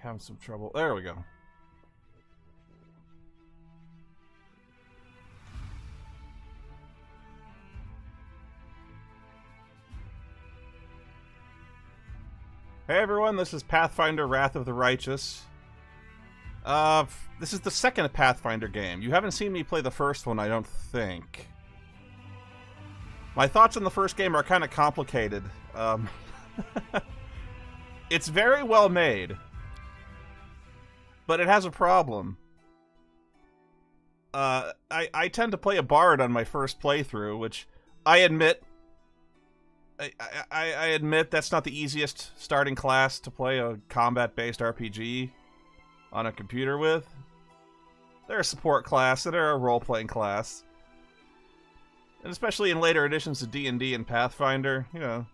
having some trouble. There we go. Hey everyone, this is Pathfinder Wrath of the Righteous. This is the second Pathfinder game. You haven't seen me play the first one, I don't think. My thoughts on the first game are kind of complicated. It's very well made, but it has a problem. I tend to play a bard on my first playthrough, which I admit I admit that's not the easiest starting class to play a combat-based RPG on a computer with. They're a support class, and they're a role-playing class. And especially in later editions of D&D and Pathfinder, you know,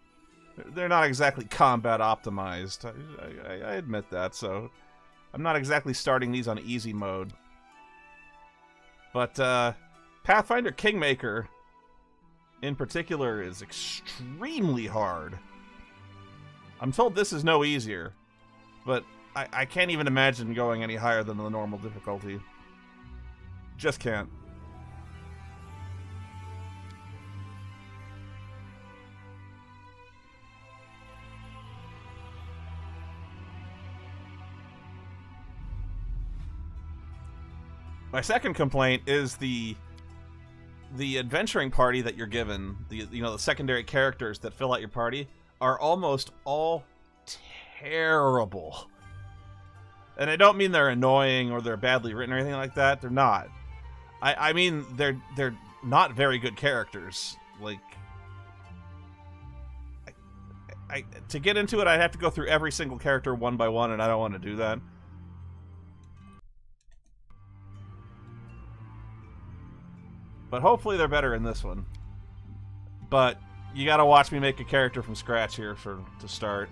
they're not exactly combat optimized. I admit that, so I'm not exactly starting these on easy mode. But Pathfinder Kingmaker in particular is extremely hard. I'm told this is no easier, but I can't even imagine going any higher than the normal difficulty. Just can't. My second complaint is the adventuring party that you're given, the secondary characters that fill out your party, are almost all terrible. And I don't mean they're annoying or they're badly written or anything like that. They're not. I mean they're not very good characters. Like, to get into it, I'd have to go through every single character one by one, and I don't want to do that. But hopefully they're better in this one. But you gotta watch me make a character from scratch here to start.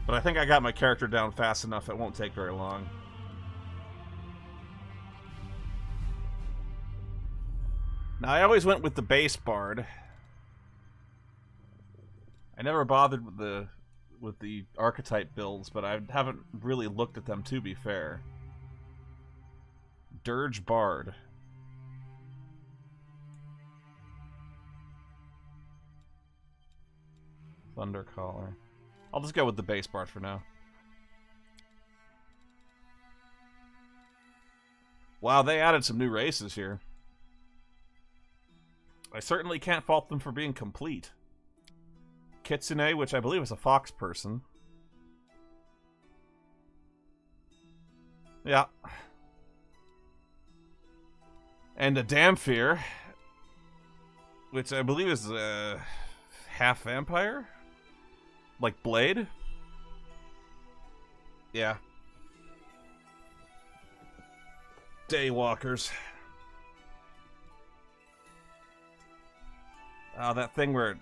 But I think I got my character down fast enough, it won't take very long. Now, I always went with the base bard. I never bothered with the archetype builds, but I haven't really looked at them, to be fair. Dirge Bard. Thundercaller. I'll just go with the base bard for now. Wow, they added some new races here. I certainly can't fault them for being complete. Kitsune, which I believe is a fox person. Yeah. And a Damphir, which I believe is a half vampire? Like Blade? Yeah. Daywalkers. Oh, that thing where...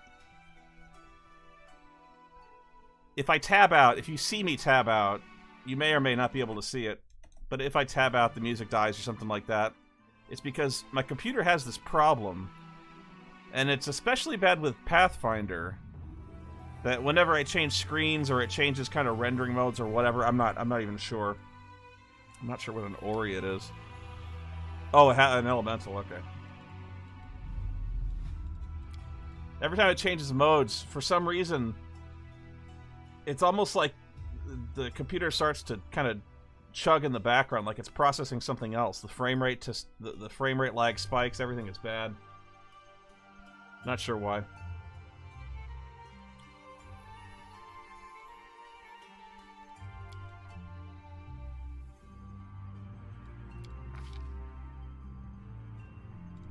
If I tab out, if you see me tab out, you may or may not be able to see it, but if I tab out, the music dies or something like that. It's because my computer has this problem, and it's especially bad with Pathfinder, that whenever I change screens or it changes kind of rendering modes or whatever, I'm not even sure. I'm not sure what an Ori it is. Oh, an elemental, okay. Every time it changes modes, for some reason, it's almost like the computer starts to kind of chug in the background, like it's processing something else. The frame rate the frame rate lag spikes. Everything is bad. Not sure why.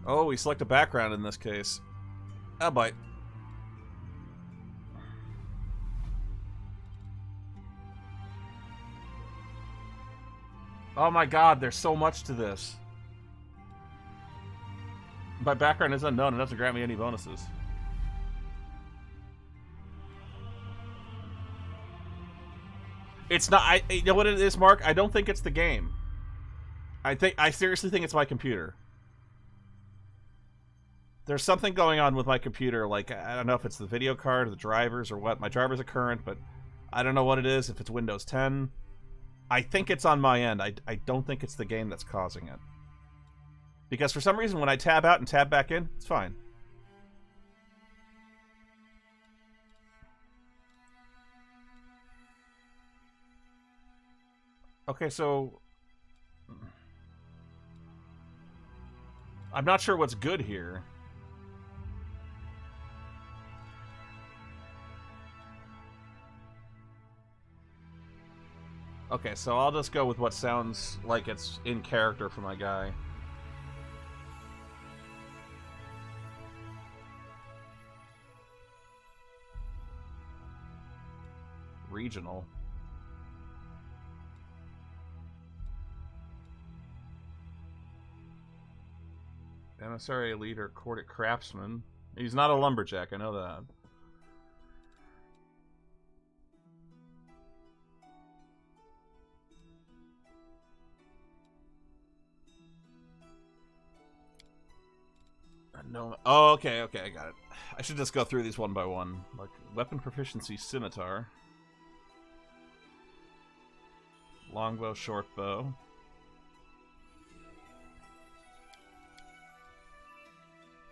Oh, we select a background in this case. Oh, bite. Oh my god, there's so much to this. My background is unknown, it doesn't grant me any bonuses. It's not, you know what it is, Mark? I don't think it's the game. I seriously think it's my computer. There's something going on with my computer. Like, I don't know if it's the video card or the drivers or what. My drivers are current, but I don't know what it is. If it's Windows 10, I think it's on my end. I don't think it's the game that's causing it. Because for some reason, when I tab out and tab back in, it's fine. Okay, so I'm not sure what's good here. Okay, so I'll just go with what sounds like it's in character for my guy. Regional. Emissary, leader, courted craftsman. He's not a lumberjack, I know that. No. Oh, okay, okay, I got it. I should just go through these one by one. Like, weapon proficiency, scimitar. Longbow, shortbow.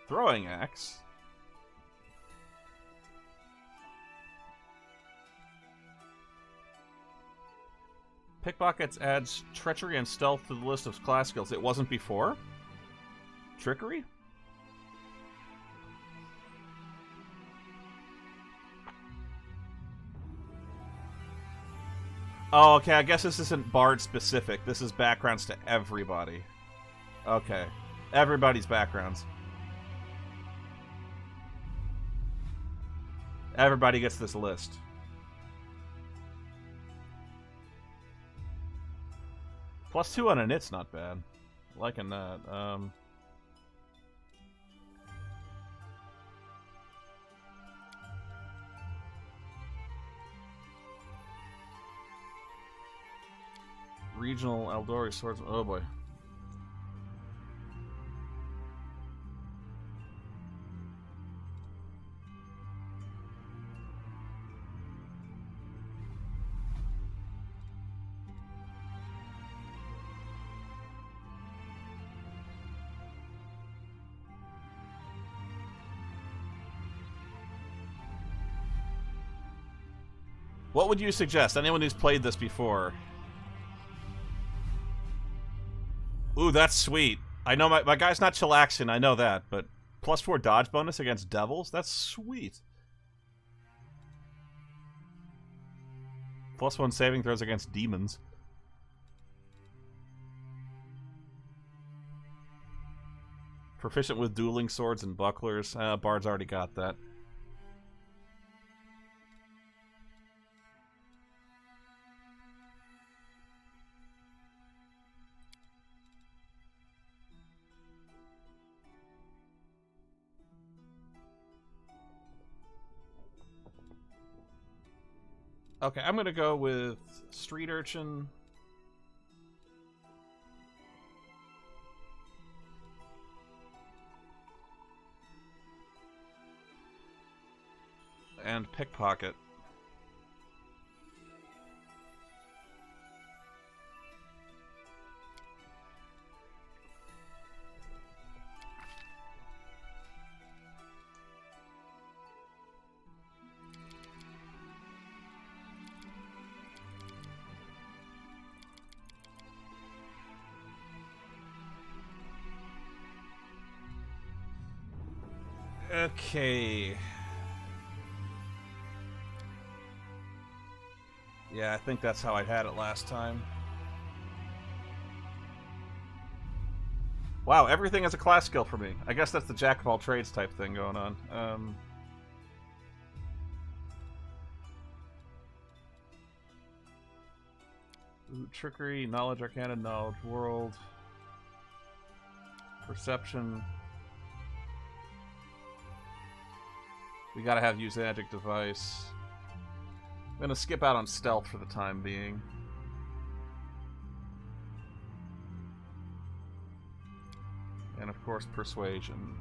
Throwing axe. Pickpockets adds treachery and stealth to the list of class skills. It wasn't before? Trickery? Oh, okay, I guess this isn't bard specific. This is backgrounds to everybody. Okay. Everybody's backgrounds. Everybody gets this list. +2 on an it's not bad. Liking that. Regional Eldori swords. Oh boy. What would you suggest? Anyone who's played this before? Ooh, that's sweet. I know my guy's not chillaxing, I know that, but +4 dodge bonus against devils? That's sweet. +1 saving throws against demons. Proficient with dueling swords and bucklers. Bard's already got that. Okay, I'm gonna go with Street Urchin. And Pickpocket. Okay. Yeah, I think that's how I had it last time. Wow, everything is a class skill for me. I guess that's the jack of all trades type thing going on. Ooh, trickery, knowledge, arcana, knowledge, world, perception. We gotta have use magic device. I'm gonna skip out on stealth for the time being. And of course, persuasion.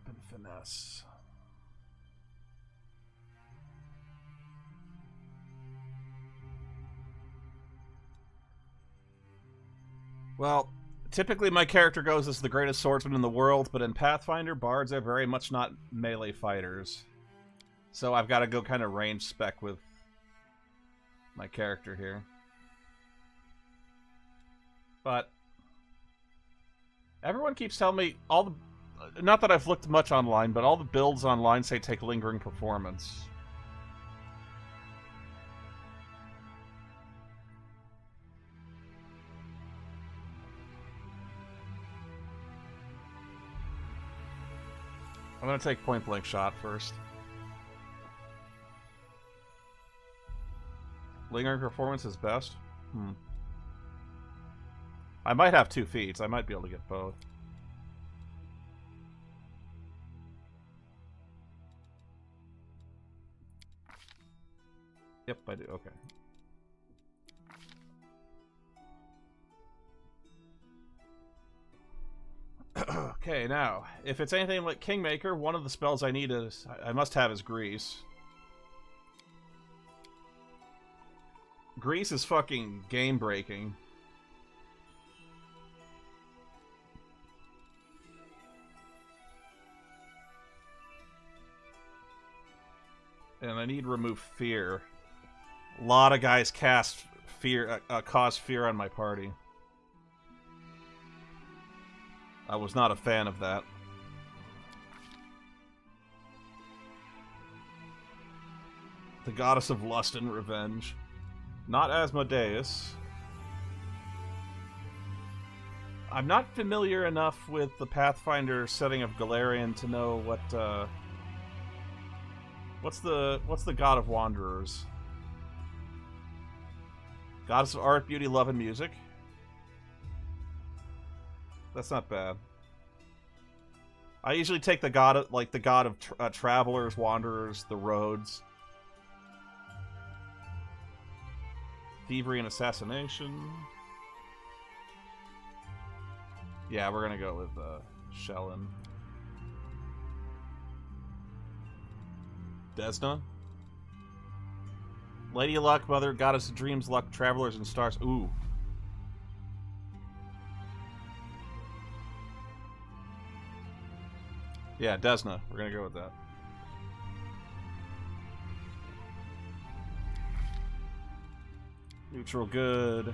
Weapon finesse. Well, typically my character goes as the greatest swordsman in the world, but in Pathfinder, bards are very much not melee fighters. So I've got to go kind of range spec with my character here. But everyone keeps telling me all the... Not that I've looked much online, but all the builds online say take lingering performance. I'm gonna take point blank shot first. Lingering performance is best? I might have 2 feats. I might be able to get both. Yep, I do. Okay. Okay, now, if it's anything like Kingmaker, one of the spells I need is... I must have is Grease. Grease is fucking game-breaking. And I need Remove Fear. A lot of guys cast fear, cause fear on my party. I was not a fan of that. The goddess of lust and revenge. Not Asmodeus. I'm not familiar enough with the Pathfinder setting of Galarian to know what, what's the god of wanderers? Goddess of art, beauty, love, and music. That's not bad. I usually take the god of, like, the god of travelers, wanderers, the roads. Thievery and assassination. Yeah, we're gonna go with Shellin. Desna. Lady of Luck, Mother, Goddess of Dreams, Luck, Travelers, and Stars. Ooh. Yeah, Desna. We're gonna go with that. Neutral good.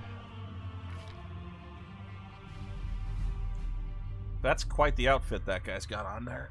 That's quite the outfit that guy's got on there.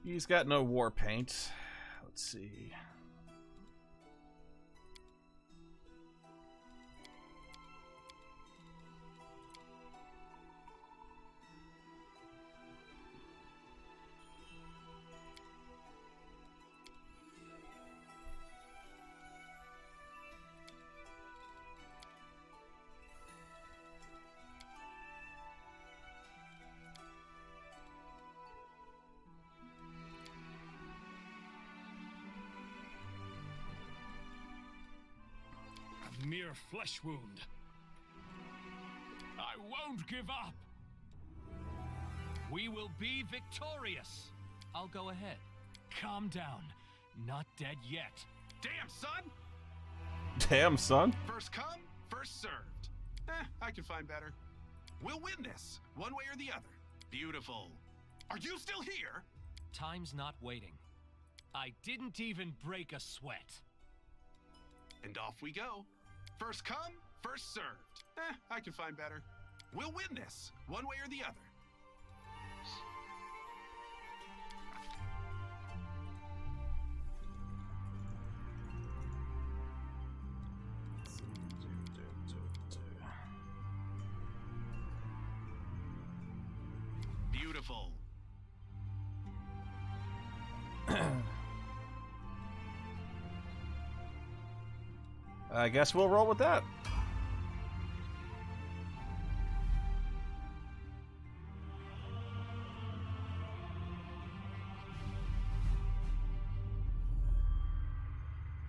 He's got no war paint. Let's see. Mere flesh wound. I won't give up. We will be victorious. I'll go ahead. Calm down. Not dead yet. Damn, son! Damn, son. First come, first served. I can find better. We'll win this, one way or the other. Beautiful. Are you still here? Time's not waiting. I didn't even break a sweat. And off we go. First come, first served. I can find better. We'll win this, one way or the other. Beautiful. I guess we'll roll with that.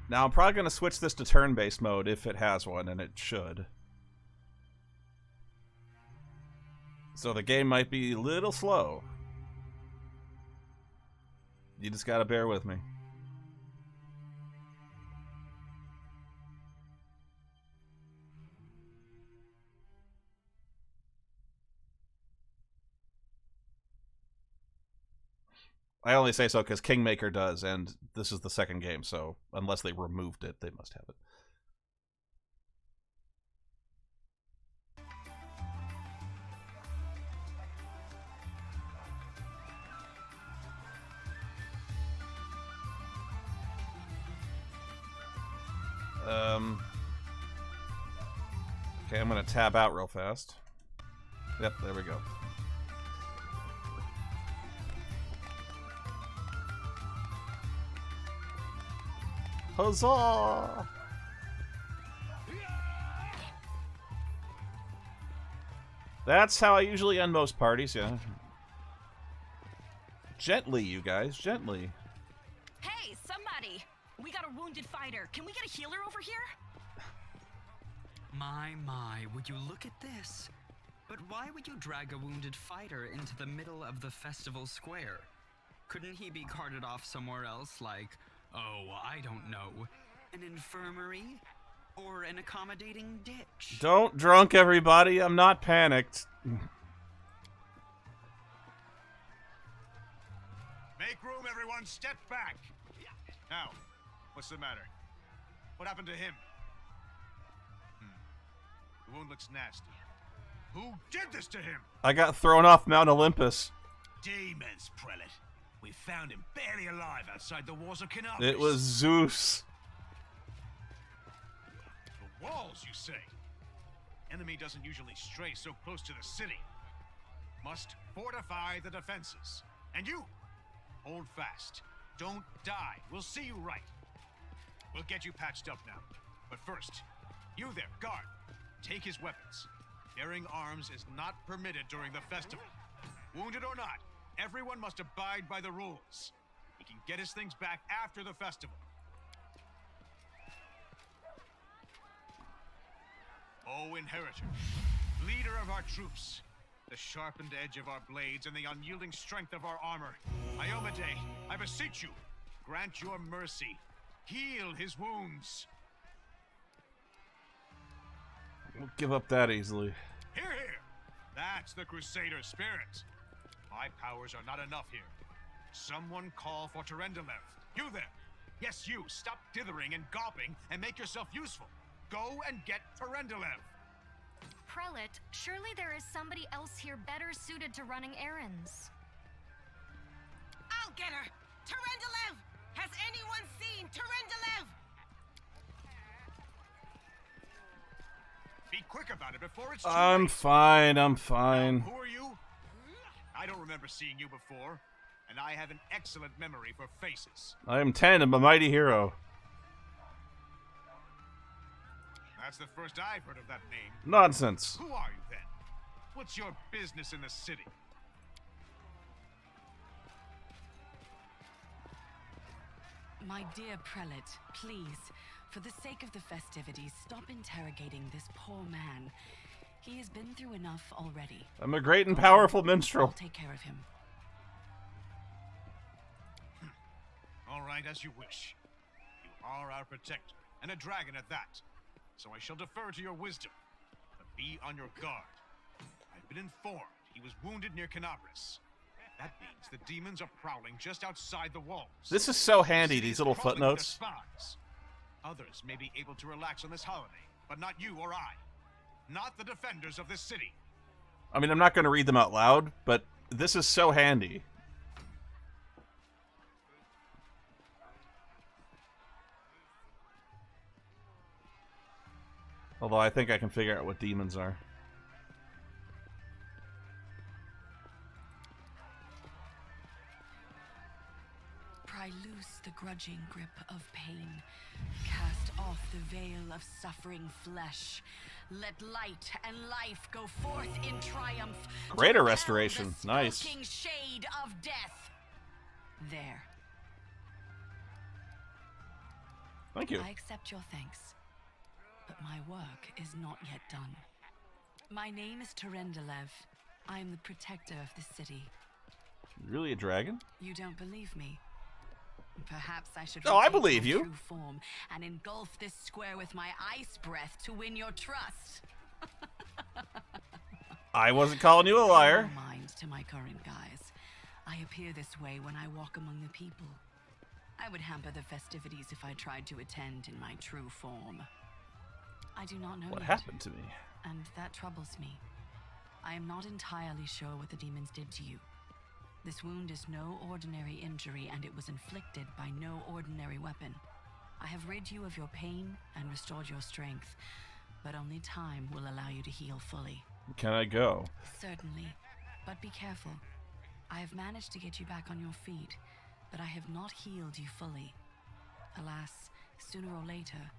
Now, I'm probably going to switch this to turn-based mode if it has one, and it should. So the game might be a little slow. You just gotta bear with me. I only say so because Kingmaker does, and this is the second game, so unless they removed it, they must have it. Okay, I'm gonna tab out real fast. Yep, there we go. Huzzah! That's how I usually end most parties, yeah. Gently, you guys, gently. Hey, somebody! We got a wounded fighter. Can we get a healer over here? My, would you look at this? But why would you drag a wounded fighter into the middle of the festival square? Couldn't he be carted off somewhere else, like, oh, I don't know, an infirmary? Or an accommodating ditch? Don't drunk everybody, I'm not panicked. Make room, everyone. Step back. Now, what's the matter? What happened to him? The wound looks nasty. Who did this to him? I got thrown off Mount Olympus. Demons, Prelate. We found him barely alive outside the walls of Canopus. It was Zeus. The walls, you say? Enemy doesn't usually stray so close to the city. Must fortify the defenses. And you, hold fast. Don't die. We'll see you right. We'll get you patched up now. But first, you there, guard. Take his weapons. Bearing arms is not permitted during the festival. Wounded or not, everyone must abide by the rules. He can get his things back after the festival. O Inheritor, leader of our troops, the sharpened edge of our blades and the unyielding strength of our armor, Iomade, I beseech you, grant your mercy. Heal his wounds. Won't give up that easily. Hear, hear! That's the Crusader spirit. My powers are not enough here. Someone call for Terendelev. You there! Yes, you! Stop dithering and gawping and make yourself useful. Go and get Terendelev. Prelate, surely there is somebody else here better suited to running errands. I'll get her! Terendelev! Has anyone seen Terendelev? Be quick about it before it's too I'm late. fine, I'm Now, fine. who are you? I don't remember seeing you before, and I have an excellent memory for faces. I am Tandem, a mighty hero. That's the first I've heard of that name. Nonsense. Who are you then? What's your business in the city? My dear prelate, please, for the sake of the festivities, stop interrogating this poor man. He has been through enough already. I'm a great and powerful I'll minstrel. take care of him. All right, as you wish. You are our protector, and a dragon at that. So I shall defer to your wisdom. But be on your guard. I've been informed he was wounded near Canopus. That means the demons are prowling just outside the walls. This is so handy, City these is little crawling with their footnotes. spies. Others may be able to relax on this holiday, but not you or I. Not the defenders of this city. I mean, I'm not going to read them out loud, but this is so handy. Although I think I can figure out what demons are. grudging grip of pain. Cast off the veil of suffering flesh. Let light and life go forth in triumph. Greater to restoration. quell the Nice. skulking shade of death. There. Thank you. I accept your thanks, but my work is not yet done. My name is Terendelev. I am the protector of the city. Really a dragon? You don't believe me? Perhaps I should Oh, I retake believe my you. true form and engulf this square with my ice breath to win your trust. I wasn't calling you a liar. Pay no mind to my current guise. I appear this way when I walk among the people. I would hamper the festivities if I tried to attend in my true form. I do not know What yet, happened to me? and that troubles me. I am not entirely sure what the demons did to you. This wound is no ordinary injury, and it was inflicted by no ordinary weapon. I have rid you of your pain and restored your strength, but only time will allow you to heal fully. Can I go? Certainly, but be careful. I have managed to get you back on your feet, but I have not healed you fully. Alas, sooner or later,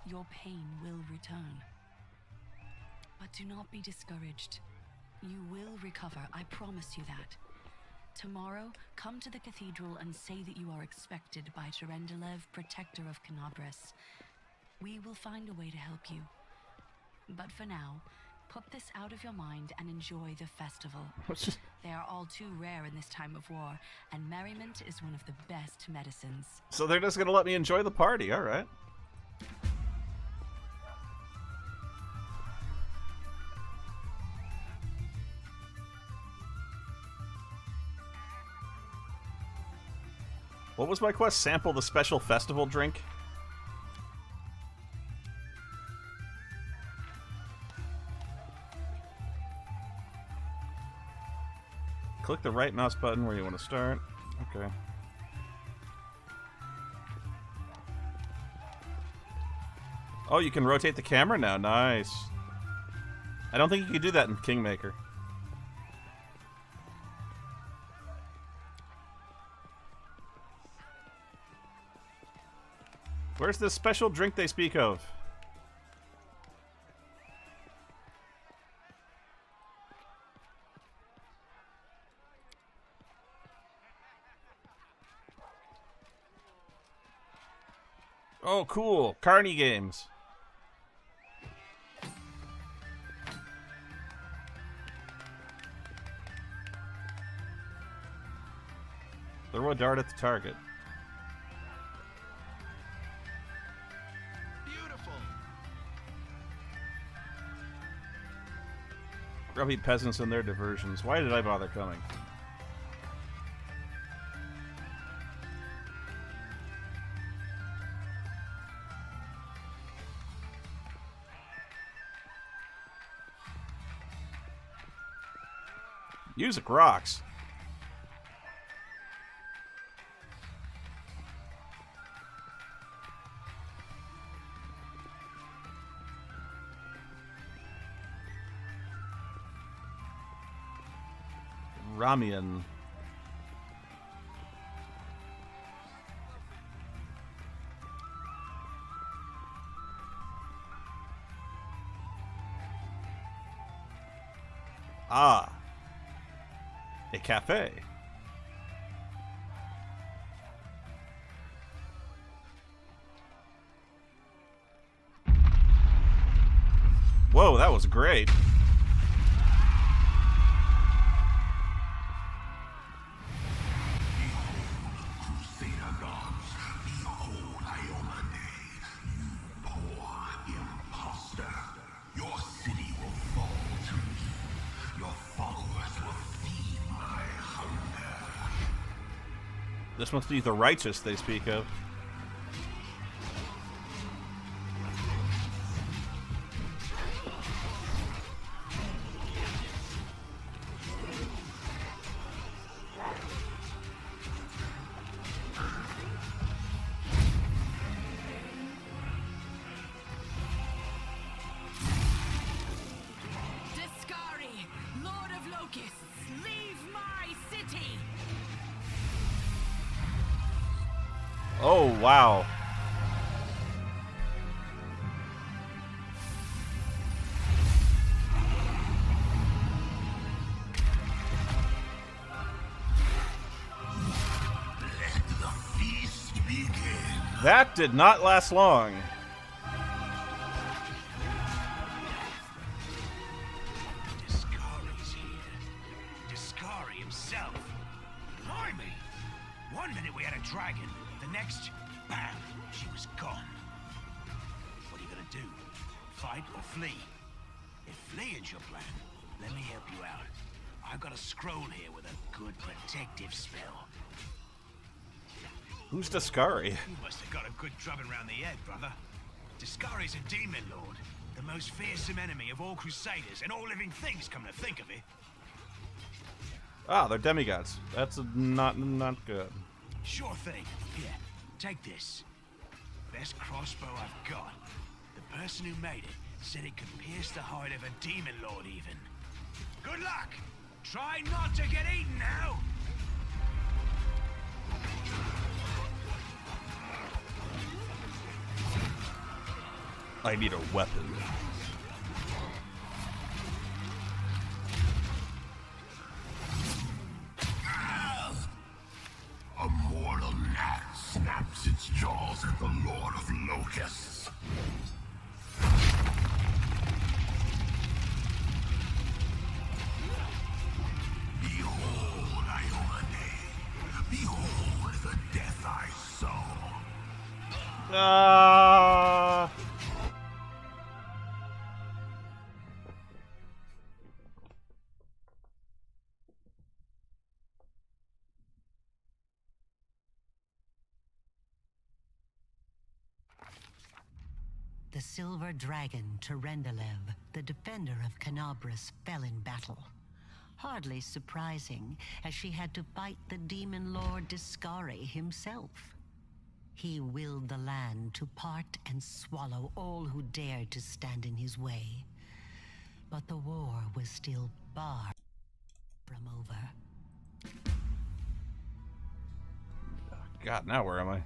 your pain will return. But do not be discouraged. You will recover, I promise you that. Tomorrow, come to the cathedral and say that you are expected by Terendelev, protector of Canabras. We will find a way to help you. But for now, put this out of your mind and enjoy the festival. They are all too rare in this time of war, and merriment is one of the best medicines. So they're just gonna let me enjoy the party, alright. What was my quest? Sample the special festival drink? Click the right mouse button where you want to start. Okay. Oh, you can rotate the camera now. Nice. I don't think you could do that in Kingmaker. Where's this special drink they speak of? Oh, cool. Carney games. Throw a dart at the target. Beautiful. Grubby peasants and their diversions. Why did I bother coming? Music rocks. Ramen. Ah. A cafe. Whoa, that was great. This must be the righteous they speak of. Discari, Lord of Locusts, leave my city! Oh, wow. That did not last long. Discari's here. Discari himself. Blimey! One minute we had a dragon, the next, bam, she was gone. What are you gonna do? Fight or flee? If fleeing's your plan, let me help you out. I've got a scroll here with a good protective spell. Who's Discari? You must have got a good drubbing round the head, brother. Discari's a demon lord, the most fearsome enemy of all crusaders and all living things, come to think of it. Ah, they're demigods. That's not good. Sure thing. Here, take this. Best crossbow I've got. The person who made it said it could pierce the hide of a demon lord even. Good luck! Try not to get eaten now! I need a weapon. A mortal gnat snaps its jaws at the Lord of Locusts. Behold, Ione. Behold the death I sow. The silver dragon, Terendelev, the defender of Canabras, fell in battle. Hardly surprising, as she had to fight the demon lord Discari himself. He willed the land to part and swallow all who dared to stand in his way. But the war was still far from over. God, now where am I?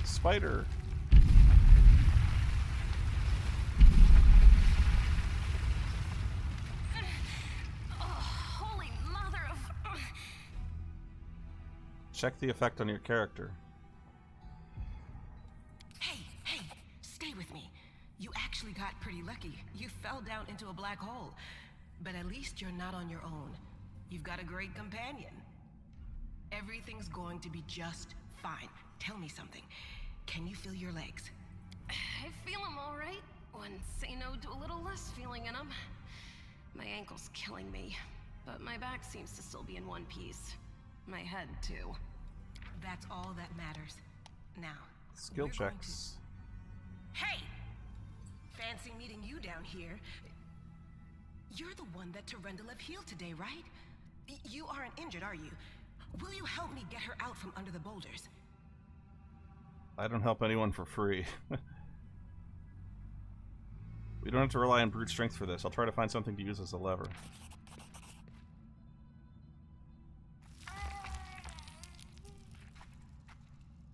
Spider. Holy mother of... Check the effect on your character. Hey, stay with me. You actually got pretty lucky. You fell down into a black hole. But at least you're not on your own. You've got a great companion. Everything's going to be just fine. Tell me something. Can you feel your legs? I feel them all right. When say no to a little less feeling in them. My ankle's killing me, but my back seems to still be in one piece. My head, too. That's all that matters. Now, Skill we're going checks. Hey! Fancy meeting you down here. You're the one that Terendelev healed today, right? You aren't injured, are you? Will you help me get her out from under the boulders? I don't help anyone for free. We don't have to rely on brute strength for this. I'll try to find something to use as a lever.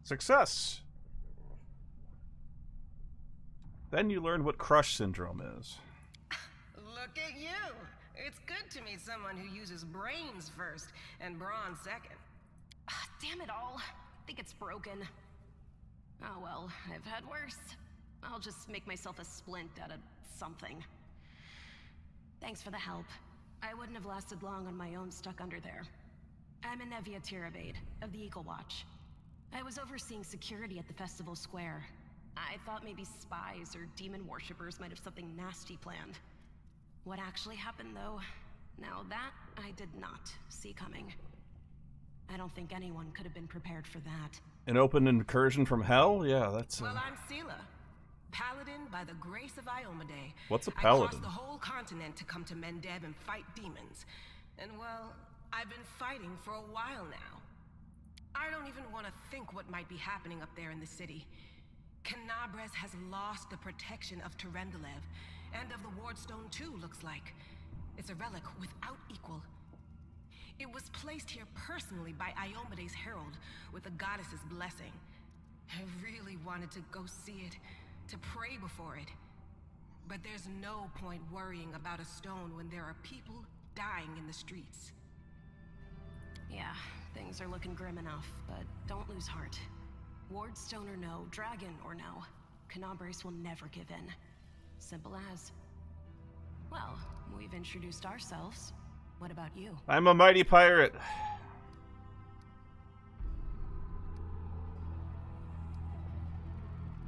Success! Then you learn what crush syndrome is. Look at you! It's good to meet someone who uses brains first and brawn second. Damn it all. I think it's broken. Oh well, I've had worse. I'll just make myself a splint out of something. Thanks for the help. I wouldn't have lasted long on my own stuck under there. I'm Inevia Tirabade, of the Eagle Watch. I was overseeing security at the festival square. I thought maybe spies or demon worshippers might have something nasty planned. What actually happened, though, now that I did not see coming. I don't think anyone could have been prepared for that. An open incursion from hell? Yeah, that's... Well, I'm Sela, paladin by the grace of Iomade. What's a I paladin? crossed the whole continent to come to Mendev and fight demons. And well, I've been fighting for a while now. I don't even want to think what might be happening up there in the city. Canabras has lost the protection of Terendelev, and of the Wardstone too, looks like. It's a relic without equal. It was placed here personally by Iomede's herald, with the goddess's blessing. I really wanted to go see it, to pray before it. But there's no point worrying about a stone when there are people dying in the streets. Yeah, things are looking grim enough, but don't lose heart. Wardstone or no, dragon or no, Canabres will never give in. Simple as. Well, we've introduced ourselves. What about you? I'm a mighty pirate.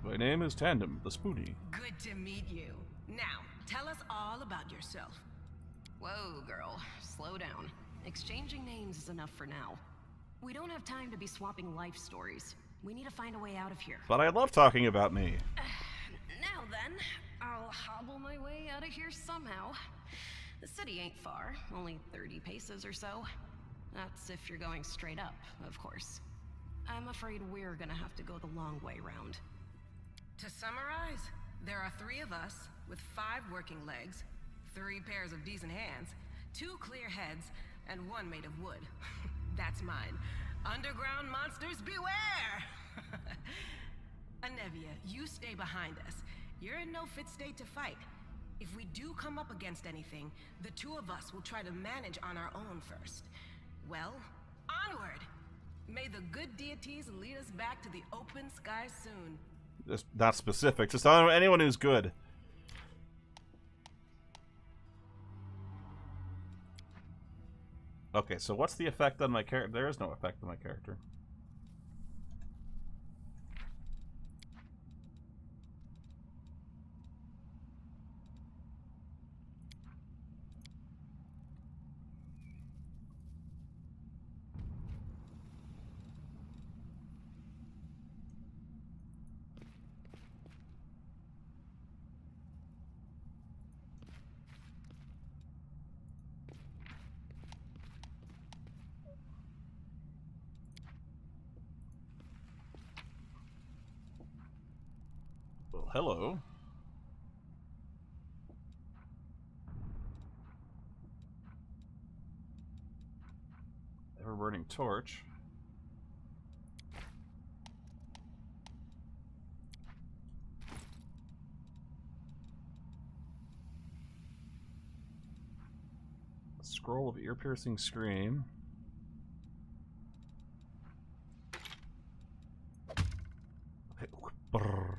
My name is Tandem, the Spoony. Good to meet you. Now, tell us all about yourself. Whoa, girl. Slow down. Exchanging names is enough for now. We don't have time to be swapping life stories. We need to find a way out of here. But I love talking about me. Now then, I'll hobble my way out of here somehow. The city ain't far, only 30 paces or so. That's if you're going straight up, of course. I'm afraid we're gonna have to go the long way round. To summarize, there are 3 of us, with 5 working legs, 3 pairs of decent hands, 2 clear heads, and 1 made of wood. That's mine. Underground monsters beware! Anevia, you stay behind us. You're in no fit state to fight. If we do come up against anything, the 2 of us will try to manage on our own first. Well, onward! May the good deities lead us back to the open sky soon. Just not specific, just anyone who's good. Okay, so what's the effect on my character? There is no effect on my character. Well, hello. Ever-burning torch. A scroll of ear-piercing scream. Brrr.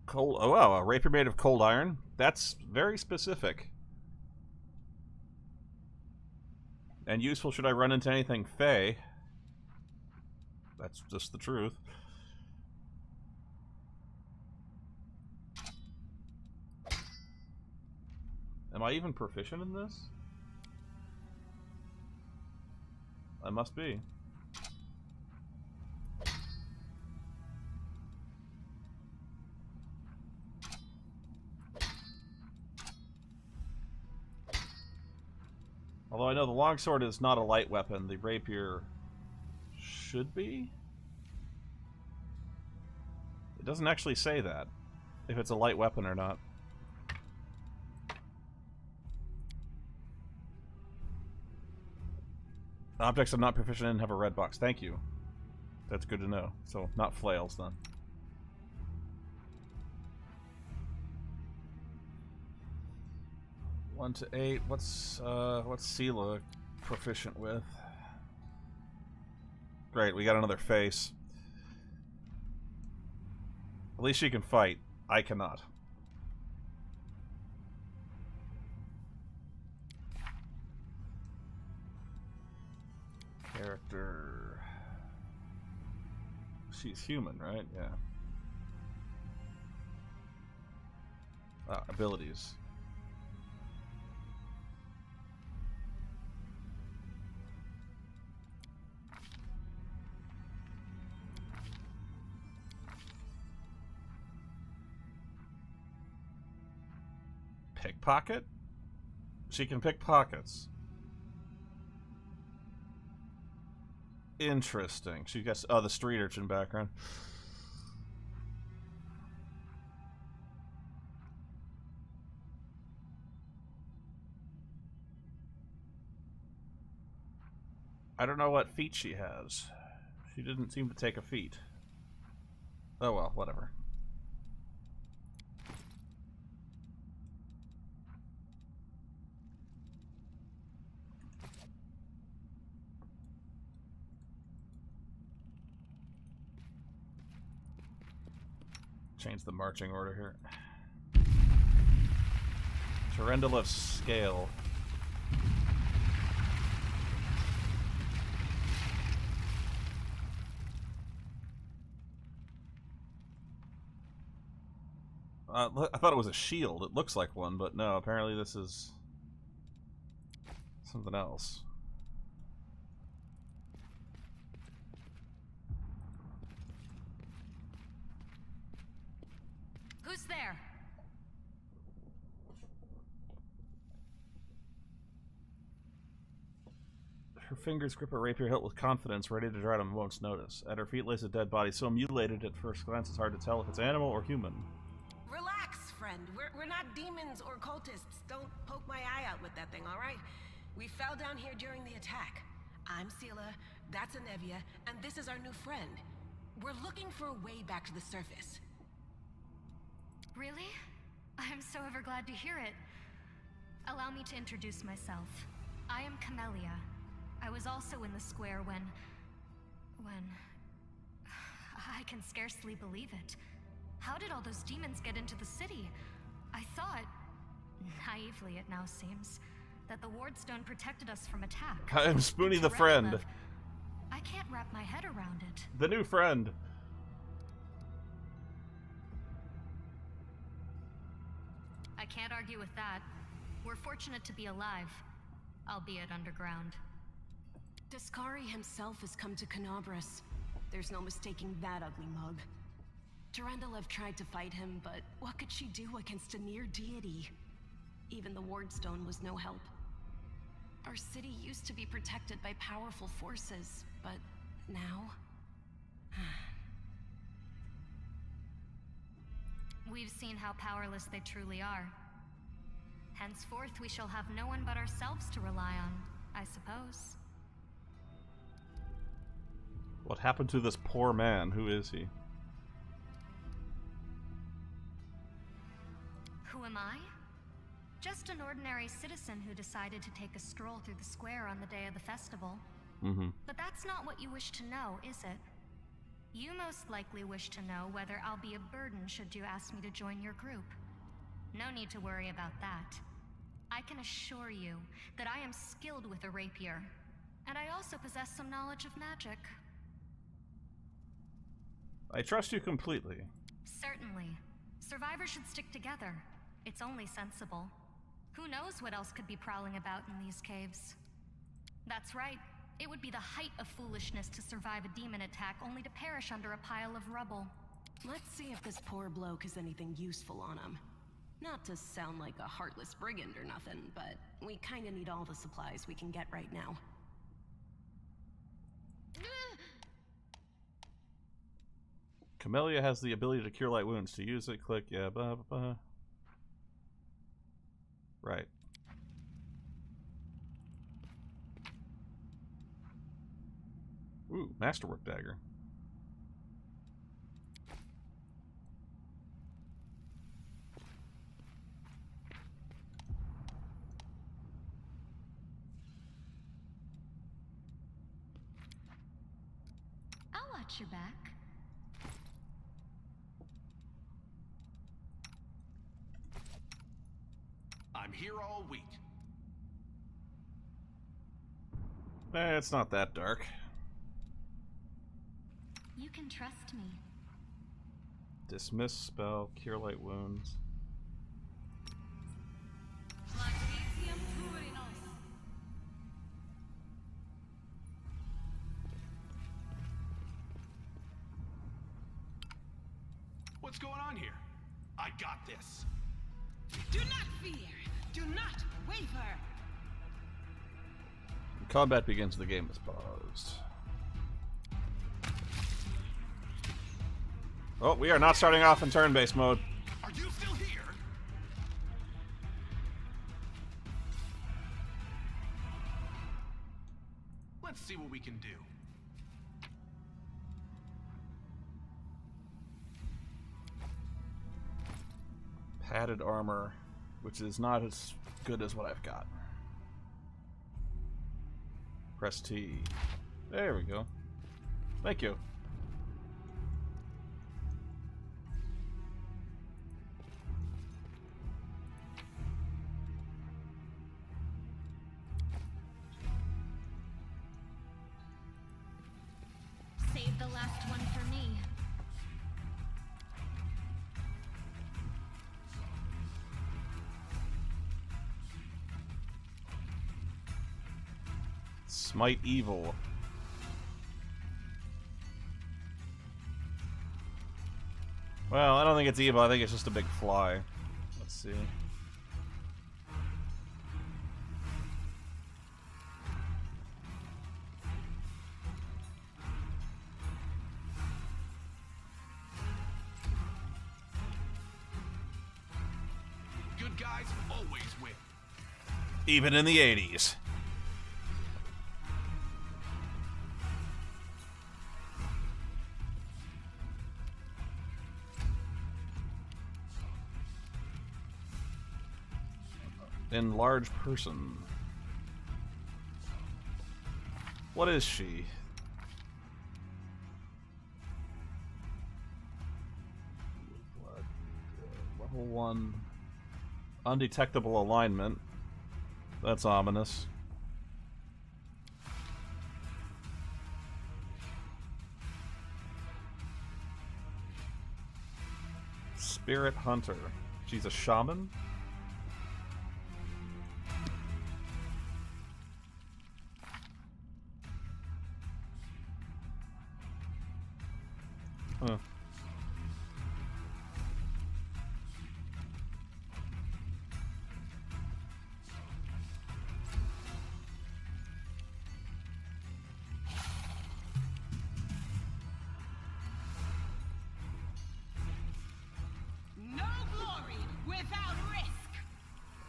Cold. Oh wow, a rapier made of cold iron. That's very specific. And useful should I run into anything fey. That's just the truth. Am I even proficient in this? I must be. Although I know the longsword is not a light weapon, the rapier should be? It doesn't actually say that, if it's a light weapon or not. Objects I'm not proficient in have a red box. Thank you. That's good to know. So, not flails, then. One to 8. What's Sela proficient with? Great, we got another face. At least she can fight. I cannot. Character. She's human, right? Yeah. Abilities. Pickpocket? She can pick pockets. Interesting. She gets the street urchin background. I don't know what feat she has. She didn't seem to take a feat. Oh well, whatever. Change the marching order here. Tarendalev's scale. I thought it was a shield. It looks like one, but no, apparently this is something else. Who's there? Her fingers grip a rapier hilt with confidence, ready to draw at a moment's notice. At her feet lays a dead body, so mutilated at first glance it's hard to tell if it's animal or human. Relax, friend. We're not demons or cultists. Don't poke my eye out with that thing, all right? We fell down here during the attack. I'm Sela, that's Anevia, and this is our new friend. We're looking for a way back to the surface. Really? I'm so ever glad to hear it. Allow me to introduce myself. I am Camellia. I was also in the square when... I can scarcely believe it. How did all those demons get into the city? I thought, naively it now seems, that the Wardstone protected us from attack. I am Spoonie the friend. I can't wrap my head around it. The new friend. I can't argue with that. We're fortunate to be alive, albeit underground. Discari himself has come to Canabras. There's no mistaking that ugly mug. Tarendalev tried to fight him, but what could she do against a near deity? Even the Wardstone was no help. Our city used to be protected by powerful forces, but now... We've seen how powerless they truly are. Henceforth, we shall have no one but ourselves to rely on, I suppose. What happened to this poor man? Who is he? Who am I? Just an ordinary citizen who decided to take a stroll through the square on the day of the festival. But that's not what you wish to know, is it? You most likely wish to know whether I'll be a burden should you ask me to join your group. No need to worry about that. I can assure you that I am skilled with a rapier, and I also possess some knowledge of magic. I trust you completely. Certainly. Survivors should stick together. It's only sensible. Who knows what else could be prowling about in these caves? That's right. It would be the height of foolishness to survive a demon attack only to perish under a pile of rubble. Let's see if this poor bloke has anything useful on him. Not to sound like a heartless brigand or nothing, but we kinda need all the supplies we can get right now. Camellia has the ability to cure light wounds. To use it, click, yeah, blah, blah, blah. Right. Ooh, masterwork dagger. I'll watch your back. I'm here all week. It's not that dark. You can trust me. Dismiss spell, cure light wounds. What's going on here? I got this. Do not fear! Do not waver! Combat begins. The game is paused. Oh, we are not starting off in turn-based mode. Are you still here? Let's see what we can do. Padded armor, which is not as good as what I've got. Press T. There we go. Thank you. Save the last one for me. Smite evil. Well, I don't think it's evil. I think it's just a big fly. Let's see. Good guys always win. Even in the 80s. Enlarged person. What is she? Level 1. Undetectable alignment. That's ominous. Spirit hunter. She's a shaman? Huh. No glory without risk.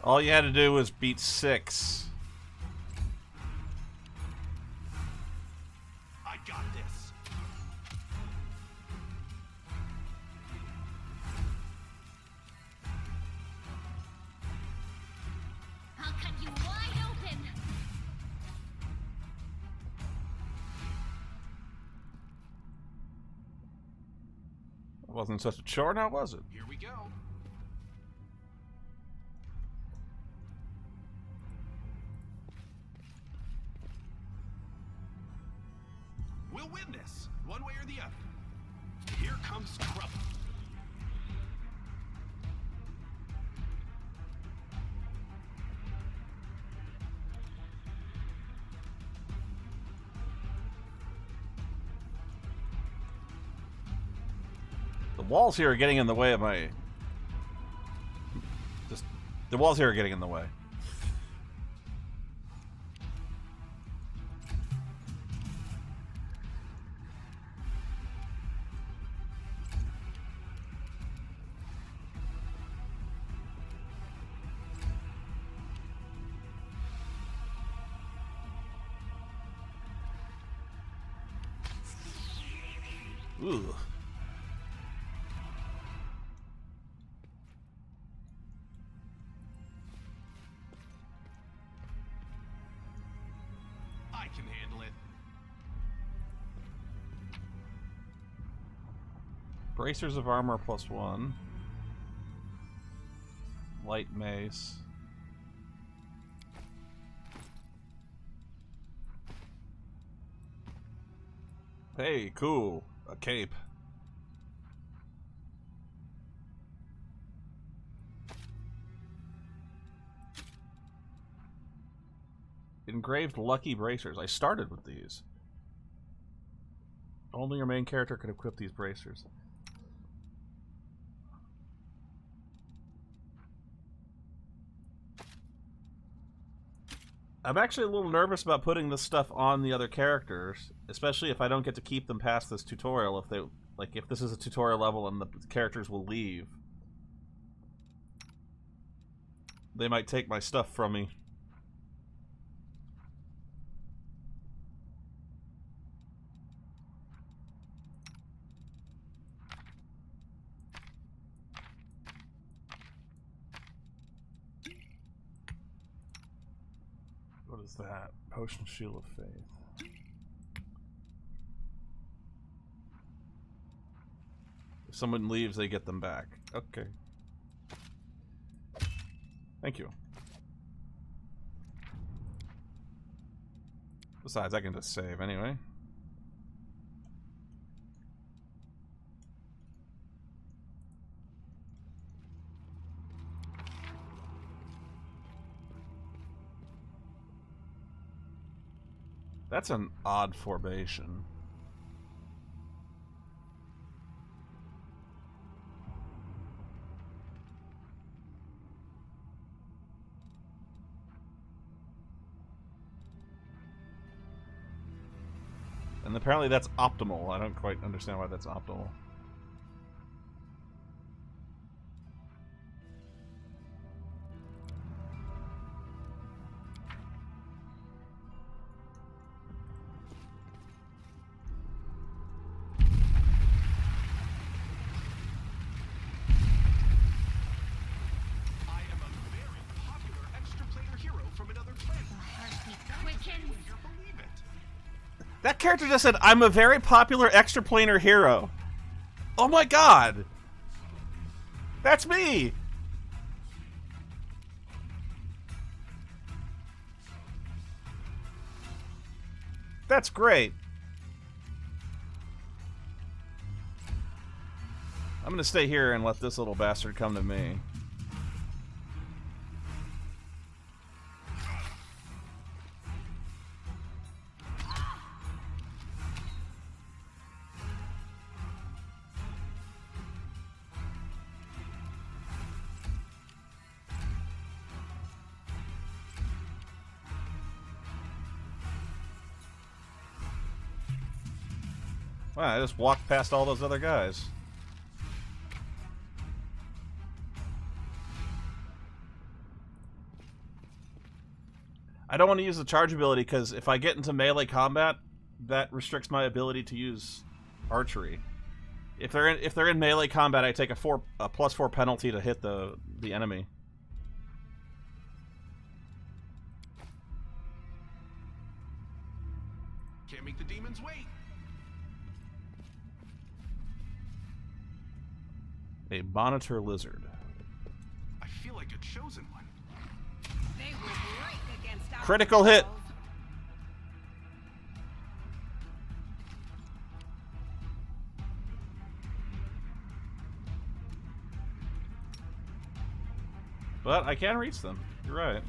All you had to do was beat 6. I got this. I'll cut you wide open. It wasn't such a chore now, was it? Here we go. We'll win this, one way or the other. Here comes trouble. The walls here are getting in the way of my... The walls here are getting in the way. Ooh. I can handle it. Bracers of armor +1. Light mace. Hey, cool. A cape. Engraved lucky bracers. I started with these. Only your main character could equip these bracers. I'm actually a little nervous about putting this stuff on the other characters, especially if I don't get to keep them past this tutorial. If they, like, if this is a tutorial level and the characters will leave, they might take my stuff from me. is that? Potion Shield of Faith. If someone leaves, they get them back. Okay. Thank you. Besides, I can just save anyway. That's an odd formation. And apparently that's optimal. I don't quite understand why that's optimal. That character just said, "I'm a very popular extraplanar hero." Oh my god! That's me! That's great. I'm gonna stay here and let this little bastard come to me. Wow, I just walked past all those other guys. I don't want to use the charge ability because if I get into melee combat, that restricts my ability to use archery. If they're in melee combat, I take a +4 penalty to hit the enemy. Can't make the demons wait. A monitor lizard. I feel like a chosen one. They will break against our Critical hit. But I can reach them. You're right.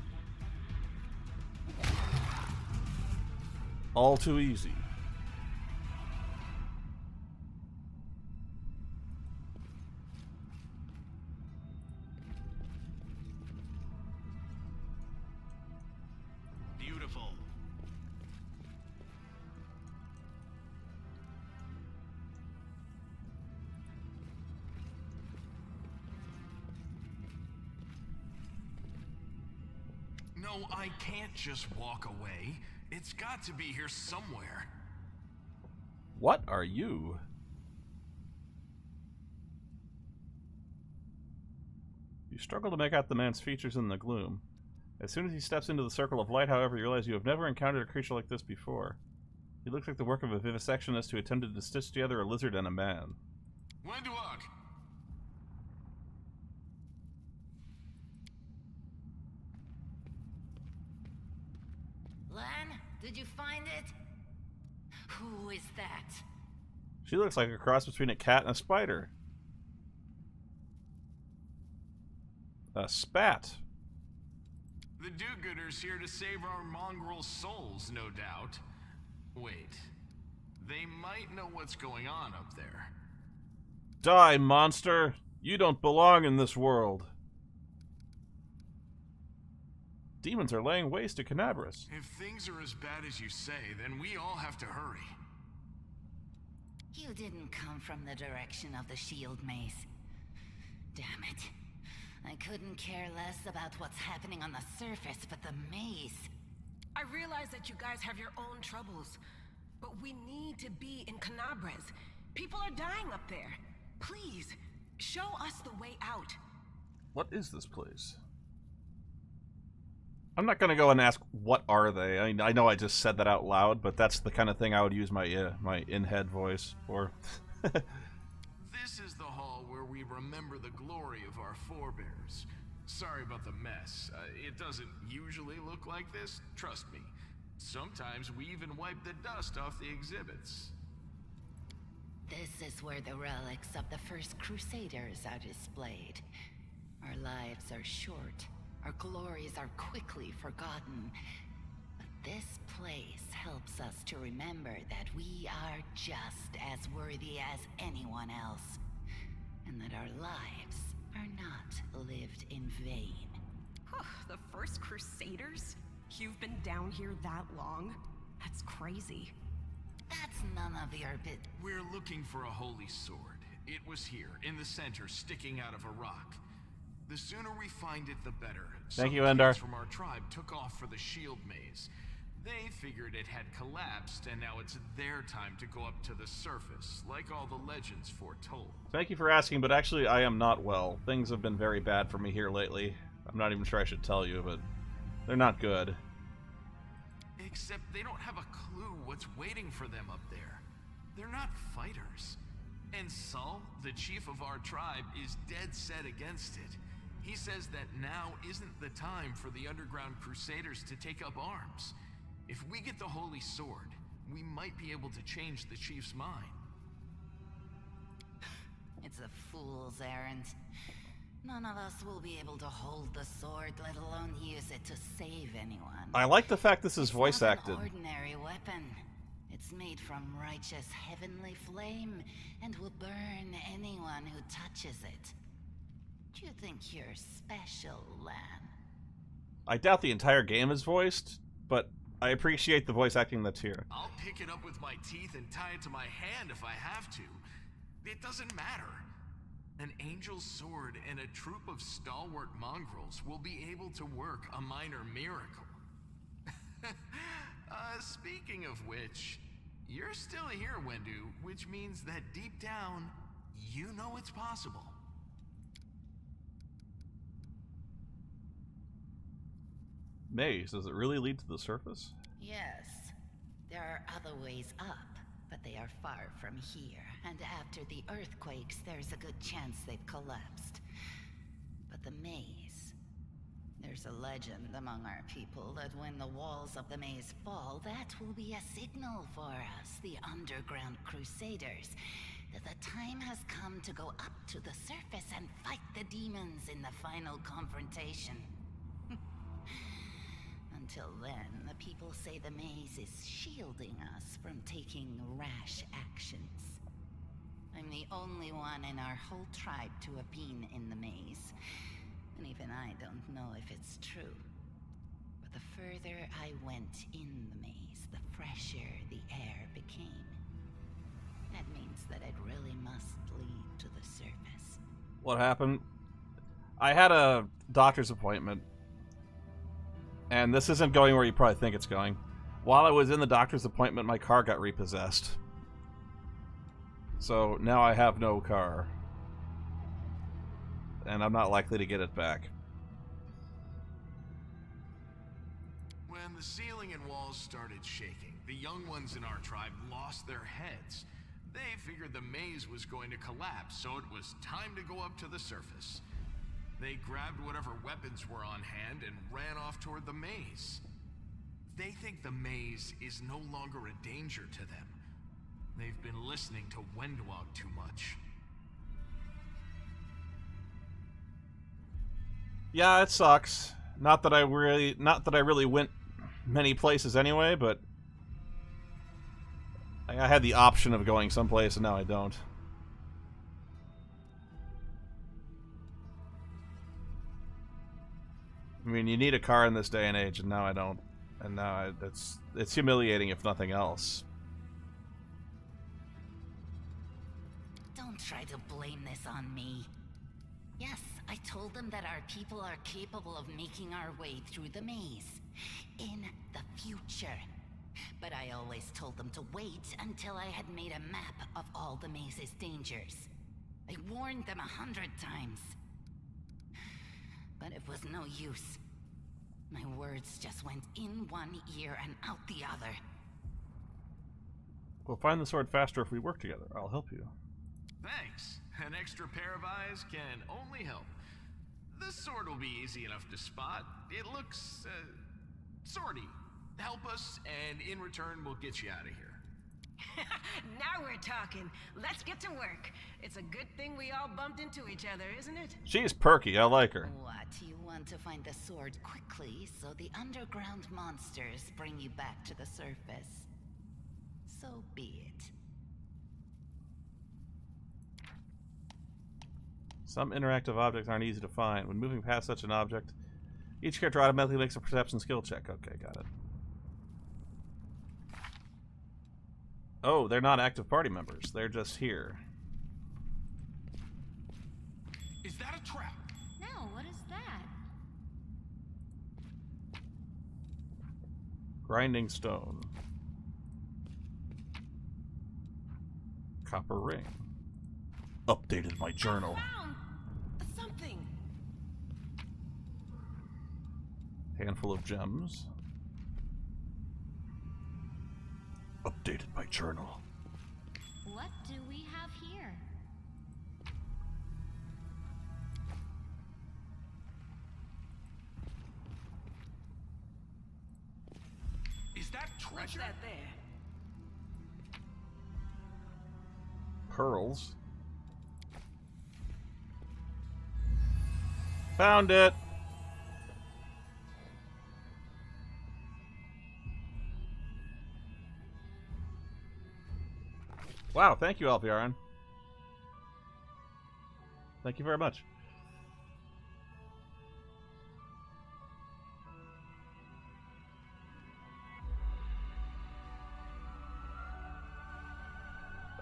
All too easy. Beautiful. No, I can't just walk away. It's got to be here somewhere. What are you? You struggle to make out the man's features in the gloom. As soon as he steps into the circle of light, however, you realize you have never encountered a creature like this before. He looks like the work of a vivisectionist who attempted to stitch together a lizard and a man. When to walk? Lan, did you find it? Who is that? She looks like a cross between a cat and a spider. A spat. The do-gooders here to save our mongrel souls, no doubt. Wait. They might know what's going on up there. Die, monster! You don't belong in this world. Demons are laying waste to Canabras. If things are as bad as you say, then we all have to hurry. You didn't come from the direction of the shield maze. Damn it. I couldn't care less about what's happening on the surface, but the maze. I realize that you guys have your own troubles, but we need to be in Canabras. People are dying up there. Please, show us the way out. What is this place? I'm not going to go and ask, what are they? I mean, I know I just said that out loud, but that's the kind of thing I would use my my in-head voice for. This is the hall where we remember the glory of our forebears. Sorry about the mess. It doesn't usually look like this, trust me. Sometimes we even wipe the dust off the exhibits. This is where the relics of the first Crusaders are displayed. Our lives are short. Our glories are quickly forgotten. But this place helps us to remember that we are just as worthy as anyone else. And that our lives are not lived in vain. The first Crusaders? You've been down here that long? That's crazy. That's none of your bit. We're looking for a holy sword. It was here, in the center, sticking out of a rock. The sooner we find it, the better. Thank you, Some Endar. kids from our tribe took off for the shield maze. They figured it had collapsed, and now it's their time to go up to the surface, like all the legends foretold. Thank you for asking, but actually I am not well. Things have been very bad for me here lately. I'm not even sure I should tell you, but they're not good. Except they don't have a clue what's waiting for them up there. They're not fighters. And Saul, the chief of our tribe, is dead set against it. He says that now isn't the time for the underground crusaders to take up arms. If we get the holy sword, we might be able to change the chief's mind. It's a fool's errand. None of us will be able to hold the sword, let alone use it to save anyone. I like the fact this is voice acted. It's not an ordinary weapon. It's made from righteous heavenly flame and will burn anyone who touches it. Do you think you're special, Lan? I doubt the entire game is voiced, but I appreciate the voice acting that's here. I'll pick it up with my teeth and tie it to my hand if I have to. It doesn't matter. An angel's sword and a troop of stalwart mongrels will be able to work a minor miracle. Speaking of which, you're still here, Wendu, which means that deep down, you know it's possible. Maze, does it really lead to the surface? Yes. There are other ways up, but they are far from here. And after the earthquakes, there's a good chance they've collapsed. But the maze... There's a legend among our people that when the walls of the maze fall, that will be a signal for us, the underground crusaders, that the time has come to go up to the surface and fight the demons in the final confrontation. Until then, the people say the maze is shielding us from taking rash actions. I'm the only one in our whole tribe to have been in the maze. And even I don't know if it's true. But the further I went in the maze, the fresher the air became. That means that it really must lead to the surface. What happened? I had a doctor's appointment. And this isn't going where you probably think it's going. While I was in the doctor's appointment, my car got repossessed. So now I have no car. And I'm not likely to get it back. When the ceiling and walls started shaking, the young ones in our tribe lost their heads. They figured the maze was going to collapse, so it was time to go up to the surface. They grabbed whatever weapons were on hand and ran off toward the maze. They think the maze is no longer a danger to them. They've been listening to Wendwog too much. Yeah, it sucks. Not that I really went many places anyway, but I had the option of going someplace and now I don't. I mean, you need a car in this day and age, and now I don't. And now it's humiliating, if nothing else. Don't try to blame this on me. Yes, I told them that our people are capable of making our way through the maze. In the future. But I always told them to wait until I had made a map of all the maze's dangers. I warned them 100 times. But it was no use. My words just went in one ear and out the other. We'll find the sword faster if we work together. I'll help you. Thanks. An extra pair of eyes can only help. This sword will be easy enough to spot. It looks, swordy. Help us, and in return, we'll get you out of here. Now we're talking. Let's get to work. It's a good thing we all bumped into each other, isn't it? She's perky. I like her. What? You want to find the sword quickly so the underground monsters bring you back to the surface? So be it. Some interactive objects aren't easy to find. When moving past such an object, each character automatically makes a perception skill check. Okay, got it. Oh, they're not active party members. They're just here. Is that a trap? No, what is that? Grinding stone. Copper ring. Updated my journal. Found something. Handful of gems. Updated my journal. What do we have here? Is that What's treasure? that there? Pearls. Found it. Wow, thank you, Alviaran. Thank you very much.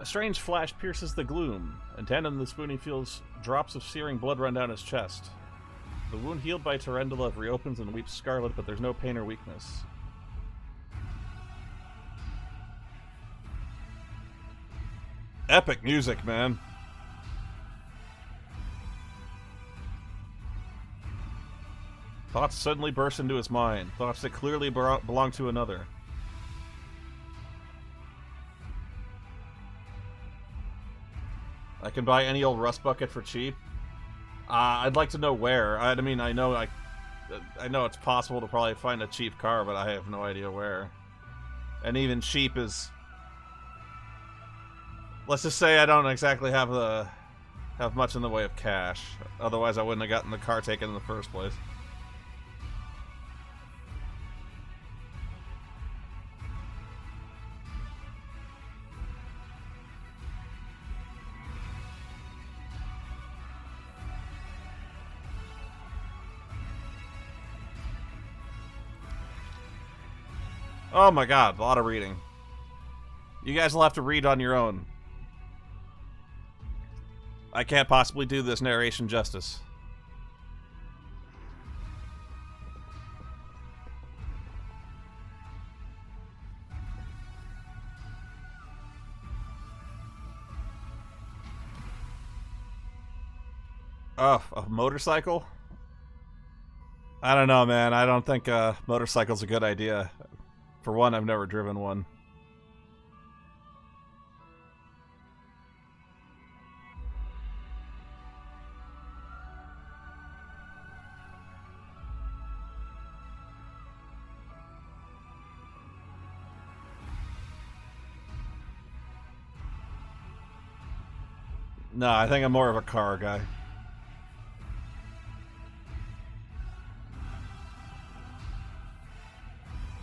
A strange flash pierces the gloom, and tandem the spoony feels drops of searing blood run down his chest. The wound healed by Tarendula reopens and weeps scarlet, but there's no pain or weakness. Epic music, man. Thoughts suddenly burst into his mind, thoughts that clearly belong to another. I can buy any old rust bucket for cheap. I'd like to know where. I mean, I know it's possible to probably find a cheap car, but I have no idea where. And even cheap is... Let's just say I don't exactly have much in the way of cash. Otherwise, I wouldn't have gotten the car taken in the first place. Oh my god, a lot of reading. You guys will have to read on your own. I can't possibly do this narration justice. Oh, a motorcycle? I don't know, man. I don't think a motorcycle's a good idea. For one, I've never driven one. No, I think I'm more of a car guy.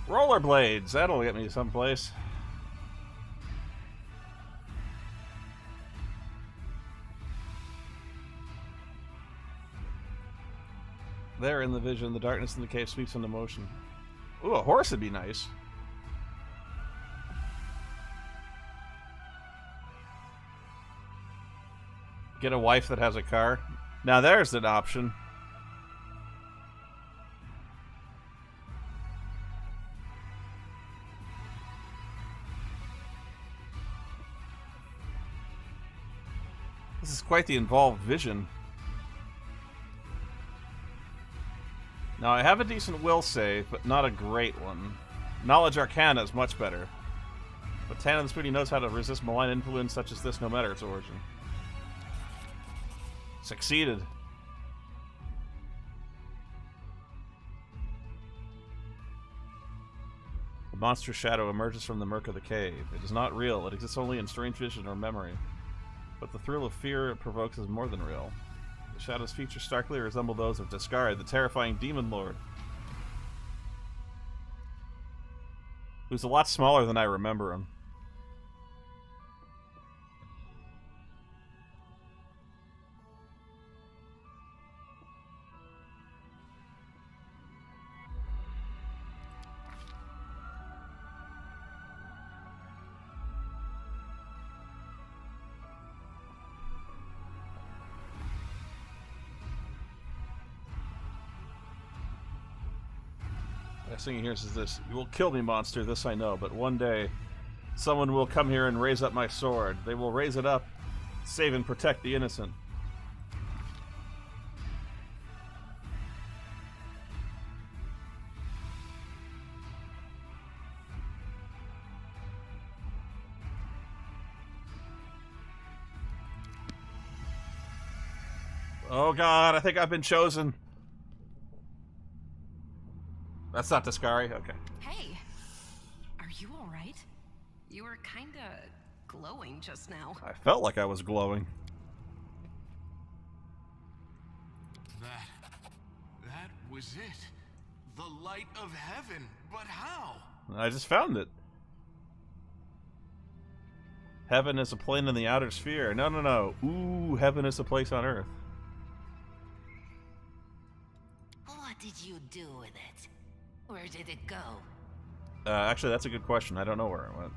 Rollerblades, that'll get me someplace. There in the vision, the darkness in the cave sweeps into motion. Ooh, a horse would be nice. Get a wife that has a car. Now there's an option. This is quite the involved vision. Now, I have a decent will save, but not a great one. Knowledge Arcana is much better. But Tana the Spoony knows how to resist malign influence such as this no matter its origin. Succeeded. The monstrous shadow emerges from the murk of the cave. It is not real. It exists only in strange vision or memory. But the thrill of fear it provokes is more than real. The shadow's features starkly resemble those of Discard, the terrifying demon lord. Who's a lot smaller than I remember him. Last thing he hears is this: "You will kill me, monster, this I know, but one day someone will come here and raise up my sword. They will raise it up, save and protect the innocent." Oh god, I think I've been chosen. That's not Discari? Okay. Hey, are you alright? You were kinda glowing just now. I felt like I was glowing. That was it. The light of heaven. But how? I just found it. Heaven is a plane in the outer sphere. No, no, no. Ooh, heaven is a place on Earth. What did you do with it? Where did it go? Actually, that's a good question. I don't know where it went.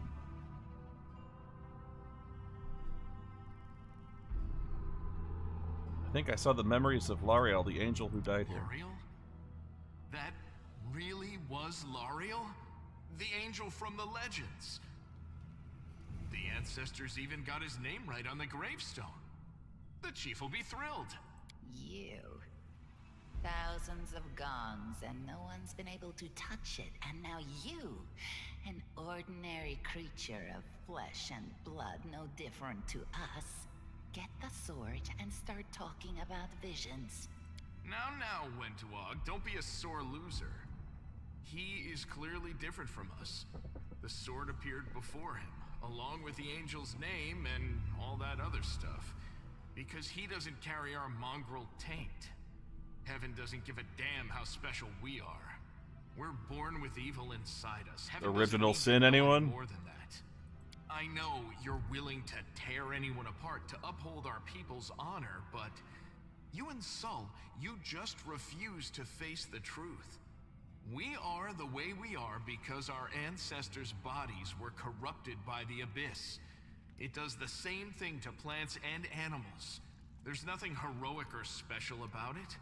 I think I saw the memories of Lariel, the angel who died here. Lariel? That really was Lariel? The angel from the legends. The ancestors even got his name right on the gravestone. The chief will be thrilled. You. Thousands of gongs and no one's been able to touch it. And now you, an ordinary creature of flesh and blood, no different to us, get the sword and start talking about visions. Now, Wentawag, don't be a sore loser. He is clearly different from us. The sword appeared before him, along with the angel's name and all that other stuff, because he doesn't carry our mongrel taint. Heaven doesn't give a damn how special we are. We're born with evil inside us. Heaven Original doesn't sin, need anyone? more than that. I know you're willing to tear anyone apart to uphold our people's honor, but you and Sol, you just refuse to face the truth. We are the way we are because our ancestors' bodies were corrupted by the abyss. It does the same thing to plants and animals. There's nothing heroic or special about it.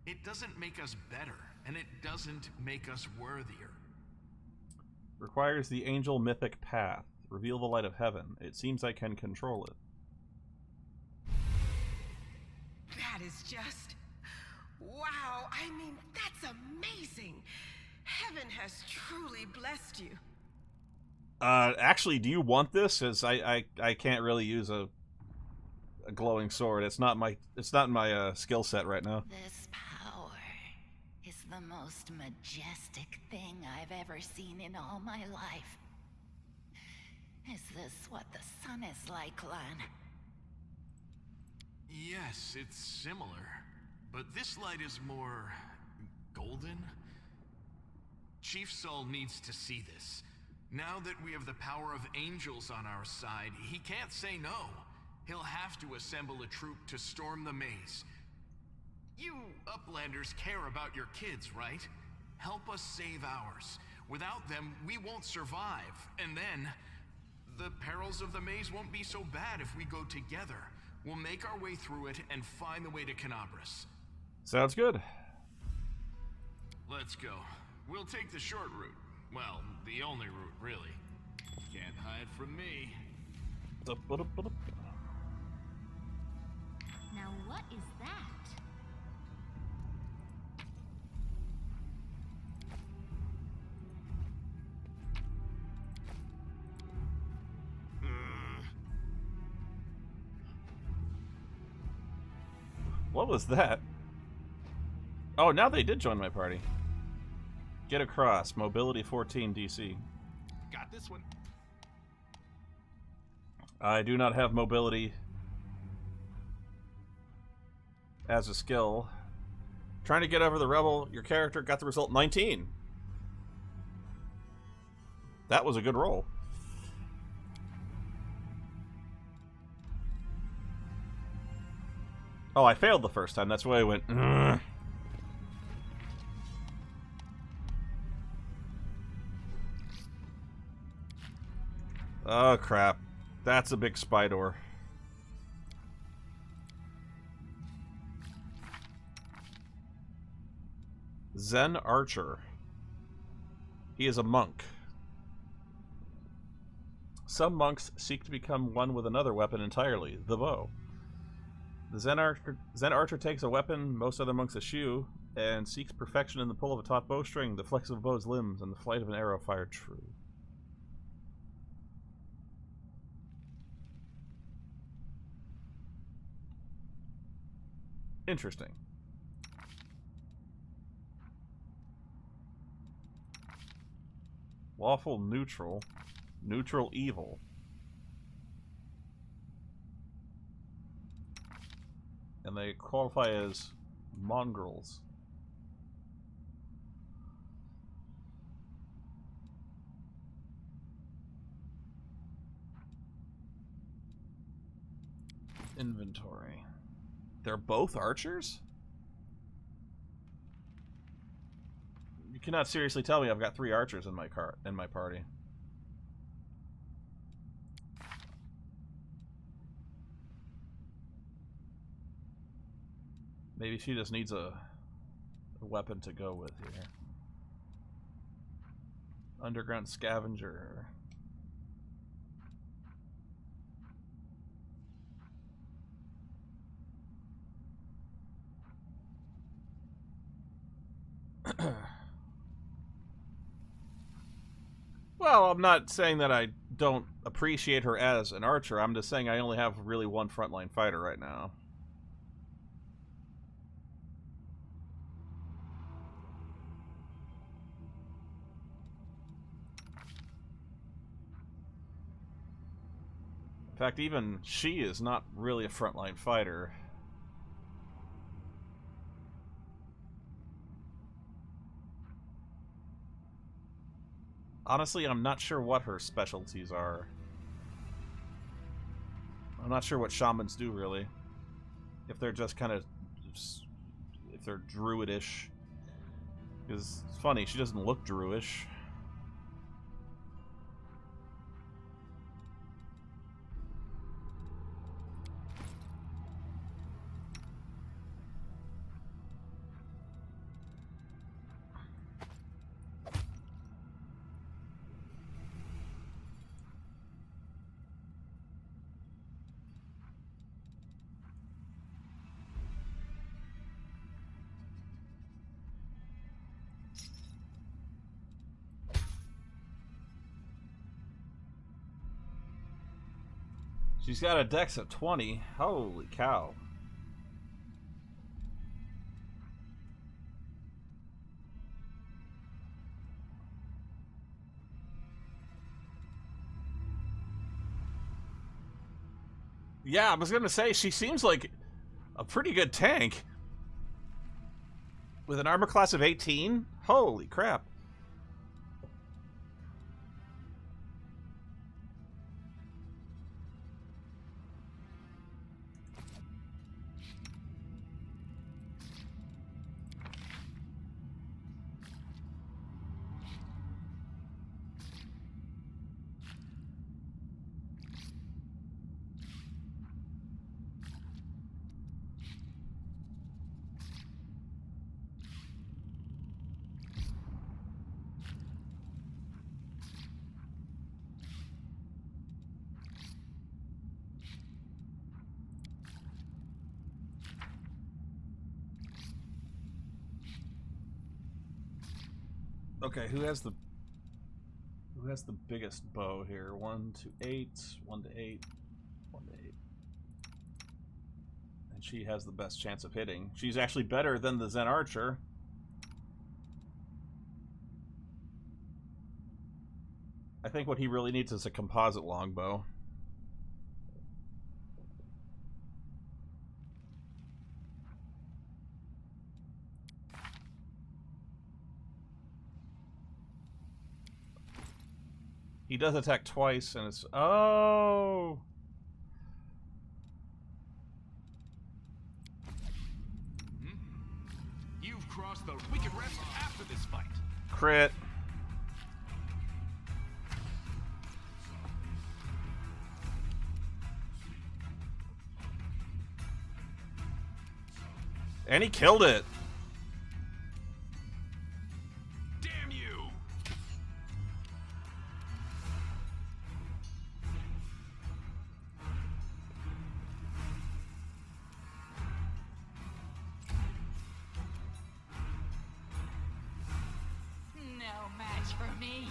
It doesn't make us better, and it doesn't make us worthier. Requires the angel mythic path. Reveal the light of heaven. It seems I can control it. That is just... wow, I mean, that's amazing. Heaven has truly blessed you. Actually, do you want this? Because I can't really use a glowing sword. It's not my skill set right now. This power is the most majestic thing I've ever seen in all my life. Is this what the sun is like, Lan? Yes, it's similar, but this light is more golden. Chief Sol needs to see this. Now that we have the power of angels on our side, he can't say no. He'll have to assemble a troop to storm the maze. You Uplanders care about your kids, right? Help us save ours. Without them, we won't survive. And then, the perils of the maze won't be so bad if we go together. We'll make our way through it and find the way to Canabras. Sounds good. Let's go. We'll take the short route. Well, the only route, really. Can't hide from me. Now what is that? What was that? Oh, now they did join my party. Get across. Mobility 14 DC. Got this one. I do not have mobility as a skill. Trying to get over the rebel. Your character got the result 19. That was a good roll. Oh, I failed the first time. That's why I went. Ugh. Oh, crap. That's a big spy door. Zen Archer. He is a monk. Some monks seek to become one with another weapon entirely, the bow. The Zen Archer takes a weapon most other monks eschew, and seeks perfection in the pull of a taut bowstring, the flex of a bow's limbs, and the flight of an arrow fired true. Interesting. Lawful neutral. Neutral evil. And they qualify as mongrels. Inventory. They're both archers? You cannot seriously tell me I've got 3 archers in my party. Maybe she just needs a weapon to go with here. Underground scavenger. Well, I'm not saying that I don't appreciate her as an archer. I'm just saying I only have really one frontline fighter right now. In fact, even she is not really a frontline fighter. Honestly, I'm not sure what her specialties are. I'm not sure what shamans do, really. If they're just kind of... if they're druidish. Because it's funny, she doesn't look druish. She's got a dex of 20. Holy cow. Yeah, I was going to say, she seems like a pretty good tank. With an armor class of 18? Holy crap. Okay, who has the biggest bow here? 1 to 8, 1 to 8, 1 to 8. And she has the best chance of hitting. She's actually better than the Zen Archer. I think what he really needs is a composite longbow. He does attack twice, and it's... Oh! You've crossed the... We can rest after this fight. Crit. And he killed it. Damn you! No match for me.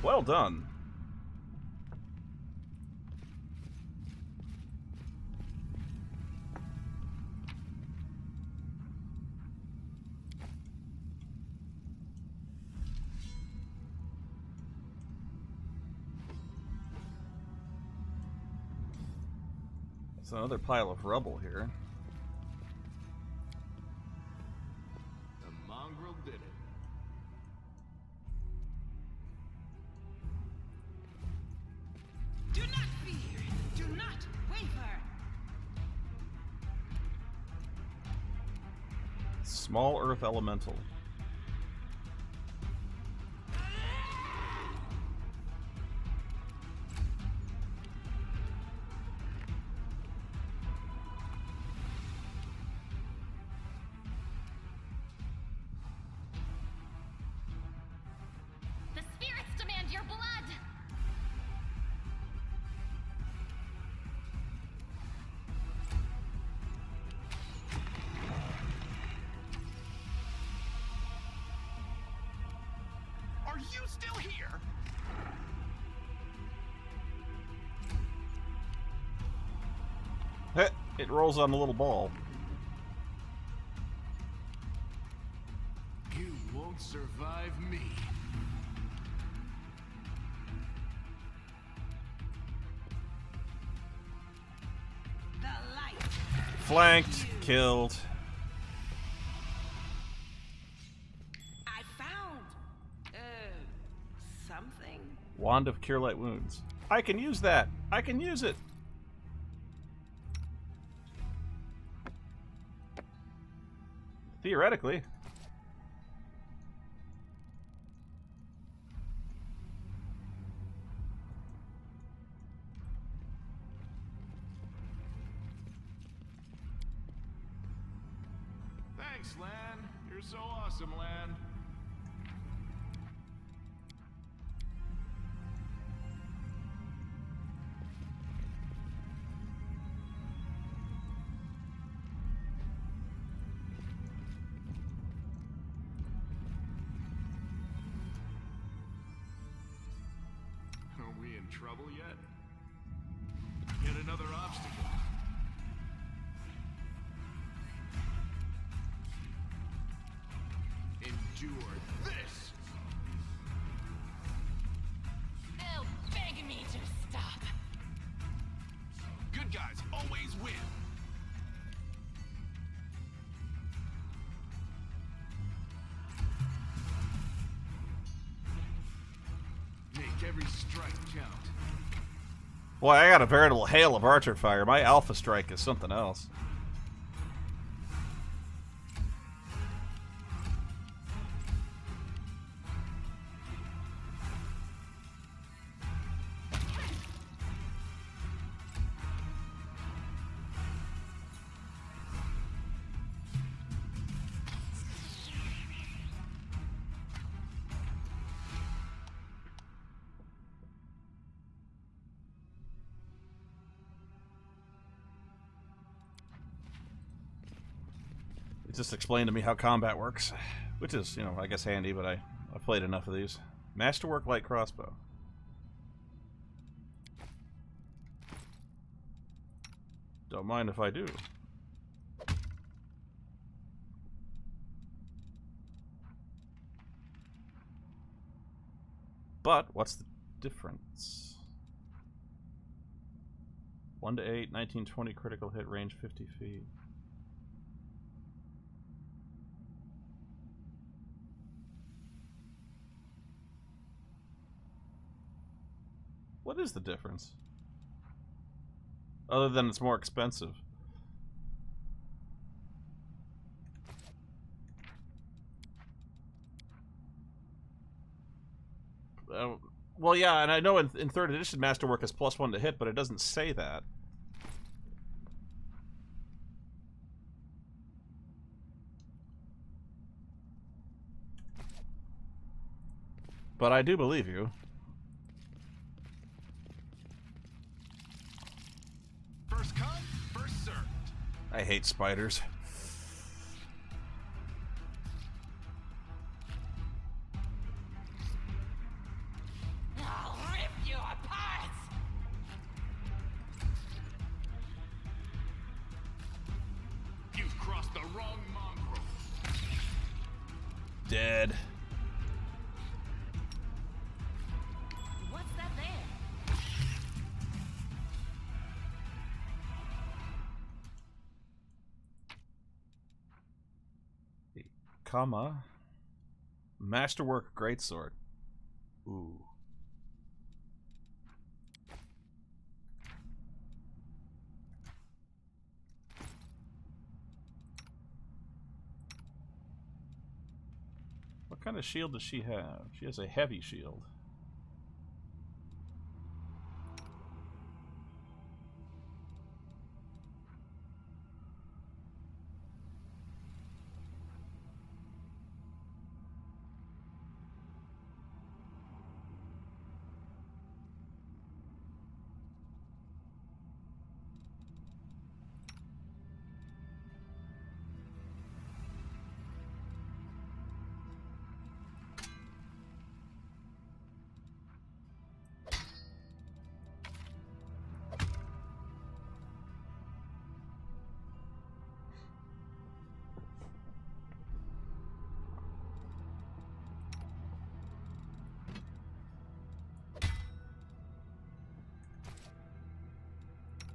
Well done. It's another pile of rubble here. The mongrel did it. Do not fear. Do not waver. Small earth elemental. The spirits demand your blood! Are you still here? It rolls on a little ball. You won't survive me. The light. Flanked, killed. I found something. Wand of Cure Light Wounds. I can use that. I can use it. Theoretically. Thanks, Lan. You're so awesome, Lan. Are we in trouble yet? Yet another obstacle. Endure this! They'll beg me to stop. Good guys always win. Make every strike count. Boy, I got a veritable hail of archer fire. My alpha strike is something else. It just explained to me how combat works, which is, you know, I guess handy, but I've played enough of these. Masterwork light crossbow. Don't mind if I do. But what's the difference? 1 to 8, 19, 20 critical hit range, 50 feet. What is the difference? Other than it's more expensive. Well, yeah, and I know in 3rd edition Masterwork is +1 to hit, but it doesn't say that. But I do believe you. First come, first served. I hate spiders. I'll rip you apart! You've crossed the wrong mongrel. Dead. What's that there? Comma. Masterwork greatsword. Ooh. What kind of shield does she have? She has a heavy shield.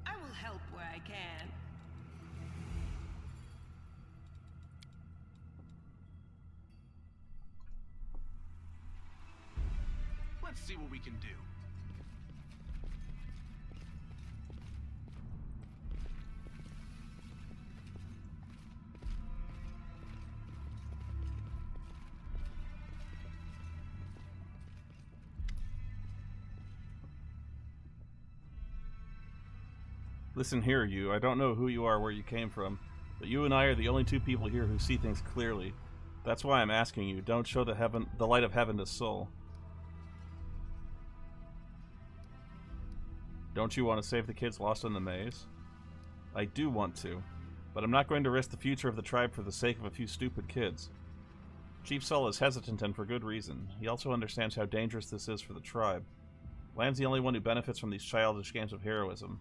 I will help where I can. Let's see what we can do. Listen here, you. I don't know who you are, where you came from, but you and I are the only two people here who see things clearly. That's why I'm asking you. Don't show the light of heaven to Soul. Don't you want to save the kids lost in the maze? I do want to, but I'm not going to risk the future of the tribe for the sake of a few stupid kids. Chief Sol is hesitant, and for good reason. He also understands how dangerous this is for the tribe. Lan's the only one who benefits from these childish games of heroism.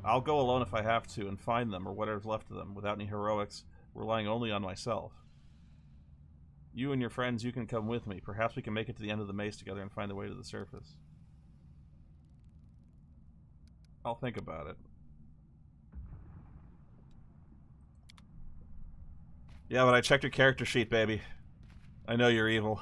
I'll go alone if I have to, and find them, or whatever's left of them, without any heroics, relying only on myself. You and your friends, you can come with me. Perhaps we can make it to the end of the maze together and find the way to the surface. I'll think about it. Yeah, but I checked your character sheet, baby. I know you're evil.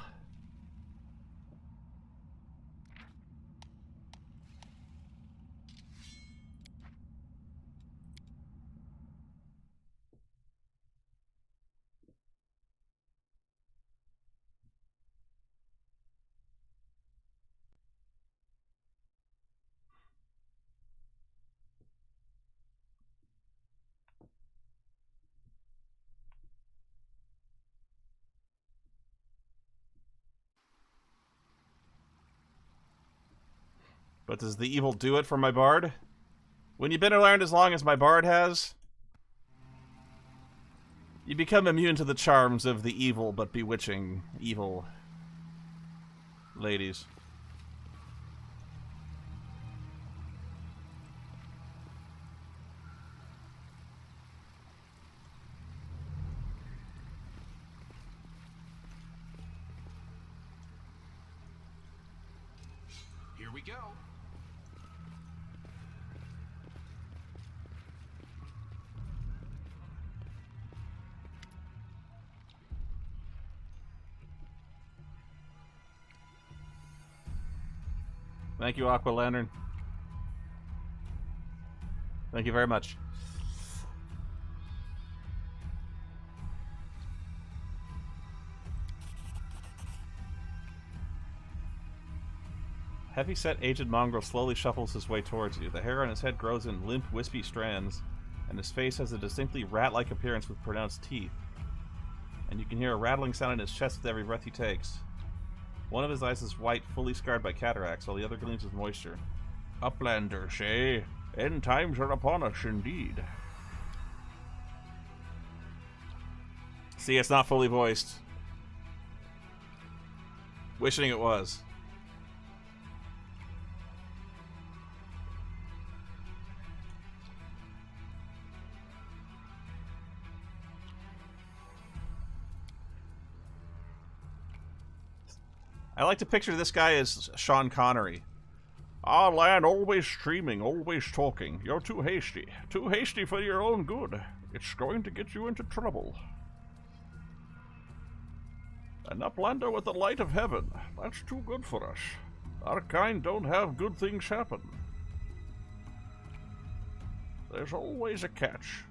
But does the evil do it for my bard? When you've been around as long as my bard has, You become immune to the charms of the evil but bewitching evil ladies. Here we go. Thank you, Aqua Lantern. Thank you very much. Heavy-set, aged mongrel slowly shuffles his way towards you. The hair on his head grows in limp, wispy strands, and his face has a distinctly rat-like appearance with pronounced teeth. And you can hear a rattling sound in his chest with every breath he takes. One of his eyes is white, fully scarred by cataracts, while the other gleams with moisture. Uplanders, eh? End times are upon us, indeed. See, it's not fully voiced. Wishing it was. I like to picture this guy as Sean Connery. Ah, lad, always streaming, always talking. You're too hasty. Too hasty for your own good. It's going to get you into trouble. An uplander with the light of heaven. That's too good for us. Our kind don't have good things happen. There's always a catch.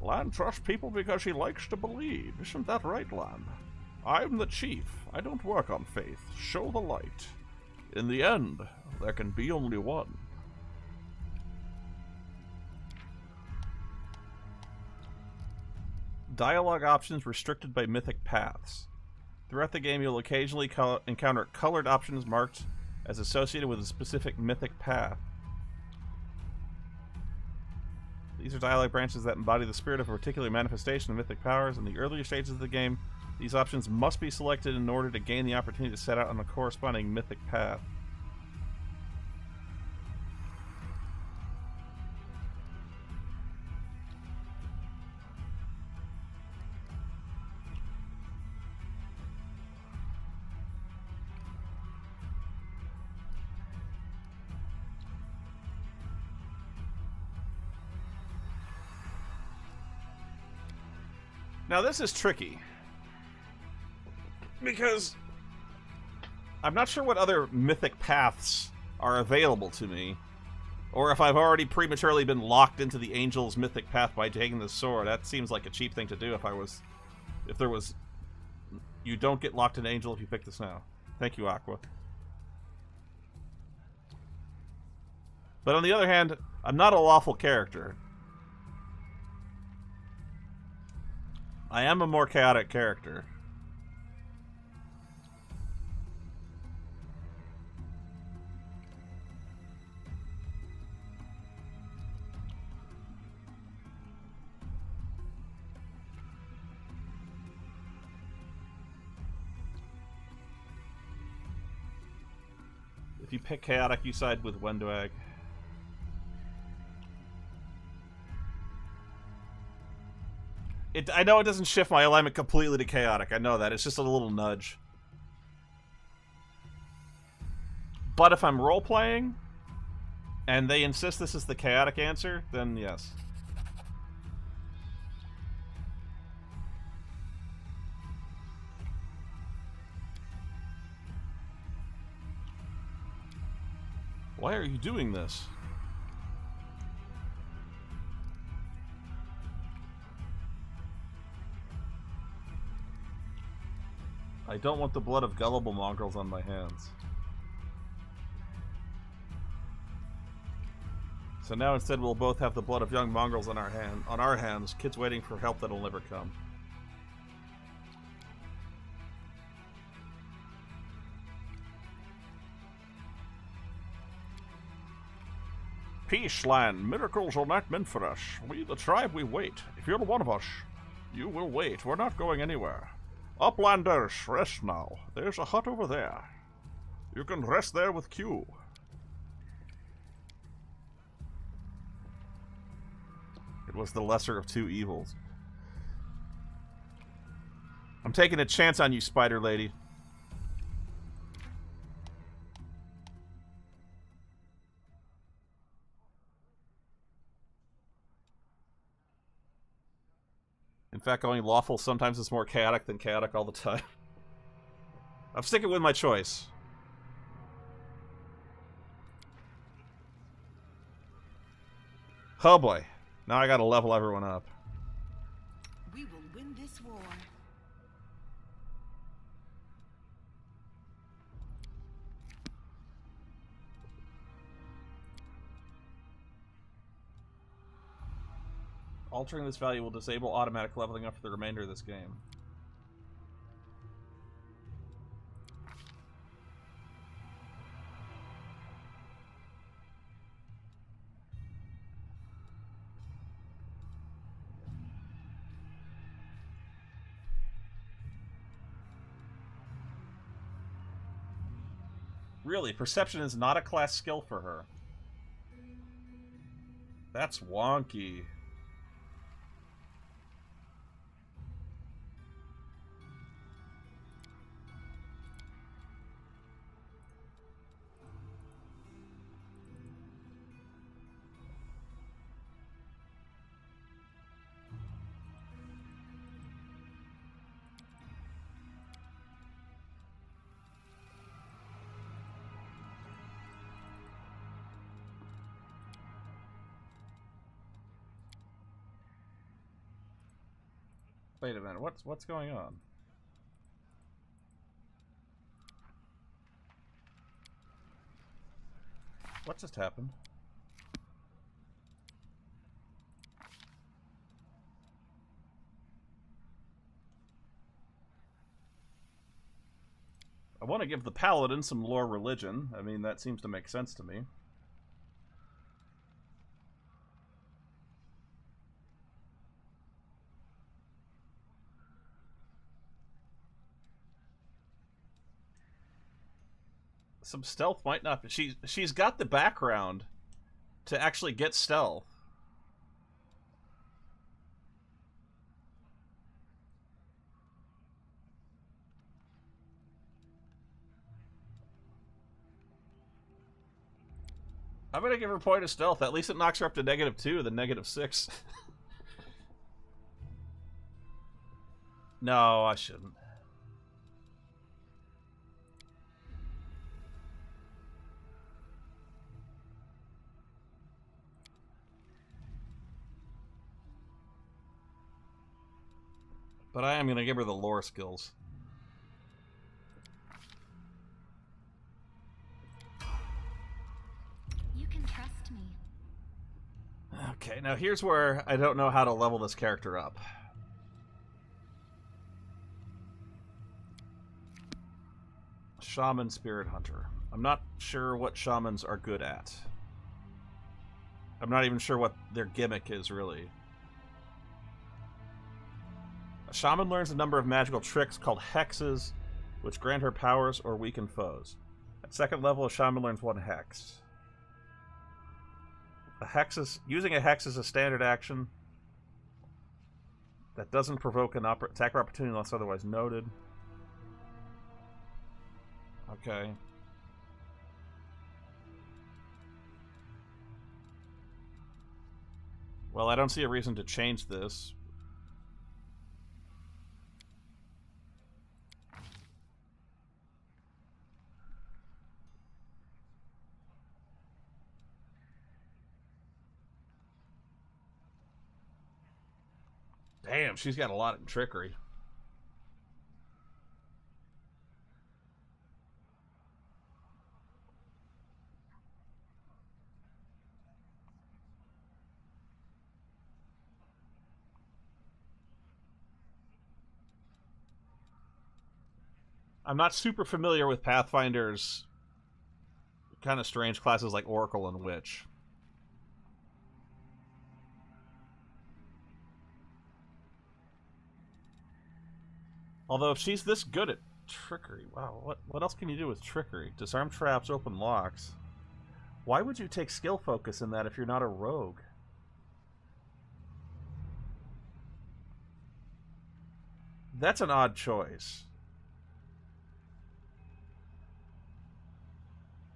Lan trusts people because he likes to believe. Isn't that right, Lan? I'm the chief. I don't work on faith. Show the light. In the end, there can be only one. Dialogue options restricted by mythic paths. Throughout the game, you'll occasionally encounter colored options marked as associated with a specific mythic path. These are dialogue branches that embody the spirit of a particular manifestation of mythic powers. In the earlier stages of the game, these options must be selected in order to gain the opportunity to set out on a corresponding mythic path. Now this is tricky, because I'm not sure what other mythic paths are available to me, or if I've already prematurely been locked into the angel's mythic path by taking the sword. That seems like a cheap thing to do if there was... You don't get locked in angel if you pick this now. Thank you, Aqua. But on the other hand, I'm not a lawful character. I am a more chaotic character. If you pick chaotic, you side with Wendoag. I know it doesn't shift my alignment completely to chaotic. I know that. It's just a little nudge. But if I'm role-playing, and they insist this is the chaotic answer, then yes. Why are you doing this? I don't want the blood of gullible mongrels on my hands. So now instead we'll both have the blood of young mongrels on our hands, kids waiting for help that'll never come. Peace, land. Miracles are not meant for us. We, the tribe, we wait. If you're one of us, You will wait. We're not going anywhere. Uplanders, rest now. There's a hut over there. You can rest there with Q. It was the lesser of two evils. I'm taking a chance on you, Spider Lady. In fact, going lawful sometimes is more chaotic than chaotic all the time. I'm sticking with my choice. Oh boy. Now I gotta level everyone up. We will win this war. Altering this value will disable automatic leveling up for the remainder of this game. Really, perception is not a class skill for her. That's wonky. Wait a minute, what's going on? What just happened? I want to give the paladin some lore religion. I mean, that seems to make sense to me. Some stealth might not be... She's got the background to actually get stealth. I'm gonna give her a point of stealth. At least it knocks her up to -2 than -6. No, I shouldn't. But I am gonna give her the lore skills. You can trust me. Okay, now here's where I don't know how to level this character up. Shaman, Spirit Hunter. I'm not sure what shamans are good at. I'm not even sure what their gimmick is, really. A shaman learns a number of magical tricks called hexes, which grant her powers or weaken foes. At second level, a shaman learns 1 hex. Using a hex is a standard action that doesn't provoke an attack or opportunity unless otherwise noted. Okay. Well, I don't see a reason to change this. Damn, she's got a lot of trickery. I'm not super familiar with Pathfinder's kind of strange classes like Oracle and Witch. Although if she's this good at trickery, wow, what else can you do with trickery? Disarm traps, open locks. Why would you take skill focus in that if you're not a rogue? That's an odd choice.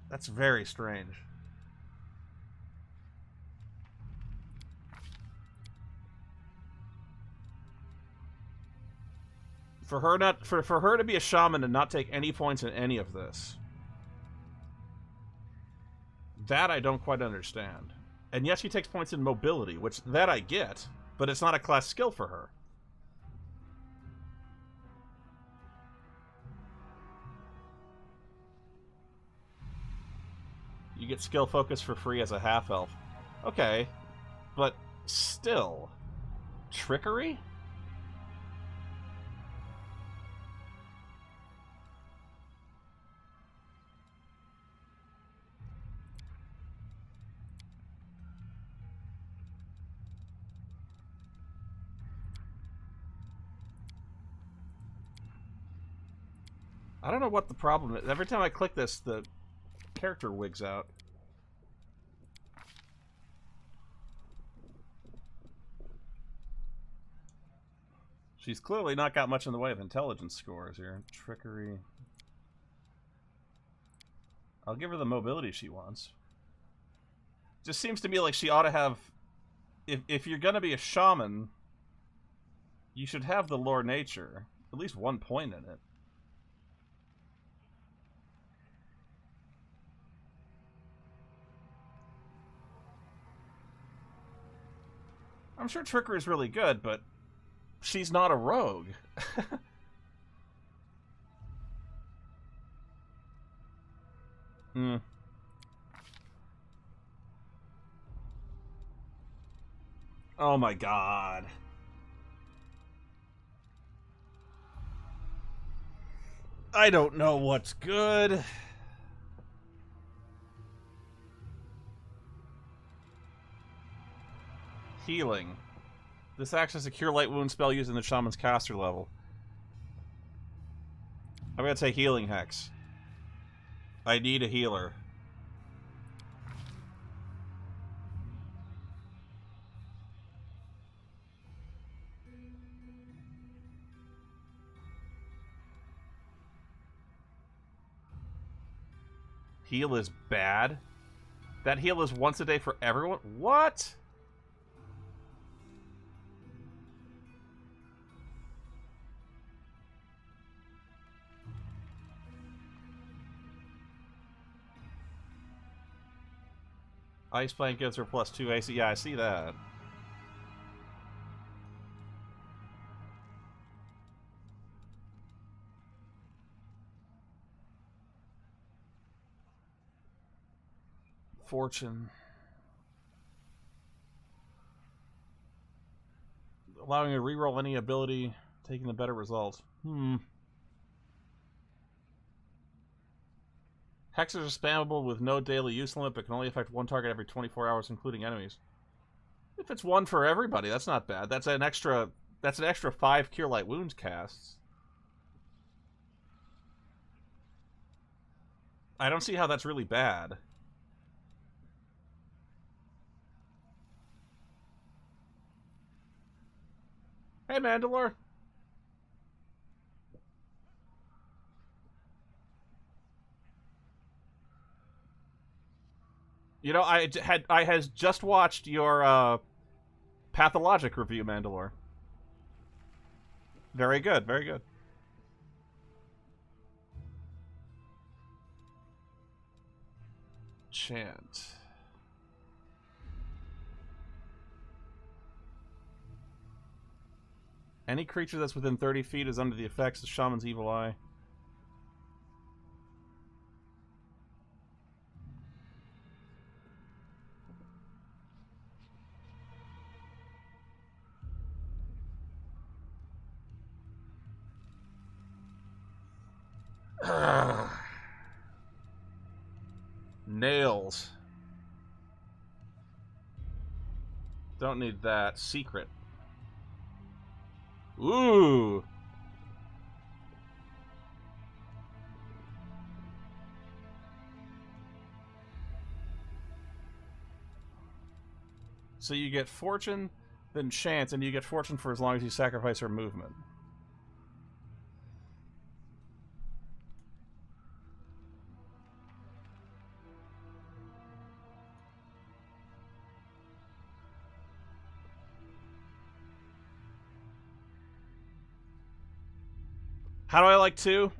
That's very strange. For her to be a shaman and not take any points in any of this. That I don't quite understand. And yes, she takes points in mobility, which that I get, but it's not a class skill for her. You get skill focus for free as a half-elf. Okay, but still. Trickery? I don't know what the problem is. Every time I click this, the character wigs out. She's clearly not got much in the way of intelligence scores here. Trickery. I'll give her the mobility she wants. Just seems to me like she ought to have... If you're going to be a shaman, you should have the lore nature. At least 1 point in it. I'm sure trickery is really good, but she's not a rogue. Hmm. Oh my god. I don't know what's good. Healing. This acts as a cure light wound spell using the shaman's caster level. I'm gonna take healing hex. I need a healer. Heal is bad? That heal is once a day for everyone? What? Ice Plant gives her +2 AC. Yeah, I see that. Fortune. Allowing you to reroll any ability, taking the better result. Hexes are spammable with no daily use limit, but can only affect one target every 24 hours, including enemies. If it's one for everybody, that's not bad. That's an extra 5 Cure Light Wounds casts. I don't see how that's really bad. Hey, Mandalore. You know, I has just watched your Pathologic review, Mandalore. Very good, very good. Chant. Any creature that's within 30 feet is under the effects of Shaman's Evil Eye. Nails. Don't need that. Secret. Ooh. So you get fortune, then chance, and you get fortune for as long as you sacrifice her movement. How do I like 2?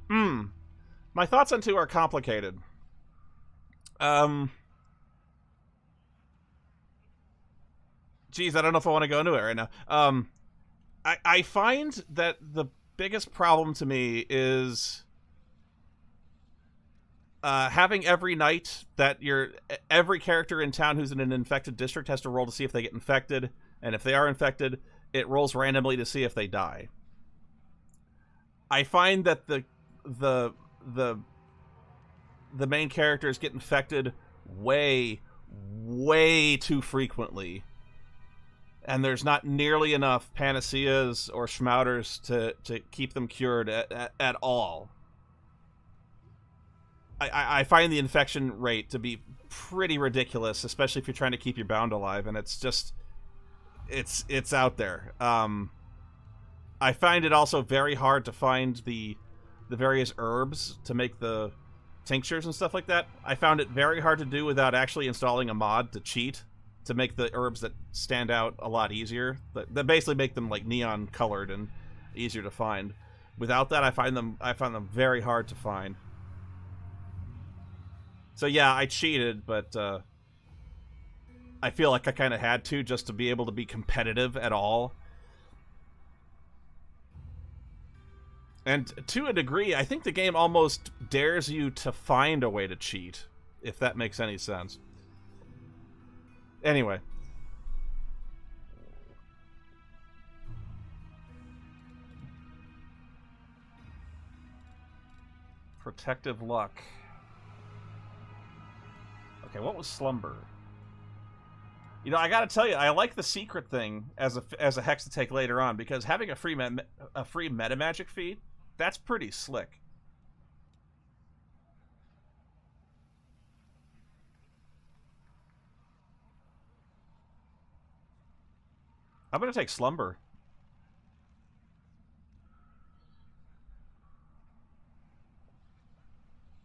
My thoughts on 2 are complicated. Geez, I don't know if I want to go into it right now. I find that the biggest problem to me is having every night that every character in town who's in an infected district has to roll to see if they get infected, and if they are infected, it rolls randomly to see if they die. I find that the main characters get infected way too frequently, and there's not nearly enough panaceas or schmouters to keep them cured at all. I find the infection rate to be pretty ridiculous, especially if you're trying to keep your bound alive, and it's just it's out there. I find it also very hard to find the various herbs to make the tinctures and stuff like that. I found it very hard to do without actually installing a mod to cheat to make the herbs that stand out a lot easier. That basically make them like neon colored and easier to find. Without that, I find them very hard to find. So yeah, I cheated, but I feel like I kind of had to just to be able to be competitive at all. And to a degree, I think the game almost dares you to find a way to cheat, if that makes any sense. Anyway. Protective luck. Okay, what was slumber? You know, I gotta tell you, I like the secret thing as a hex to take later on, because having a free meta magic feed, that's pretty slick. I'm gonna take slumber.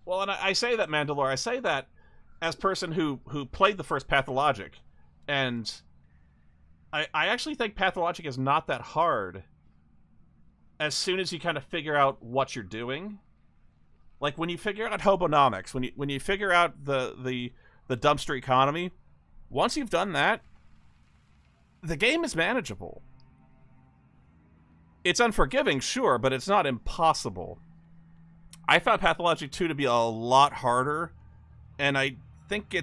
Well, and I say that, Mandalore, I say that as person who played the first Pathologic, and I actually think Pathologic is not that hard as soon as you kind of figure out what you're doing. Like, when you figure out hobonomics, when you figure out the dumpster economy, once you've done that, the game is manageable. It's unforgiving, sure, but it's not impossible. I found Pathologic 2 to be a lot harder, and I think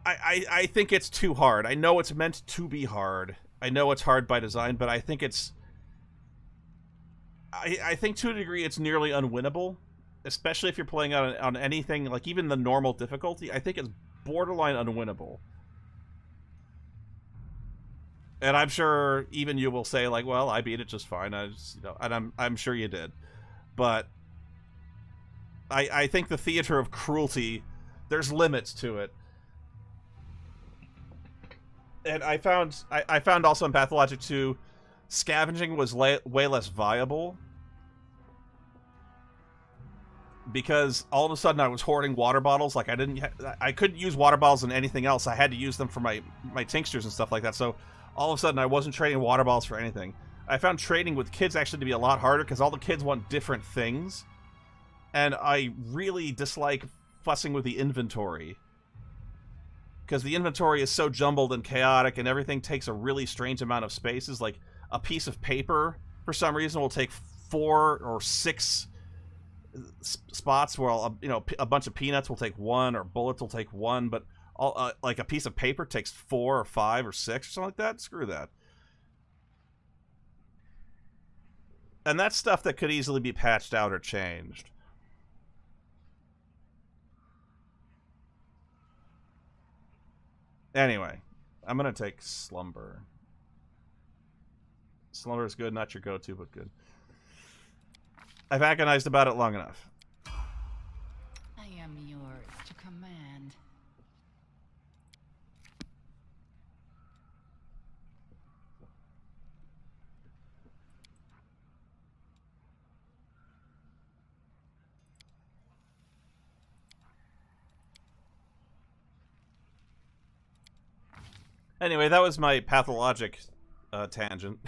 I think it's too hard. I know it's meant to be hard. I know it's hard by design, but I think it's... I think to a degree it's nearly unwinnable, especially if you're playing on anything, like even the normal difficulty. I think it's borderline unwinnable. And I'm sure even you will say, like, well, I beat it just fine. I just, and I'm sure you did. But I think the theater of cruelty, there's limits to it. And I found also in Pathologic 2, scavenging was way less viable, because all of a sudden I was hoarding water bottles. Like, I couldn't use water bottles in anything else. I had to use them for my tinctures and stuff like that. So all of a sudden I wasn't trading water bottles for anything. I found trading with kids actually to be a lot harder, because all the kids want different things, and I really dislike fussing with the inventory, because the inventory is so jumbled and chaotic, and everything takes a really strange amount of spaces. Like, a piece of paper, for some reason, will take 4 or 6 spots, while a bunch of peanuts will take 1, or bullets will take 1, but like a piece of paper takes 4 or 5 or 6 or something like that. Screw that. And that's stuff that could easily be patched out or changed. Anyway, I'm going to take Slumber. Slumber is good, not your go-to, but good. I've agonized about it long enough. I am yours to command. Anyway, that was my pathologic tangent.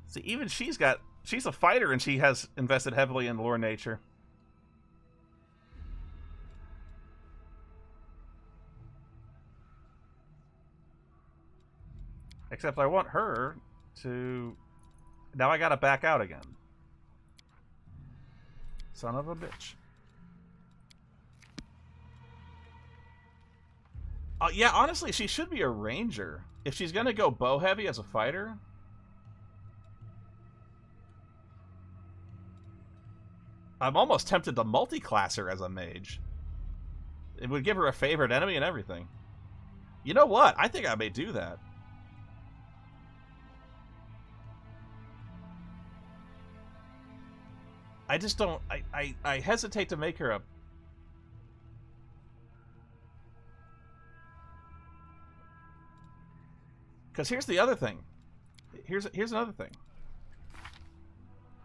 See, even she's a fighter and she has invested heavily in lore nature. Except I want her to... Now I gotta back out again. Son of a bitch. Yeah, honestly, she should be a ranger. If she's gonna go bow heavy as a fighter... I'm almost tempted to multi-class her as a mage. It would give her a favorite enemy and everything. You know what? I think I may do that. I just don't... I hesitate to make her a... Because here's the other thing. Here's another thing.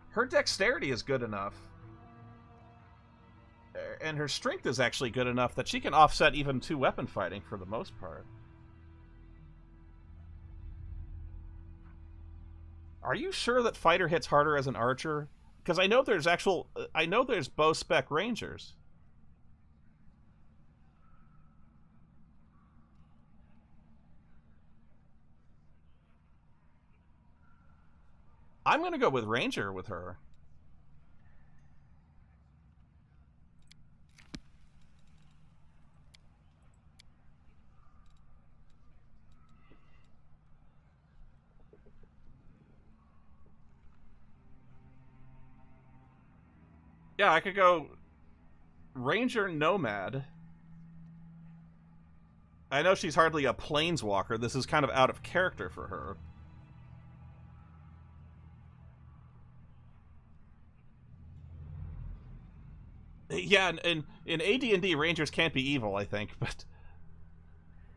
Her dexterity is good enough. And her strength is actually good enough that she can offset even two-weapon fighting for the most part. Are you sure that fighter hits harder as an archer? Because I know there's bow spec rangers. I'm going to go with ranger with her. Yeah, I could go Ranger Nomad. I know she's hardly a planeswalker. This is kind of out of character for her. Yeah, and in AD&D, Rangers can't be evil, I think, but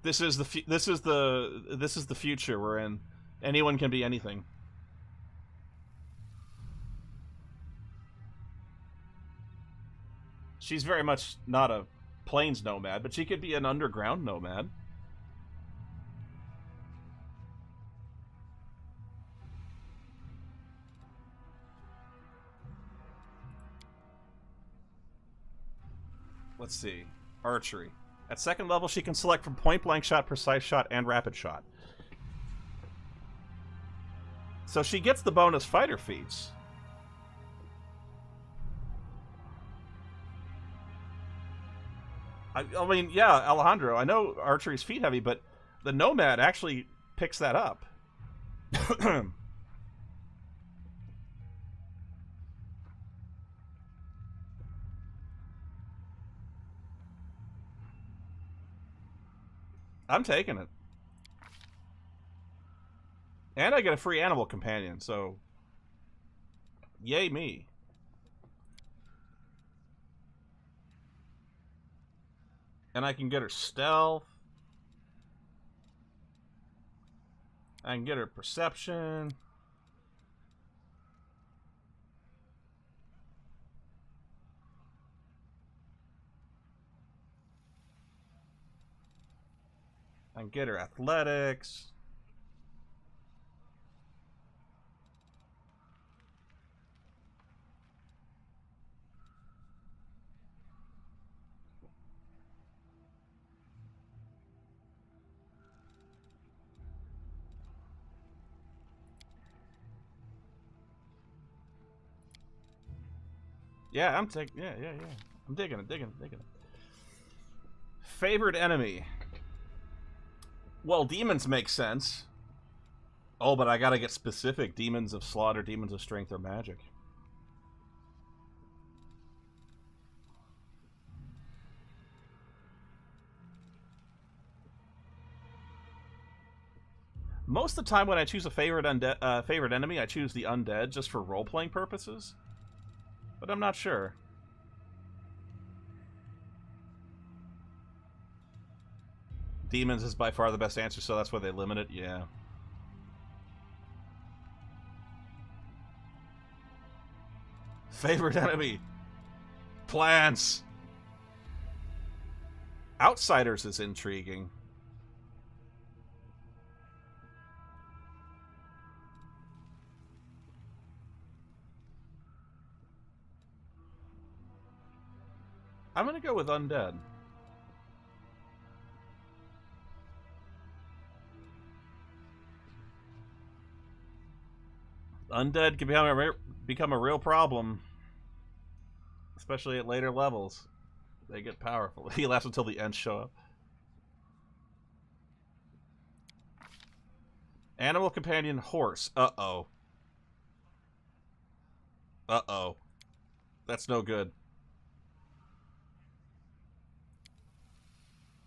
this is the future we're in. Anyone can be anything. She's very much not a plains nomad, but she could be an underground nomad. Let's see. Archery. At second level, she can select from point-blank shot, precise shot, and rapid shot. So she gets the bonus fighter feats. I mean, yeah, Alejandro, I know archery's feet heavy, but the Nomad actually picks that up. I'm taking it. And I get a free animal companion, so... Yay me. And I can get her stealth. I can get her perception. I can get her athletics. Yeah, I'm taking. Yeah. I'm digging it. Favorite enemy. Well, demons make sense. Oh, but I gotta get specific. Demons of slaughter, demons of strength, or magic. Most of the time when I choose a favorite enemy, I choose the undead just for role-playing purposes. But I'm not sure. Demons is by far the best answer, so that's why they limit it, yeah. Favorite enemy. Plants. Outsiders is intriguing. I'm gonna go with undead. Undead can become a real problem, especially at later levels. They get powerful. He lasts until the Ents show up. Animal companion horse. Uh-oh. Uh-oh. That's no good.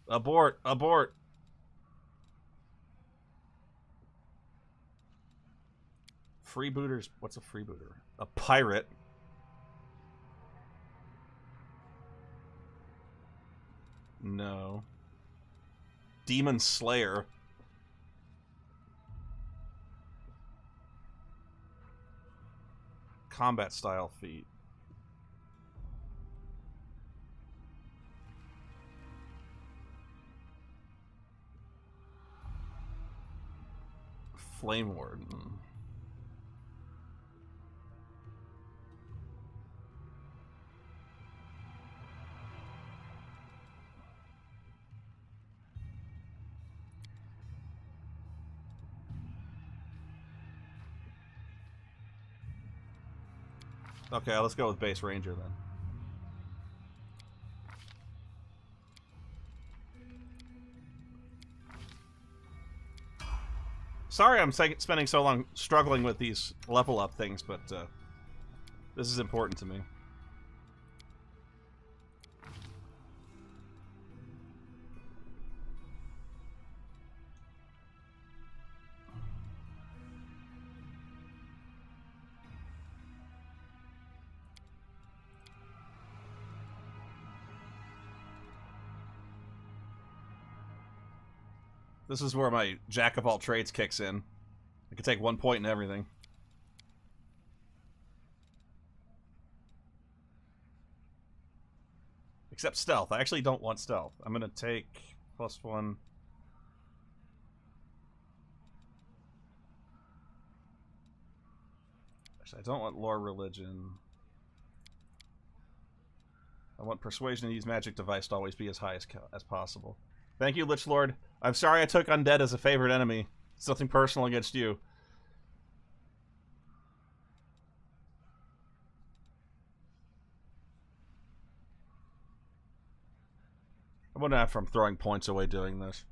Abort! Abort! Freebooters. What's a freebooter? A pirate. No. Demon Slayer. Combat style feat. Flame Warden. Okay, let's go with Base Ranger then. Sorry I'm spending so long struggling with these level up things, but this is important to me. This is where my jack of all trades kicks in. I can take 1 point in everything. Except stealth. I actually don't want stealth. I'm going to take +1. Actually, I don't want lore religion. I want persuasion to use magic device to always be as high as possible. Thank you, Lich Lord. I'm sorry I took undead as a favorite enemy. It's nothing personal against you. I wonder if I'm throwing points away doing this.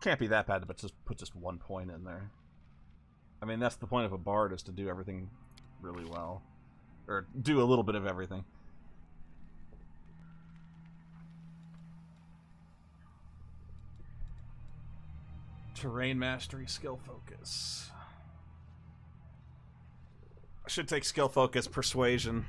Can't be that bad, but just put just 1 point in there. I mean, that's the point of a bard, is to do everything really well. Or do a little bit of everything. Terrain mastery, skill focus. I should take skill focus, persuasion.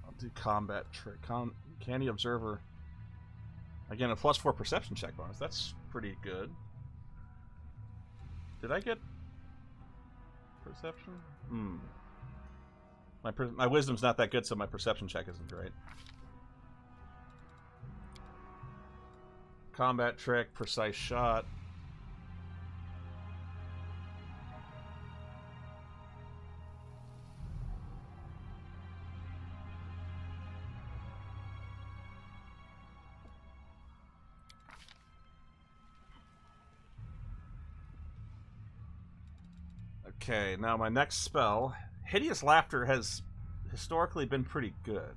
I'll do combat trick. Canny observer. Again, a +4 perception check bonus. That's pretty good. Did I get perception? My wisdom's not that good, so my perception check isn't great. Combat trick, precise shot. Okay, now my next spell. Hideous Laughter has historically been pretty good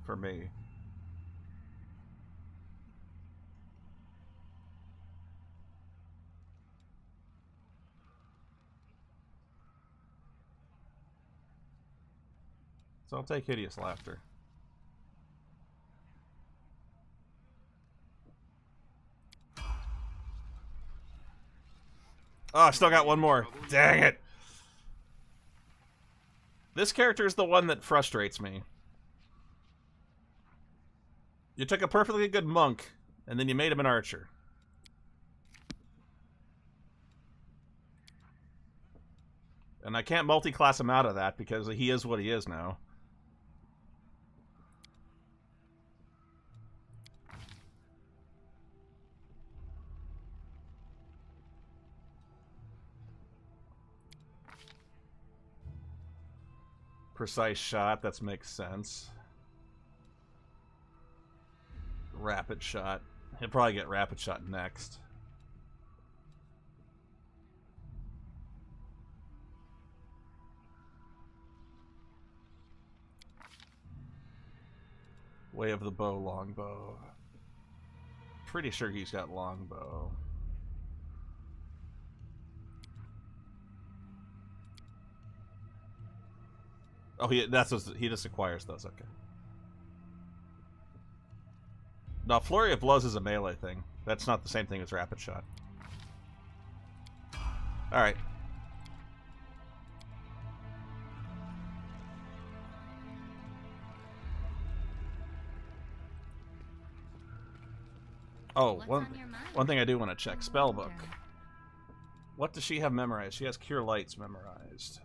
for me. So I'll take Hideous Laughter. Oh, I still got one more. Dang it. This character is the one that frustrates me. You took a perfectly good monk, and then you made him an archer. And I can't multi-class him out of that because he is what he is now. Precise shot, that makes sense. Rapid shot. He'll probably get rapid shot next. Way of the bow, longbow. Pretty sure he's got longbow. Oh, he just acquires those. Okay. No, Flurry of Blows is a melee thing. That's not the same thing as Rapid Shot. All right. Oh, one thing I do want to check. Spellbook. What does she have memorized? She has Cure Lights memorized.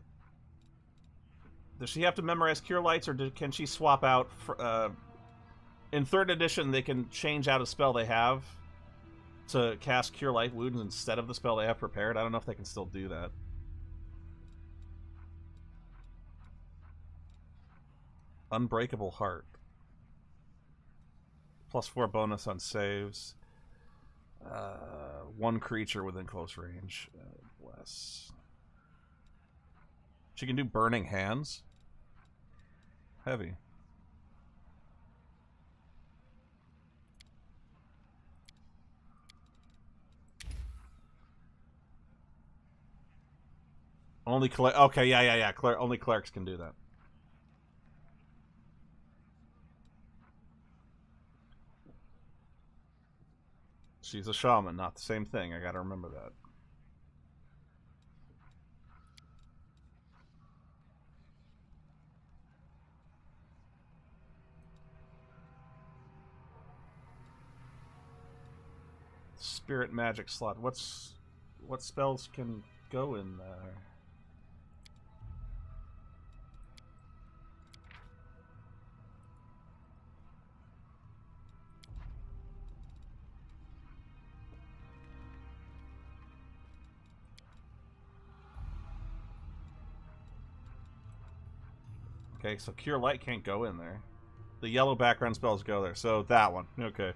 Does she have to memorize Cure Lights, or can she swap out? In 3rd edition, they can change out a spell they have to cast Cure Light Wounds instead of the spell they have prepared. I don't know if they can still do that. Unbreakable Heart. +4 bonus on saves. 1 creature within close range. Bless. She can do Burning Hands. Heavy. Only okay, yeah. Only clerics can do that. She's a shaman, not the same thing. I gotta remember that. Spirit magic slot. What spells can go in there? Okay, so Cure Light can't go in there. The yellow background spells go there. So that one. Okay.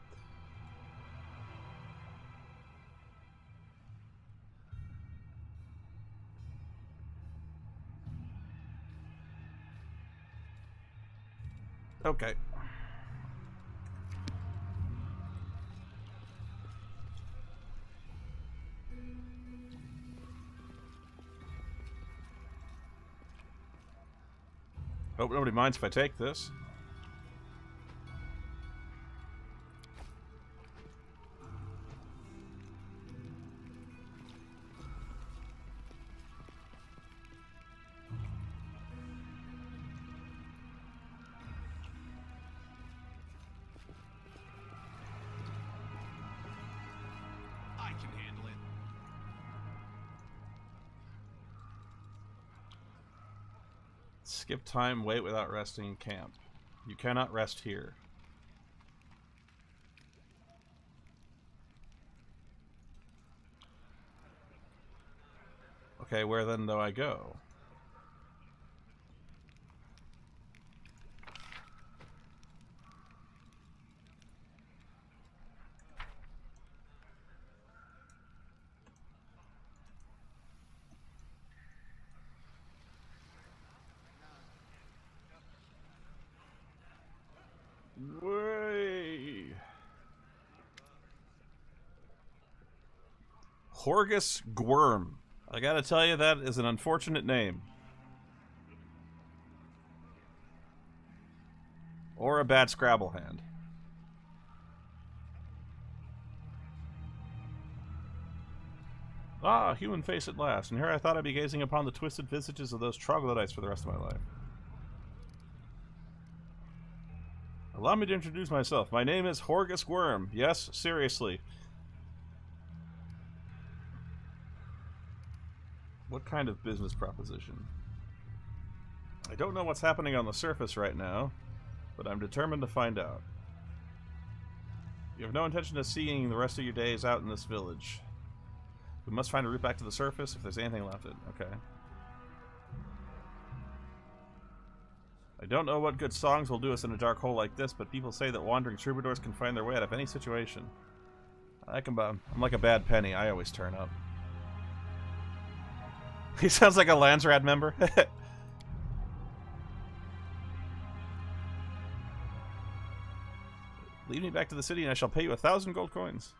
Okay. Hope nobody minds if I take this. I can handle it. Skip time, wait without resting in camp. You cannot rest here. Okay, where then do I go? Way. Horgus Gwyrm. I gotta tell you, that is an unfortunate name. Or a bad Scrabble hand. Ah, human face at last, and here I thought I'd be gazing upon the twisted visages of those troglodytes for the rest of my life. Allow me to introduce myself. My name is Horgus Worm. Yes, seriously. What kind of business proposition? I don't know what's happening on the surface right now, but I'm determined to find out. You have no intention of seeing the rest of your days out in this village. We must find a route back to the surface if there's anything left. Okay. I don't know what good songs will do us in a dark hole like this, but people say that wandering troubadours can find their way out of any situation. I'm like a bad penny. I always turn up. He sounds like a Landsrad member. Lead me back to the city and I shall pay you 1,000 gold coins.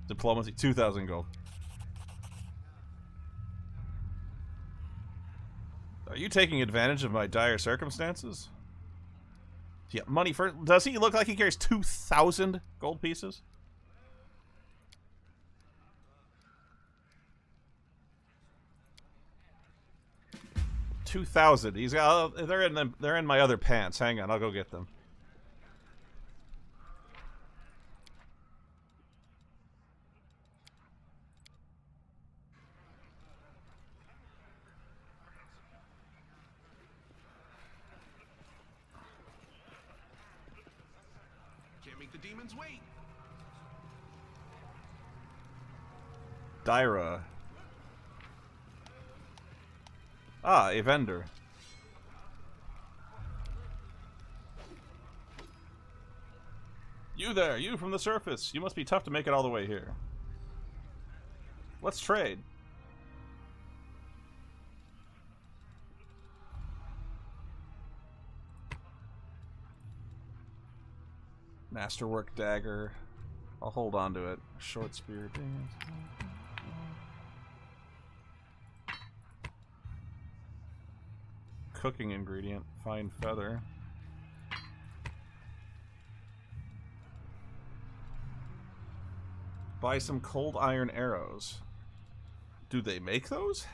Diplomacy, 2,000 gold. Are you taking advantage of my dire circumstances? Yeah, money for... Does he look like he carries 2,000 gold pieces? $2,000. He's got. They're in my other pants. Hang on, I'll go get them. Can't make the demons wait. Dyra. Ah, a vendor. You there, you from the surface. You must be tough to make it all the way here. Let's trade. Masterwork dagger. I'll hold on to it. Short spear. Cooking ingredient. Fine feather. Buy some cold iron arrows. Do they make those?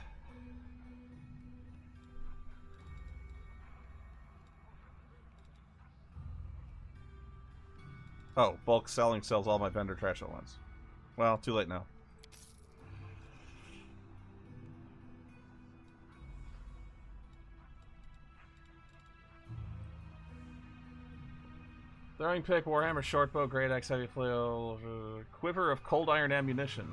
Oh, bulk selling sells all my vendor trash at once. Well, too late now. Throwing pick, warhammer, shortbow, great axe, heavy flail, quiver of cold iron ammunition.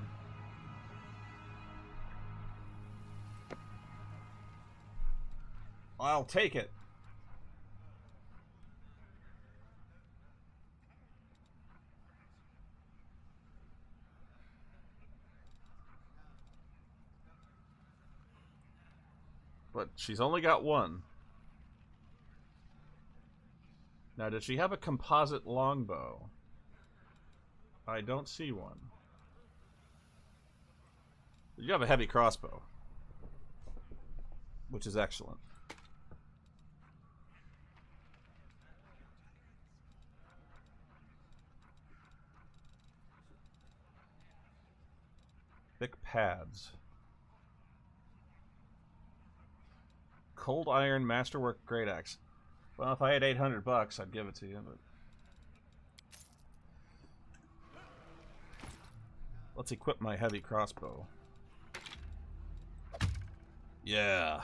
I'll take it. But she's only got one. Now, does she have a composite longbow? I don't see one. You have a heavy crossbow, which is excellent. Thick pads. Cold iron masterwork great axe. Well, if I had $800, I'd give it to you, but let's equip my heavy crossbow. Yeah.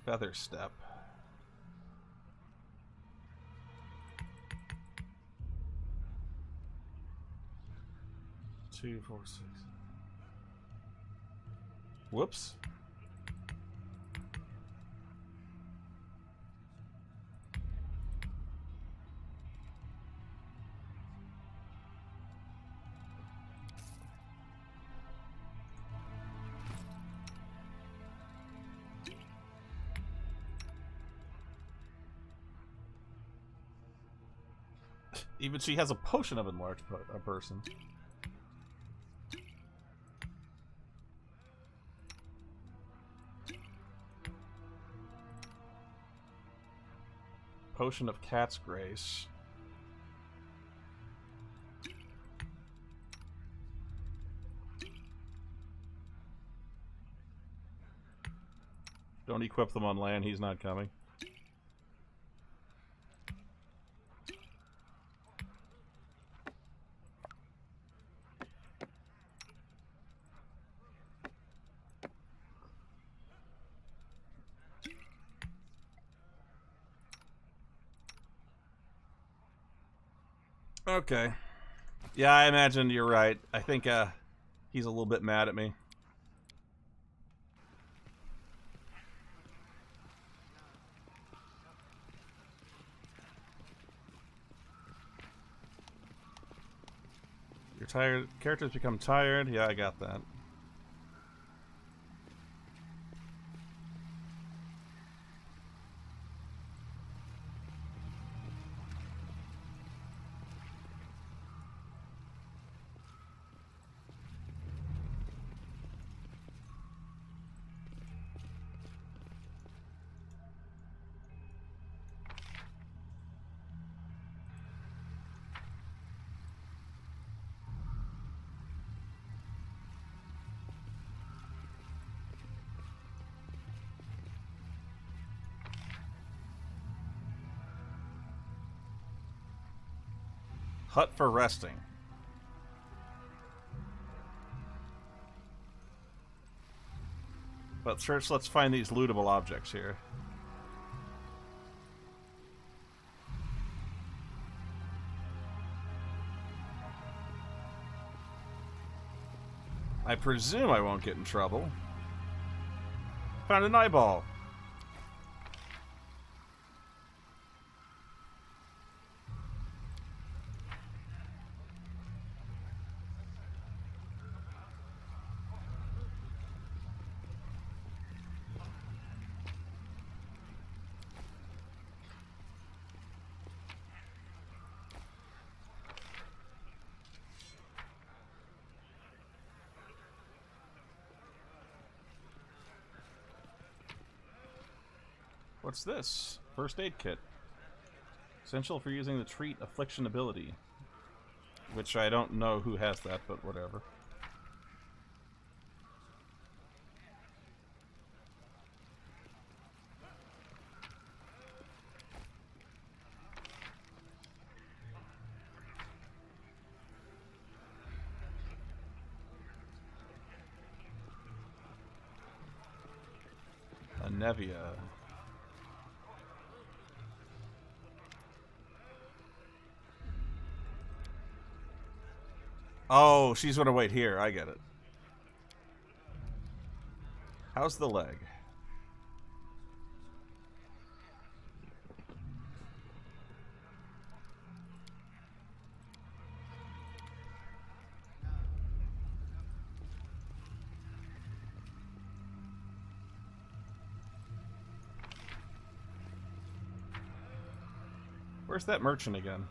Feather step. Two, four, six. Whoops. Even she has a potion of enlarged a person. Potion of Cat's Grace. Don't equip them on land, he's not coming. Okay. Yeah, I imagine you're right. I think he's a little bit mad at me. You're tired. Characters become tired. Yeah, I got that. Hut for resting. But first, let's find these lootable objects here. I presume I won't get in trouble. Found an eyeball. What's this? First aid kit. Essential for using the treat affliction ability. Which I don't know who has that, but whatever. A Nevia. Oh, she's gonna wait here. I get it. How's the leg? Where's that merchant again?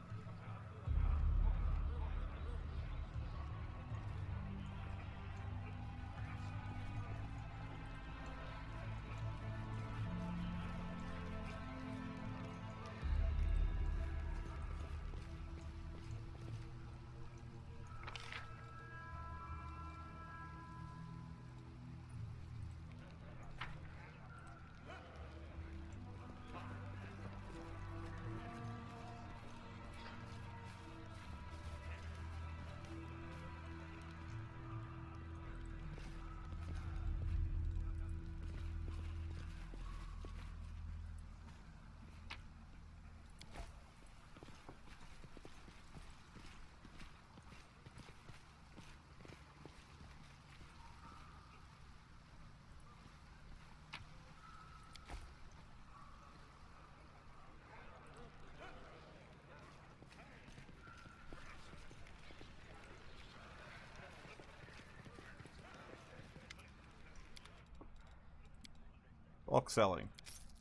Bulk selling.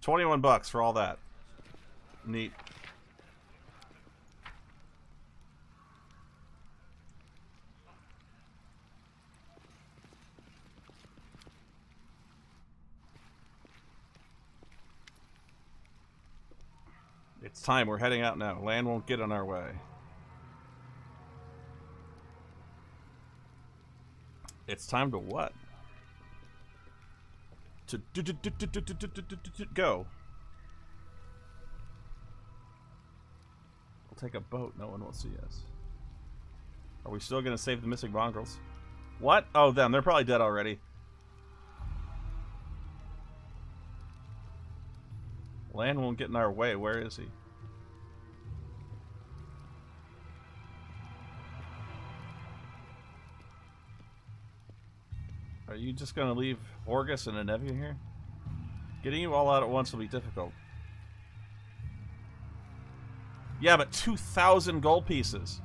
21 bucks for all that. Neat. time. We're heading out now. Land won't get in our way. It's time to what? To go. We'll take a boat. No one will see us. Are we still gonna save the missing mongrels? What? Oh, them. They're probably dead already. Land won't get in our way. Where is he? Are you just going to leave Orgus and Anevia here? Getting you all out at once will be difficult. Yeah, but 2,000 gold pieces.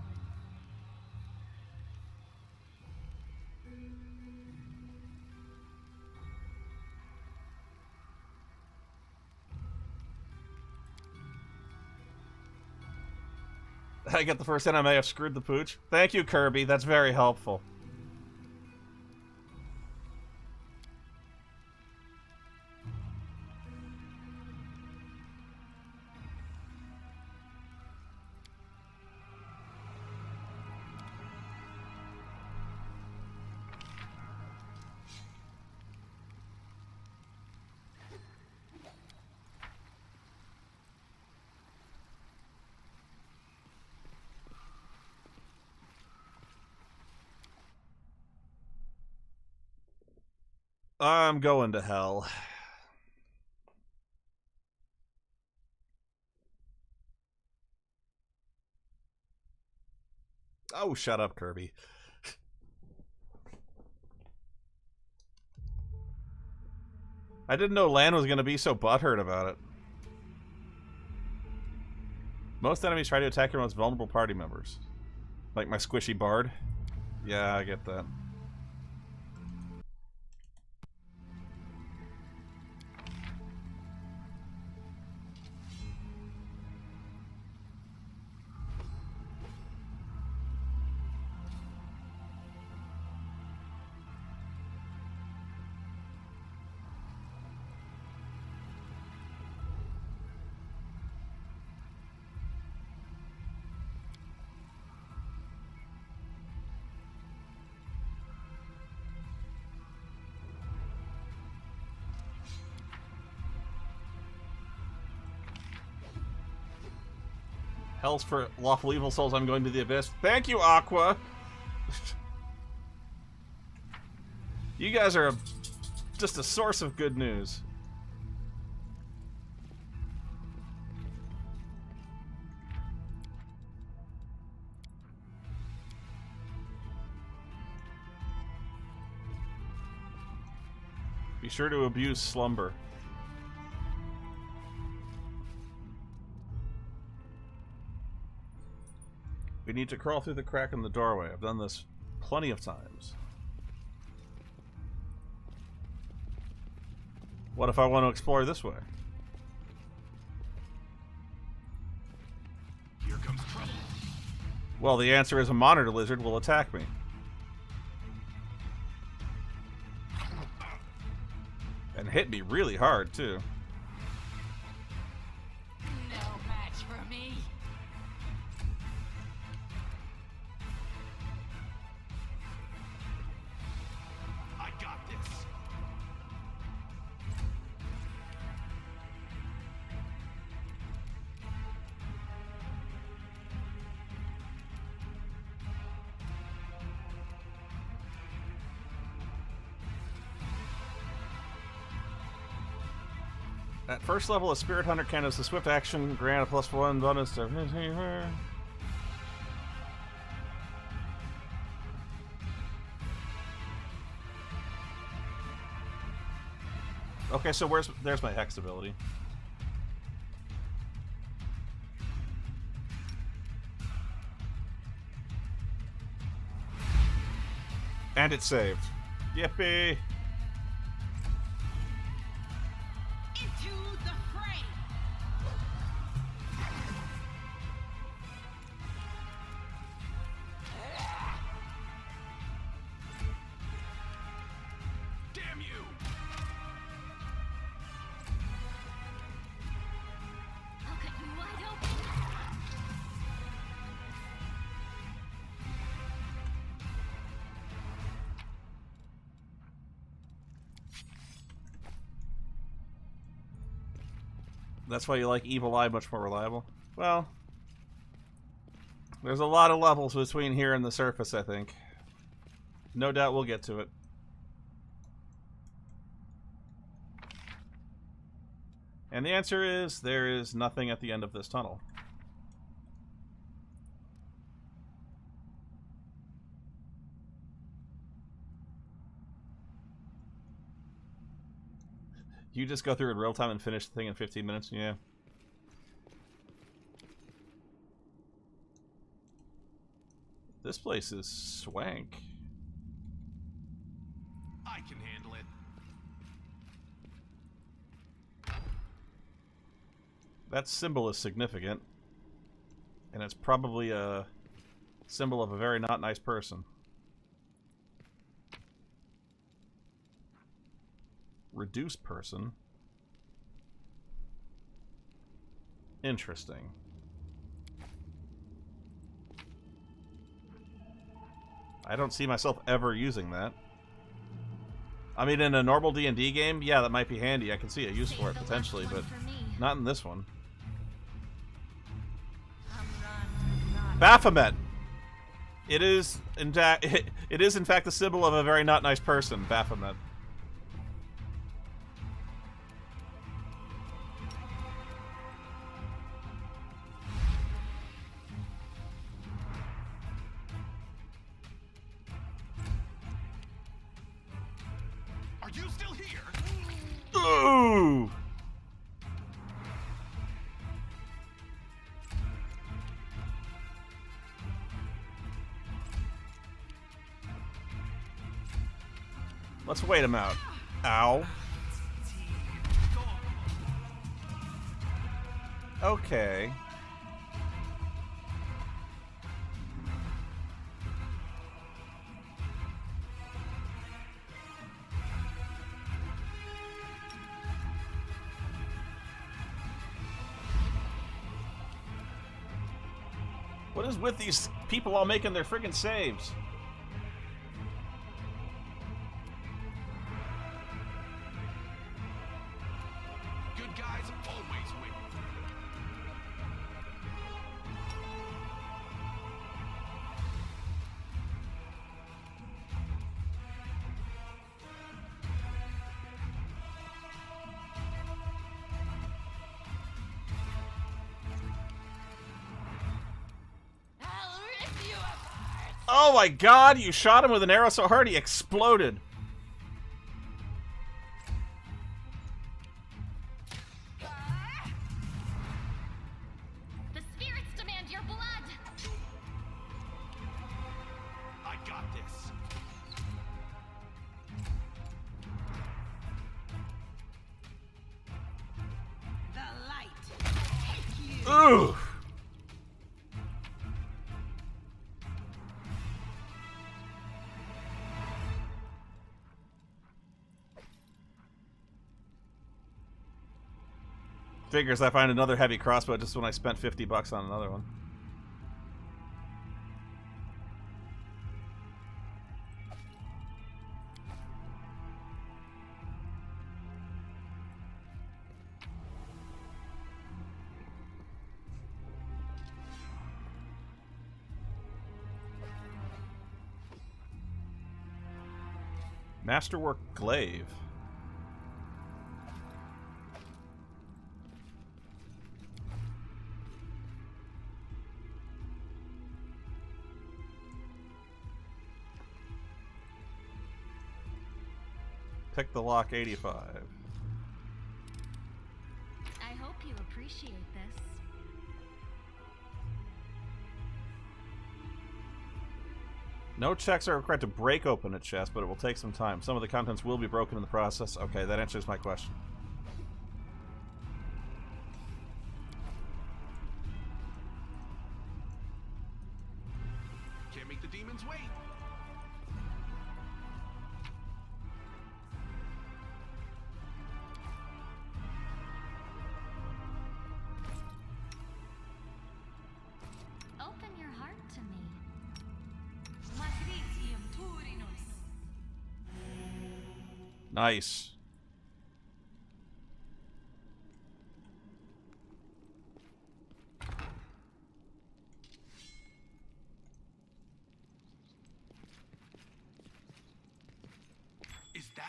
I get the first hint I may have screwed the pooch. Thank you, Kirby. That's very helpful. I'm going to hell. Oh, shut up, Kirby. I didn't know Lan was going to be so butthurt about it. Most enemies try to attack your most vulnerable party members. Like my squishy bard. Yeah, I get that. Hell's for lawful evil souls, I'm going to the abyss. Thank you, Aqua! You guys are just a source of good news. Be sure to abuse slumber. We need to crawl through the crack in the doorway. I've done this plenty of times. What if I want to explore this way? Here comes trouble. Well, the answer is a monitor lizard will attack me. And hit me really hard, too. No match for me. I got this. At first level, a Spirit Hunter can use the swift action, grant a +1 bonus to... Okay, so there's my Hex ability. And it's saved. Yippee! Into the fray! Damn you! I'll cut you wide open. That's why you like Evil Eye much more reliable? Well, there's a lot of levels between here and the surface, I think. No doubt we'll get to it. And the answer is, there is nothing at the end of this tunnel. You just go through it in real time and finish the thing in 15 minutes? Yeah. This place is swank. I can handle it. That symbol is significant. And it's probably a symbol of a very not nice person. Reduce person. Interesting. I don't see myself ever using that. I mean, in a normal D&D game, yeah, that might be handy. I can see a use for it potentially, but not in this one. Baphomet. It is in fact the symbol of a very not nice person, Baphomet. Are you still here? Ooh! Let's wait him out. Ow. Okay. What is with these people all making their friggin' saves? Good guys always win. Oh my god, you shot him with an arrow so hard he exploded. The spirits demand your blood. I got this. The light. Ooh. Figures I find another heavy crossbow just when I spent 50 bucks on another one. Masterwork glaive. Pick the lock 85. I hope you appreciate this. No checks are required to break open a chest, but it will take some time. Some of the contents will be broken in the process. Okay, that answers my question. Can't make the demons wait. Open your heart to me. Nice.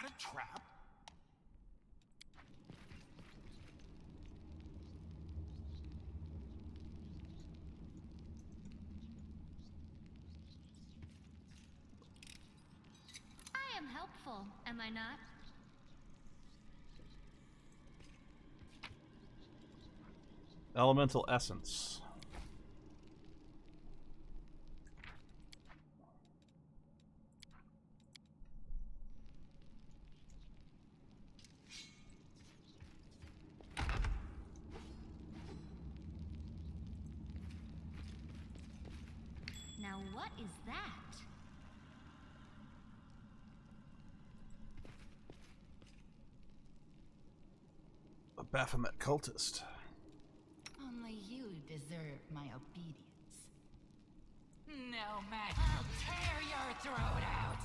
that a trap? I am helpful, am I not? Elemental essence. Now what is that? A Baphomet cultist. Only you deserve my obedience. No match. I'll tear your throat out.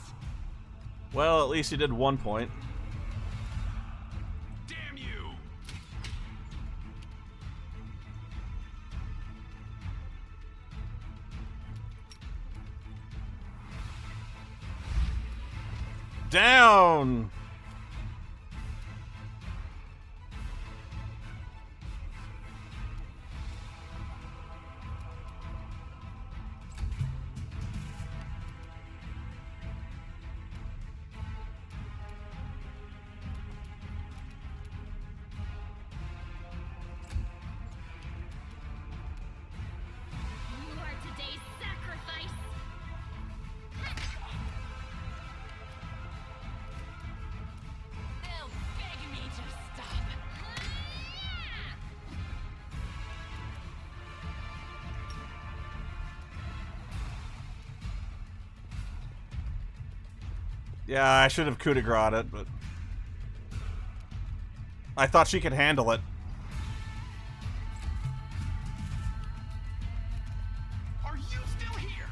Well, at least he did 1 point. Damn you! Down! You are today's sacrifice! They'll beg me to stop. Yeah, I should have coup de grace it, but I thought she could handle it. Are you still here?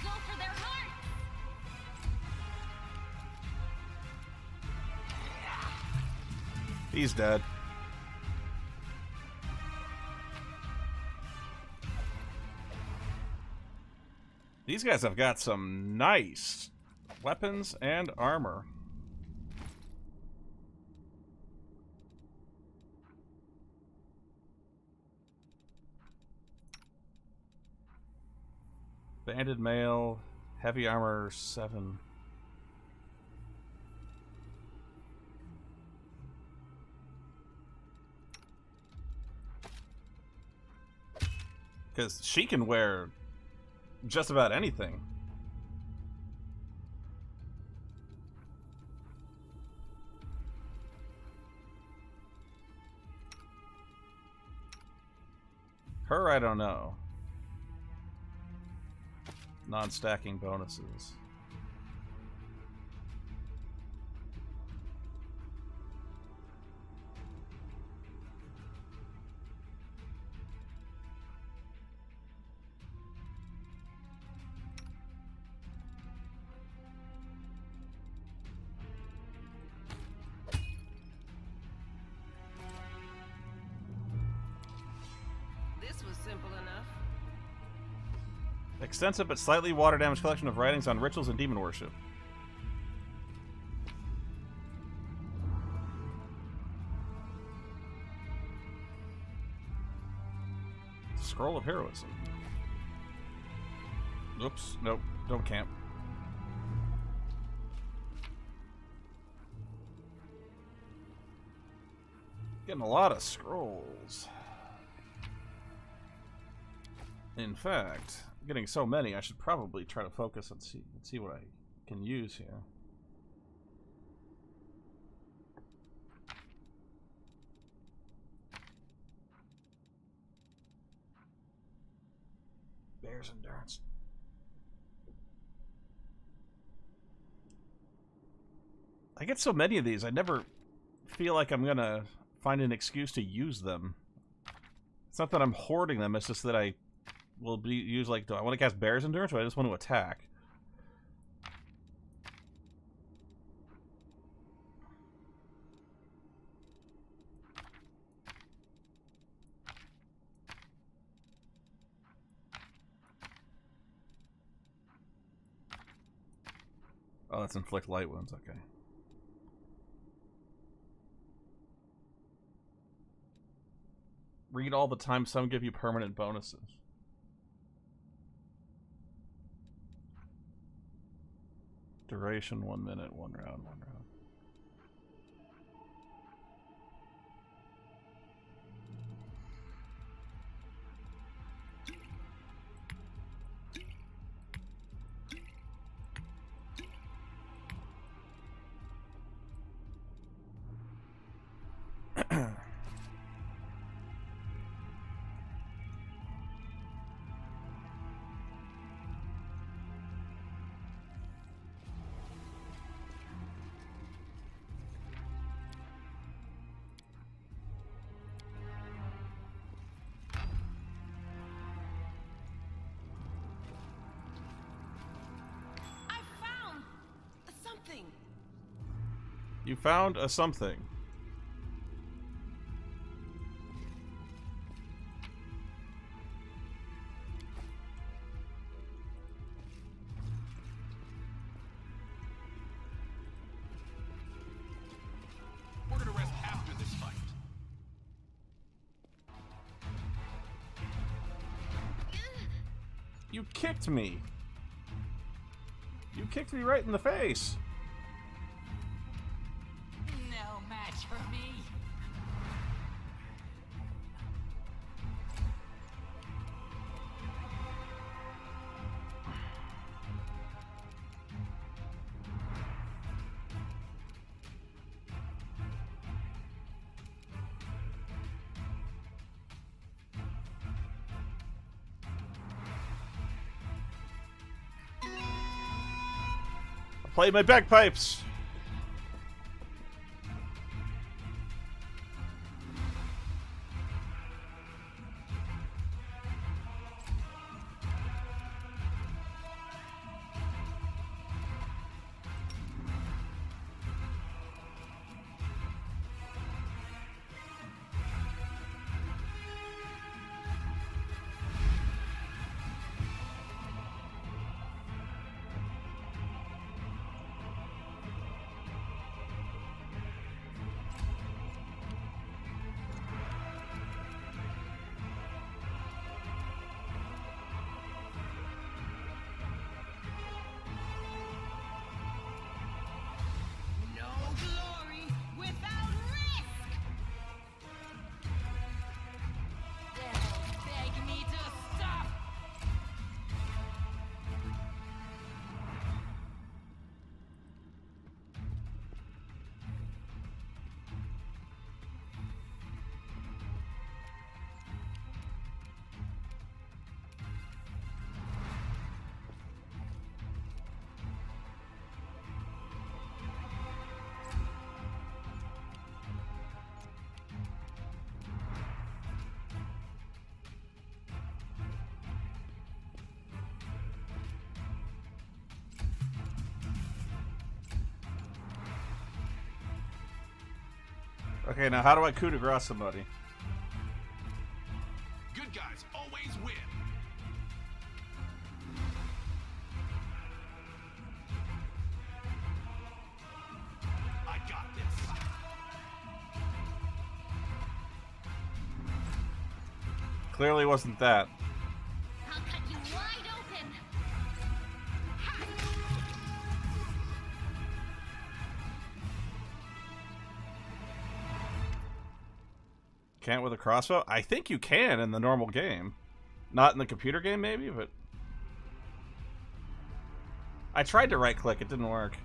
Go for their hearts! He's dead. These guys have got some nice weapons and armor. Banded mail, heavy armor 7. Because she can wear just about anything. Her, I don't know. Non-stacking bonuses. This was simple enough. Extensive but slightly water-damaged collection of writings on rituals and demon worship. Scroll of Heroism. Oops, nope, don't camp. Getting a lot of scrolls. In fact, getting so many, I should probably try to focus and see what I can use here. Bear's Endurance. I get so many of these, I never feel like I'm gonna find an excuse to use them. It's not that I'm hoarding them, it's just that I will be use like, do I want to cast Bear's Endurance or I just want to attack? Oh, that's inflict light wounds. Okay. Read all the time. Some give you permanent bonuses. Duration 1 minute, 1 round, 1 round. You found a something. We're gonna rest after this fight. You kicked me. You kicked me right in the face. No match for me. Play my bagpipes. Okay, now how do I coup de grace somebody? Good guys always win. I got this. Clearly wasn't that. I'll cut you wide open. Can't with a crossbow? I think you can in the normal game. Not in the computer game, maybe, but... I tried to right-click, it didn't work.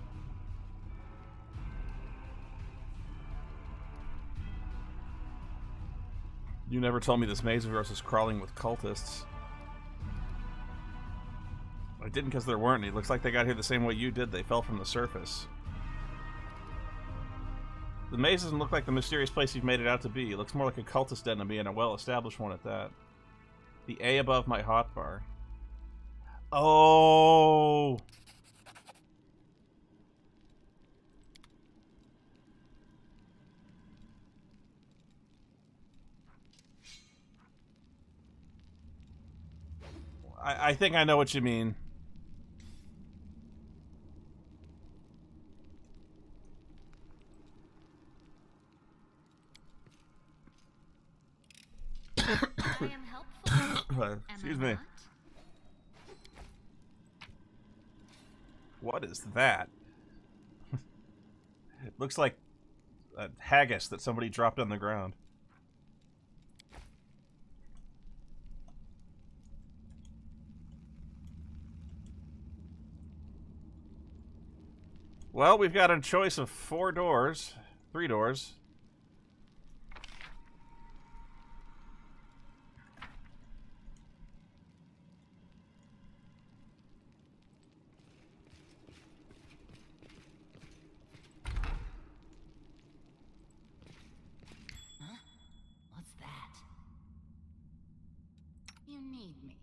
You never told me this maze of yours was crawling with cultists. I didn't because there weren't any. Looks like they got here the same way you did. They fell from the surface. The maze doesn't look like the mysterious place you've made it out to be. It looks more like a cultist den to me, and a well-established one at that. The A above my hotbar. Oh! I think I know what you mean. I am helpful. Excuse Am I me. not? What is that? It looks like a haggis that somebody dropped on the ground. Well, we've got a choice of 4 doors. 3 doors. Huh? What's that? You need me.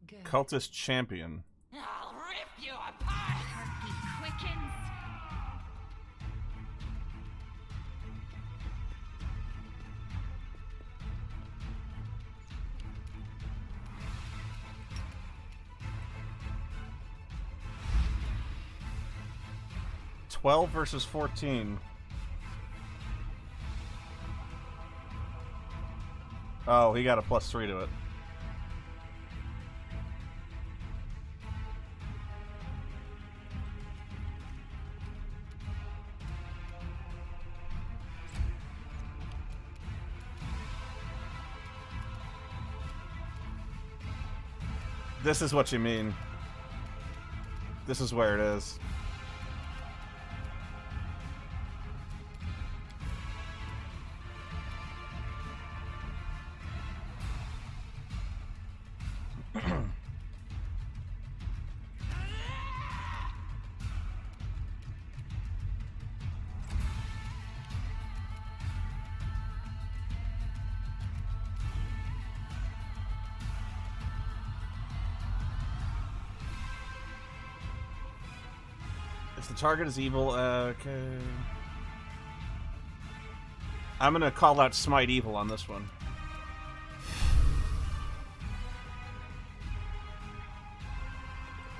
Good. Cultist champion. I'll rip you apart! Heartbeat quickens. $12 versus 14. Oh, he got a +3 to it. This is what you mean. This is where it is. If the target is evil, okay. I'm gonna call out Smite Evil on this one.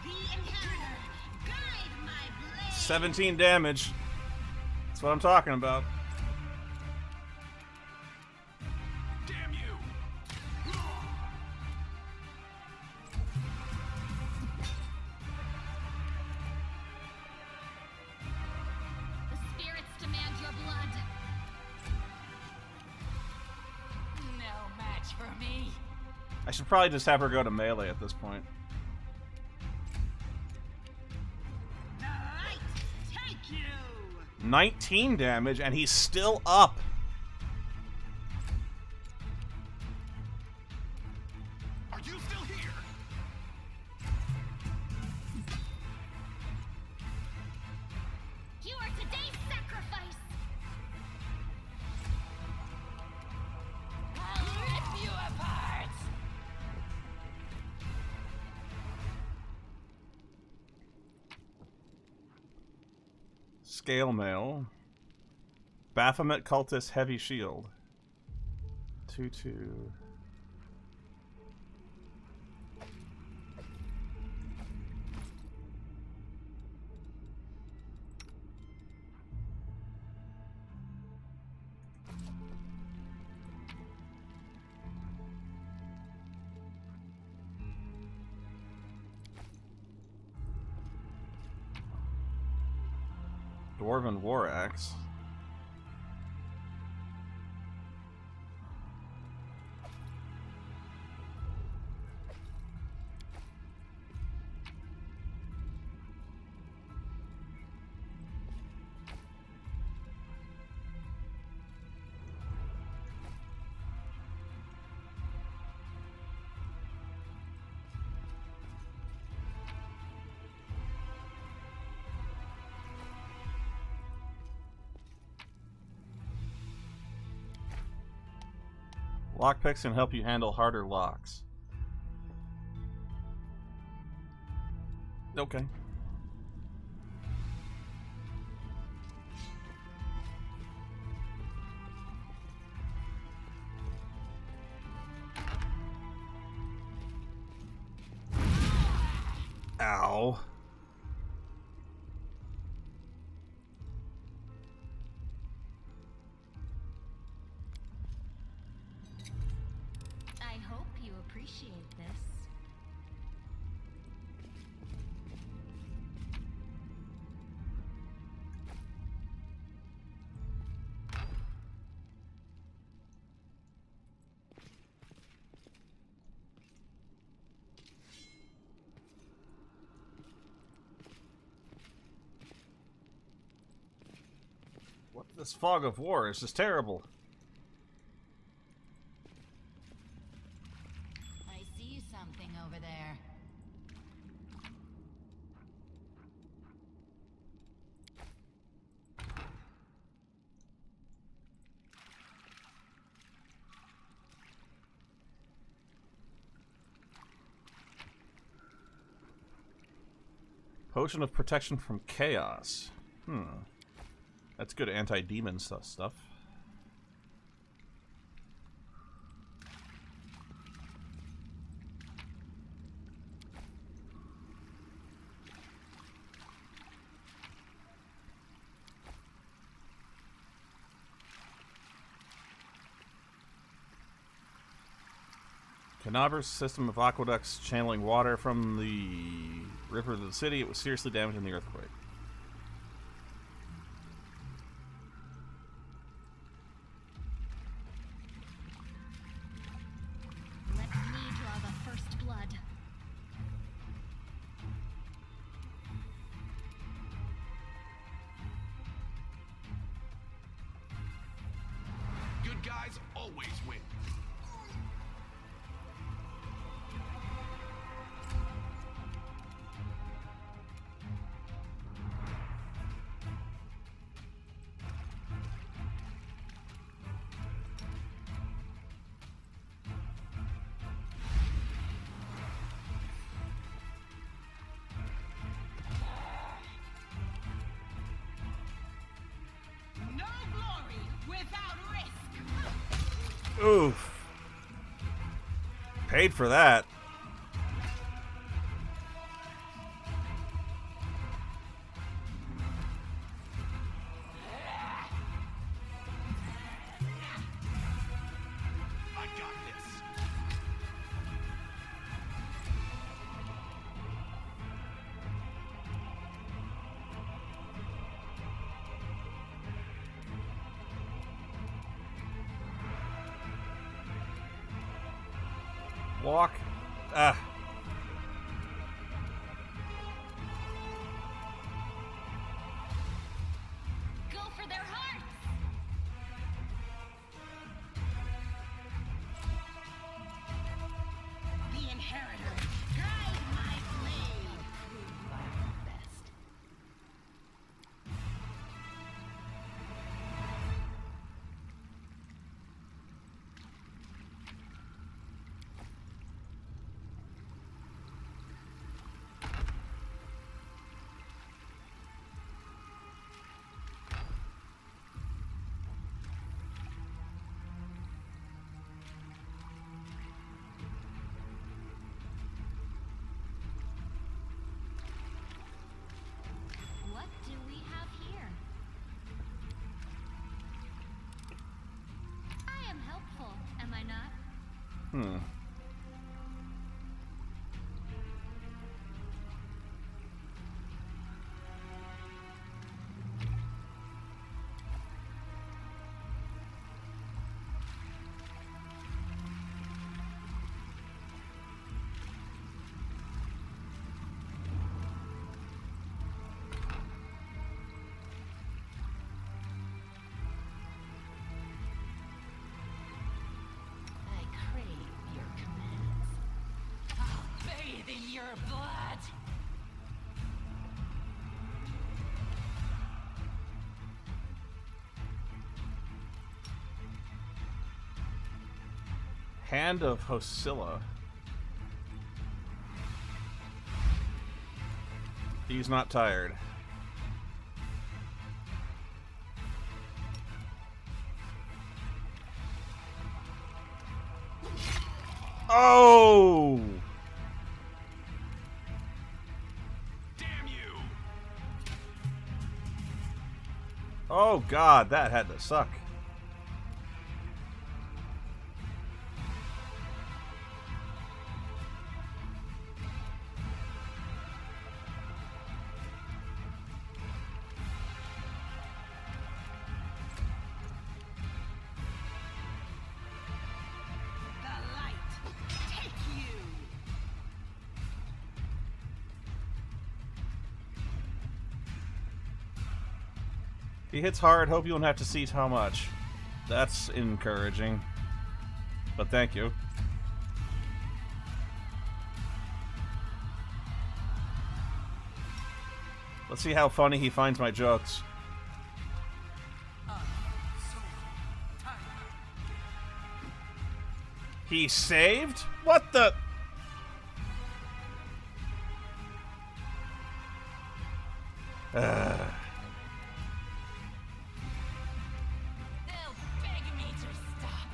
The Inheritor, guide my blade. 17 damage. That's what I'm talking about. Damn you! The spirits demand your blood. No match for me. I should probably just have her go to melee at this point. The light take you. 19 damage, and he's still up. Are you still here? You are today's sacrifice. I'll rip you apart! Scale Mail. Baphomet Cultist Heavy Shield. 2/2. Dwarven War Axe. Lockpicks can help you handle harder locks. Okay. Ow. appreciate this. What this fog of war is just terrible. I see something over there. Potion of protection from chaos. That's good anti-demon stuff. Canabra's system of aqueducts channeling water from the river to the city. It was seriously damaged in the earthquake. Let me draw the first blood. Good guys always win. No glory without risk. Oof. Paid for that. I got this. Walk. Ah. Go for their hearts! The inheritor. Guide my blade. Best. What do we have here? I am helpful, am I not? I crave your commands. I'll bathe in your blood. Hand of Hosilla. He's not tired. Oh! Damn you! Oh god, that had to suck. He hits hard. Hope you won't have to see how much. That's encouraging. But thank you. Let's see how funny he finds my jokes. He saved? What the? They'll beg me to stop.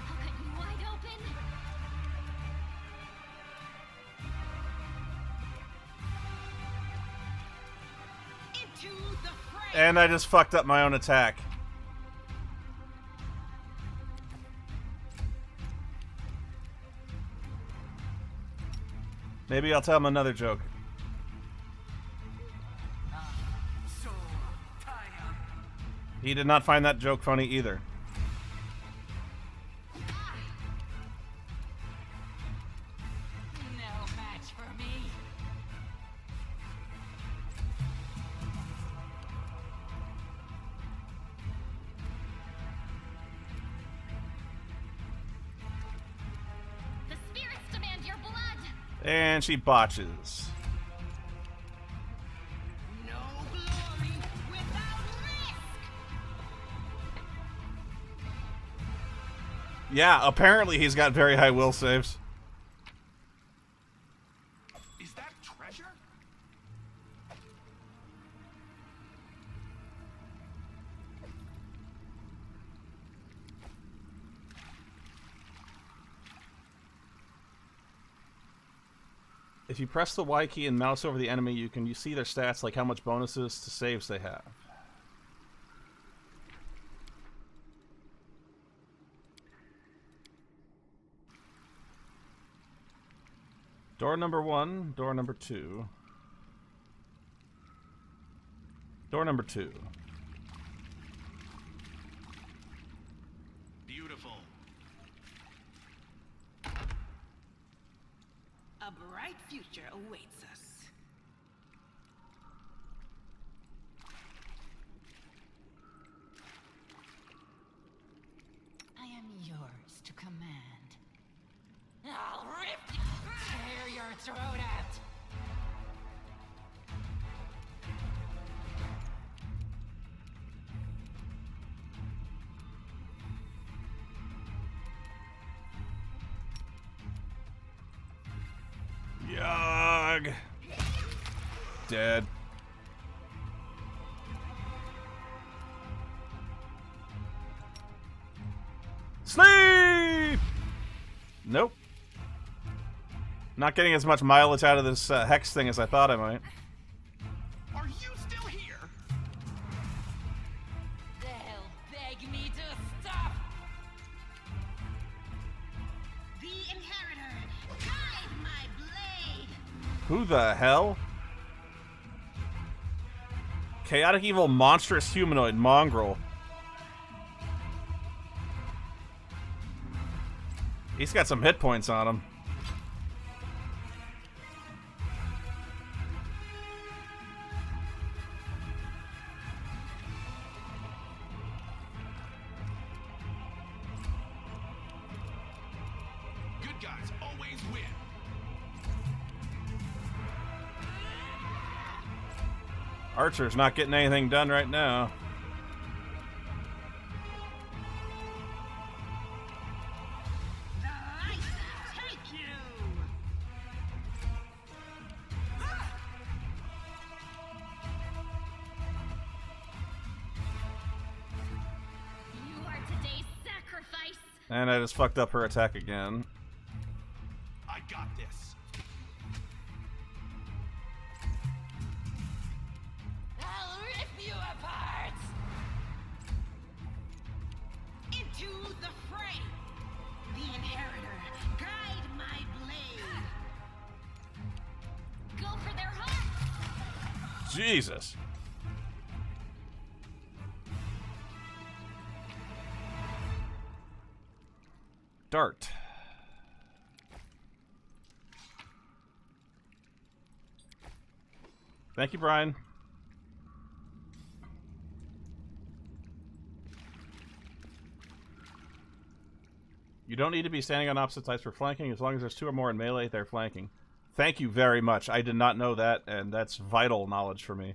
I'll cut you wide open. Into the fray. And I just fucked up my own attack. Maybe I'll tell him another joke. He did not find that joke funny either. No match for me. The spirits demand your blood. And she botches. No glory without risk. Yeah, apparently he's got very high will saves. Is that treasure? If you press the Y key and mouse over the enemy, you see their stats, like how much bonuses to saves they have. Door number 1, door number 2. Door number 2. Beautiful. A bright future awaits us. I am yours to command. I'll tear your throat out. Yog. Dead. Sleep! Nope. Not getting as much mileage out of this hex thing as I thought I might. Are you still here? They'll beg me to stop. The inheritor, guide my blade. Who the hell? Chaotic evil monstrous humanoid mongrel. He's got some hit points on him. Good guys always win. Archer's not getting anything done right now. The light take you. You are today's sacrifice. And I just fucked up her attack again. I got this. I'll rip you apart. Into the fray. The inheritor, guide my blade. Go for their hearts. Jesus. Dart. Thank you, Brian. You don't need to be standing on opposite sides for flanking. As long as there's 2 or more in melee, they're flanking. Thank you very much. I did not know that, and that's vital knowledge for me.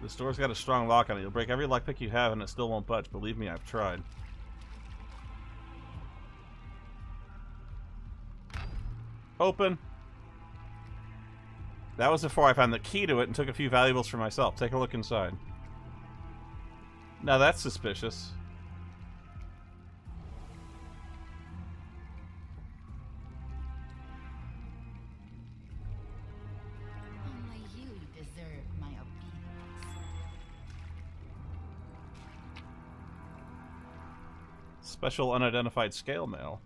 This door's got a strong lock on it. You'll break every lockpick you have and it still won't budge. Believe me, I've tried. Open. That was before I found the key to it and took a few valuables for myself. Take a look inside. Now that's suspicious. Only you deserve my obedience. Special unidentified scale mail.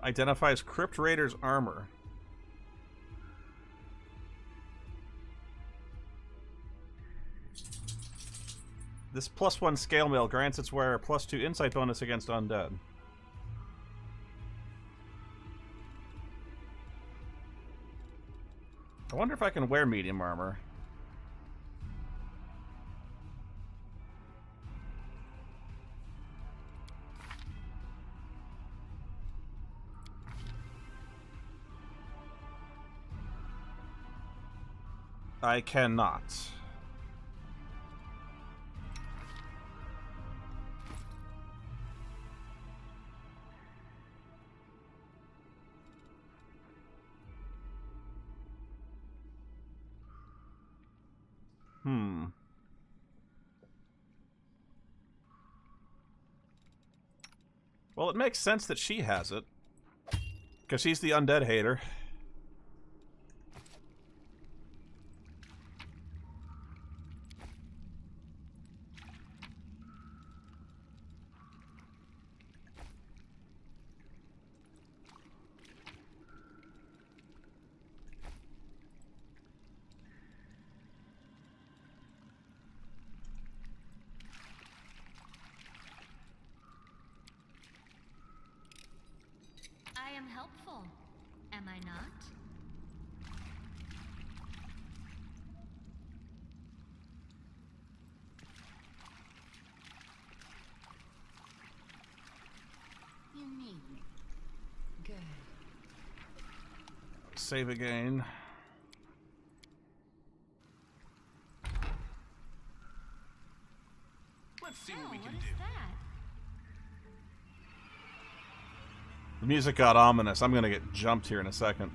Identifies Crypt Raider's armor. This +1 scale mail grants its wearer a +2 insight bonus against undead. I wonder if I can wear medium armor. I cannot. Well, it makes sense that she has it. Because she's the undead hater. I am helpful, am I not? You need me. Good. Save again. Let's see what we can What do. is that? The music got ominous. I'm gonna get jumped here in a second.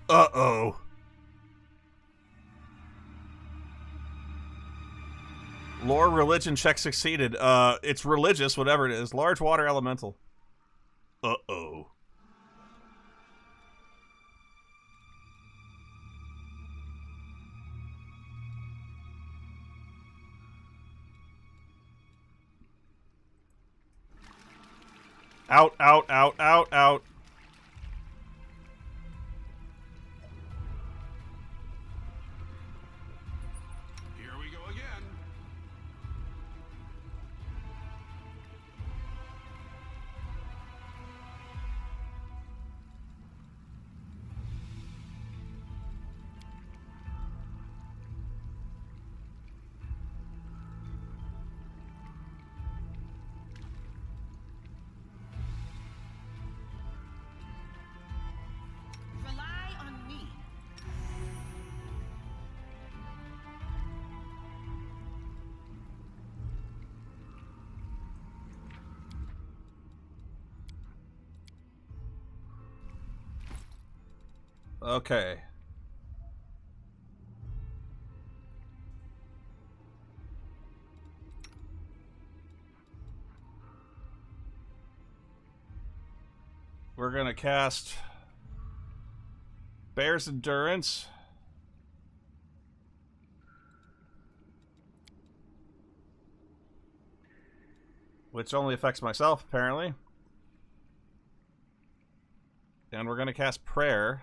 Uh-oh. Lore religion check succeeded. It's religious, whatever it is. Large water elemental. Uh-oh. Out, out, out, out, out. Here we go again. Rely on me. Okay. We're gonna cast Bear's Endurance. which only affects myself, apparently. And we're going to cast Prayer.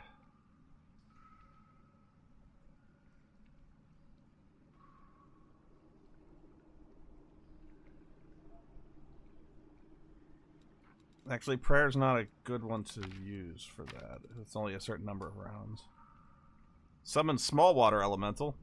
Actually, Prayer's not a good one to use for that. It's only a certain number of rounds. Summon Small Water Elemental.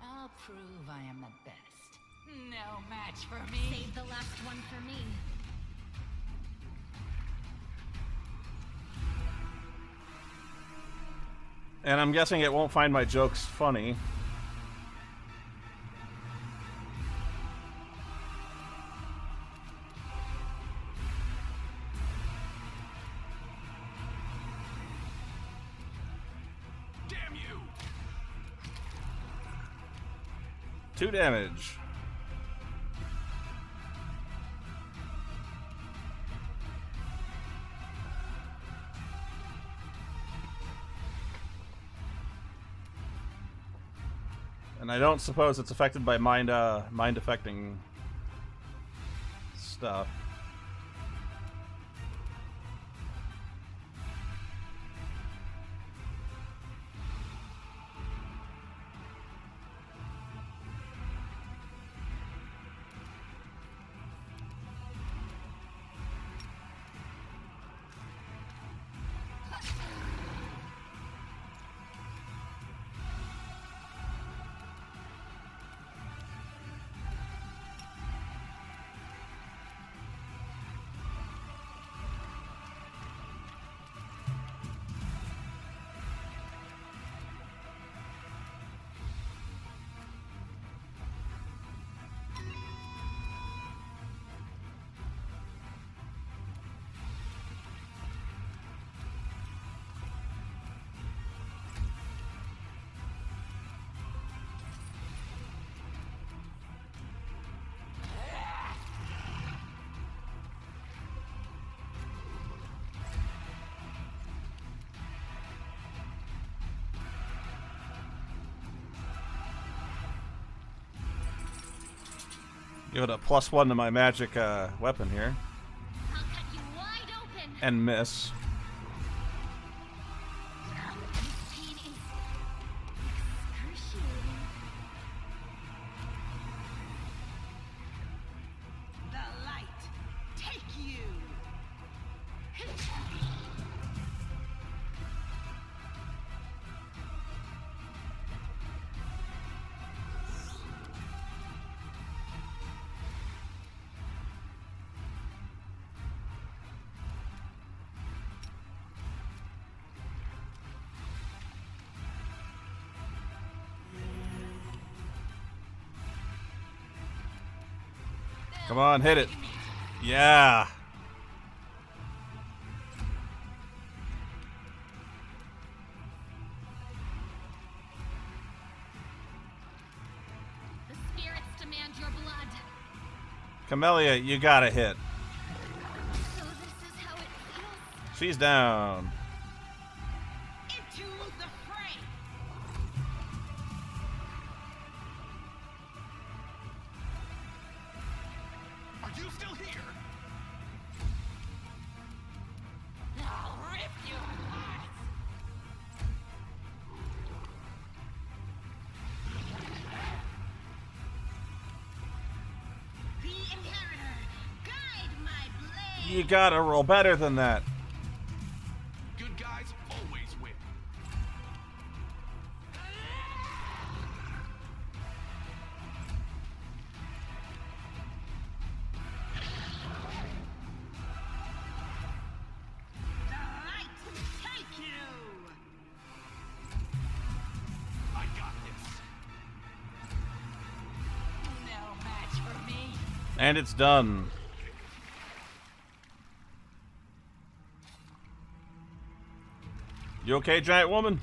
I'll prove I am the best. No match for me. Save the last one for me. And I'm guessing it won't find my jokes funny. Damn you! 2 damage. And I don't suppose it's affected by mind affecting stuff. Give it a +1 to my magic weapon here. I'll cut you wide open. And miss. This pain is excruciating. The light, take you! Come on, hit it. Yeah. The spirits demand your blood. Camellia, you gotta hit. So this is how it feels. She's down. Into the fray! Are you you still here? I'll rip your hearts. The Inheritor, guide my blade. You gotta roll better than that. Good guys always win. The light take you. I got this. No match for me. And it's done. You okay, giant woman?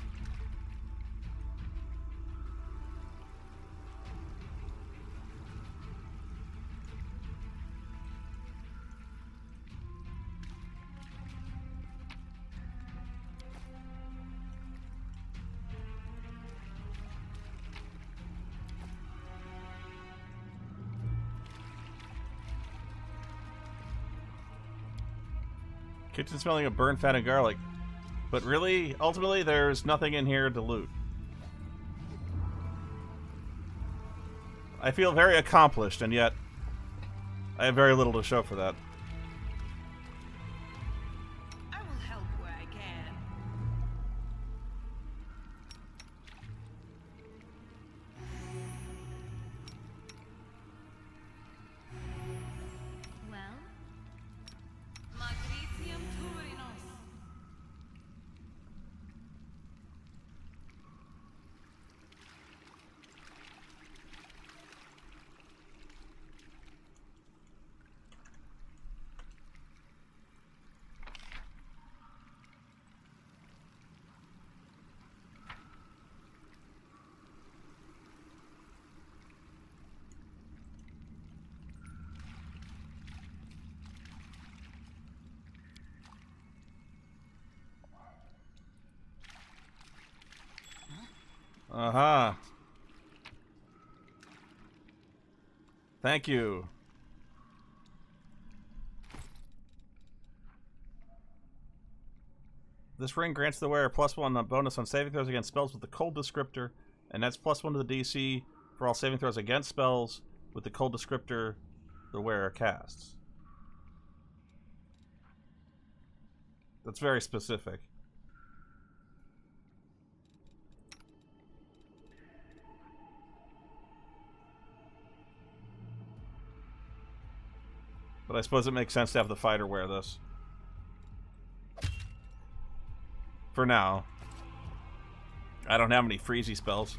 Kitchen smelling of burnt fat and garlic. But really, ultimately, there's nothing in here to loot. I feel very accomplished, and yet I have very little to show for that. I will help where I can. Well, Magritium Turinos. Uh-huh. Thank you. This ring grants the wearer +1 bonus on saving throws against spells with the cold descriptor, and that's +1 to the DC for all saving throws against spells with the cold descriptor the wearer casts. That's very specific. But I suppose it makes sense to have the fighter wear this. For now. I don't have any freezy spells.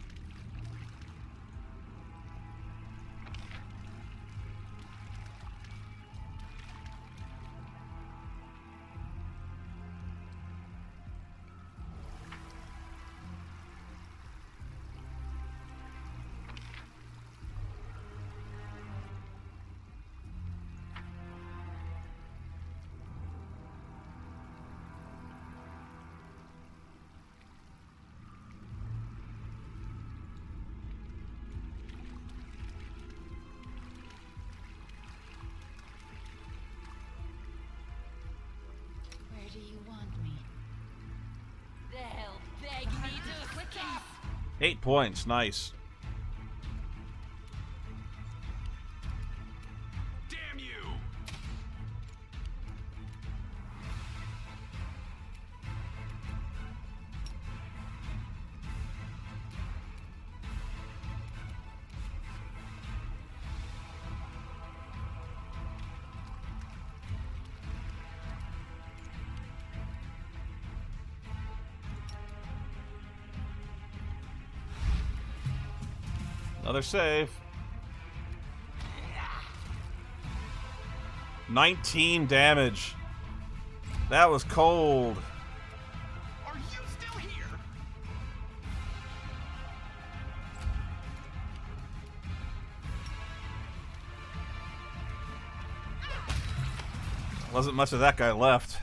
Where do you want me? They'll beg me to stop. 8 points, nice. Damn you! Another save. 19 damage. That was cold. Are you still here? Wasn't much of that guy left.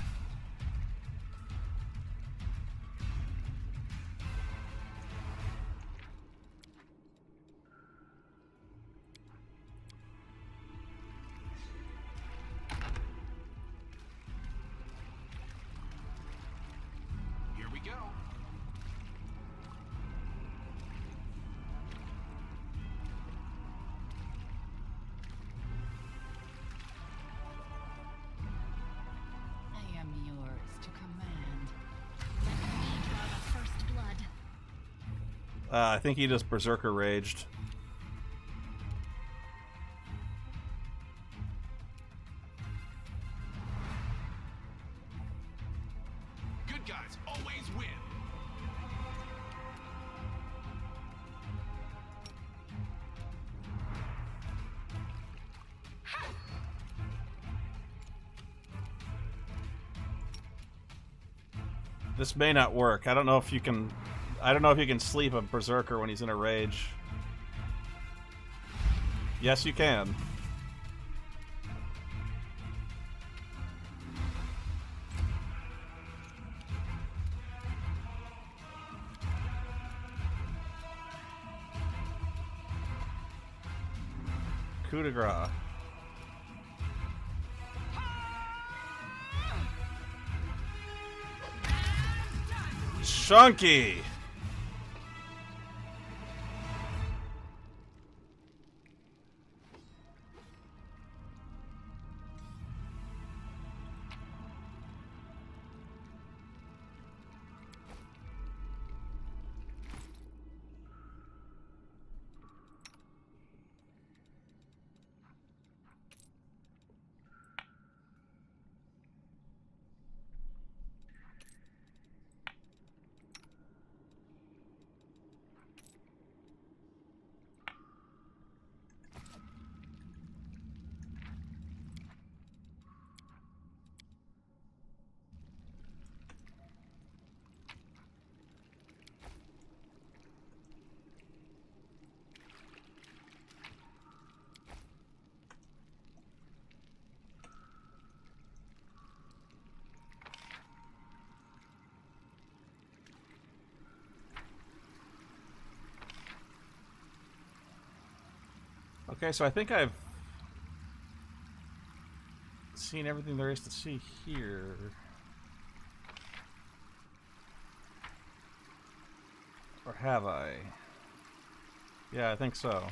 yours to command. Let me draw the first blood. I think he just berserker raged. Good guys always win. This may not work. I don't know if you can sleep a berserker when he's in a rage. Yes, you can. Coup de grace. Chunky! Okay, so I think I've seen everything there is to see here. Or have I? Yeah, I think so.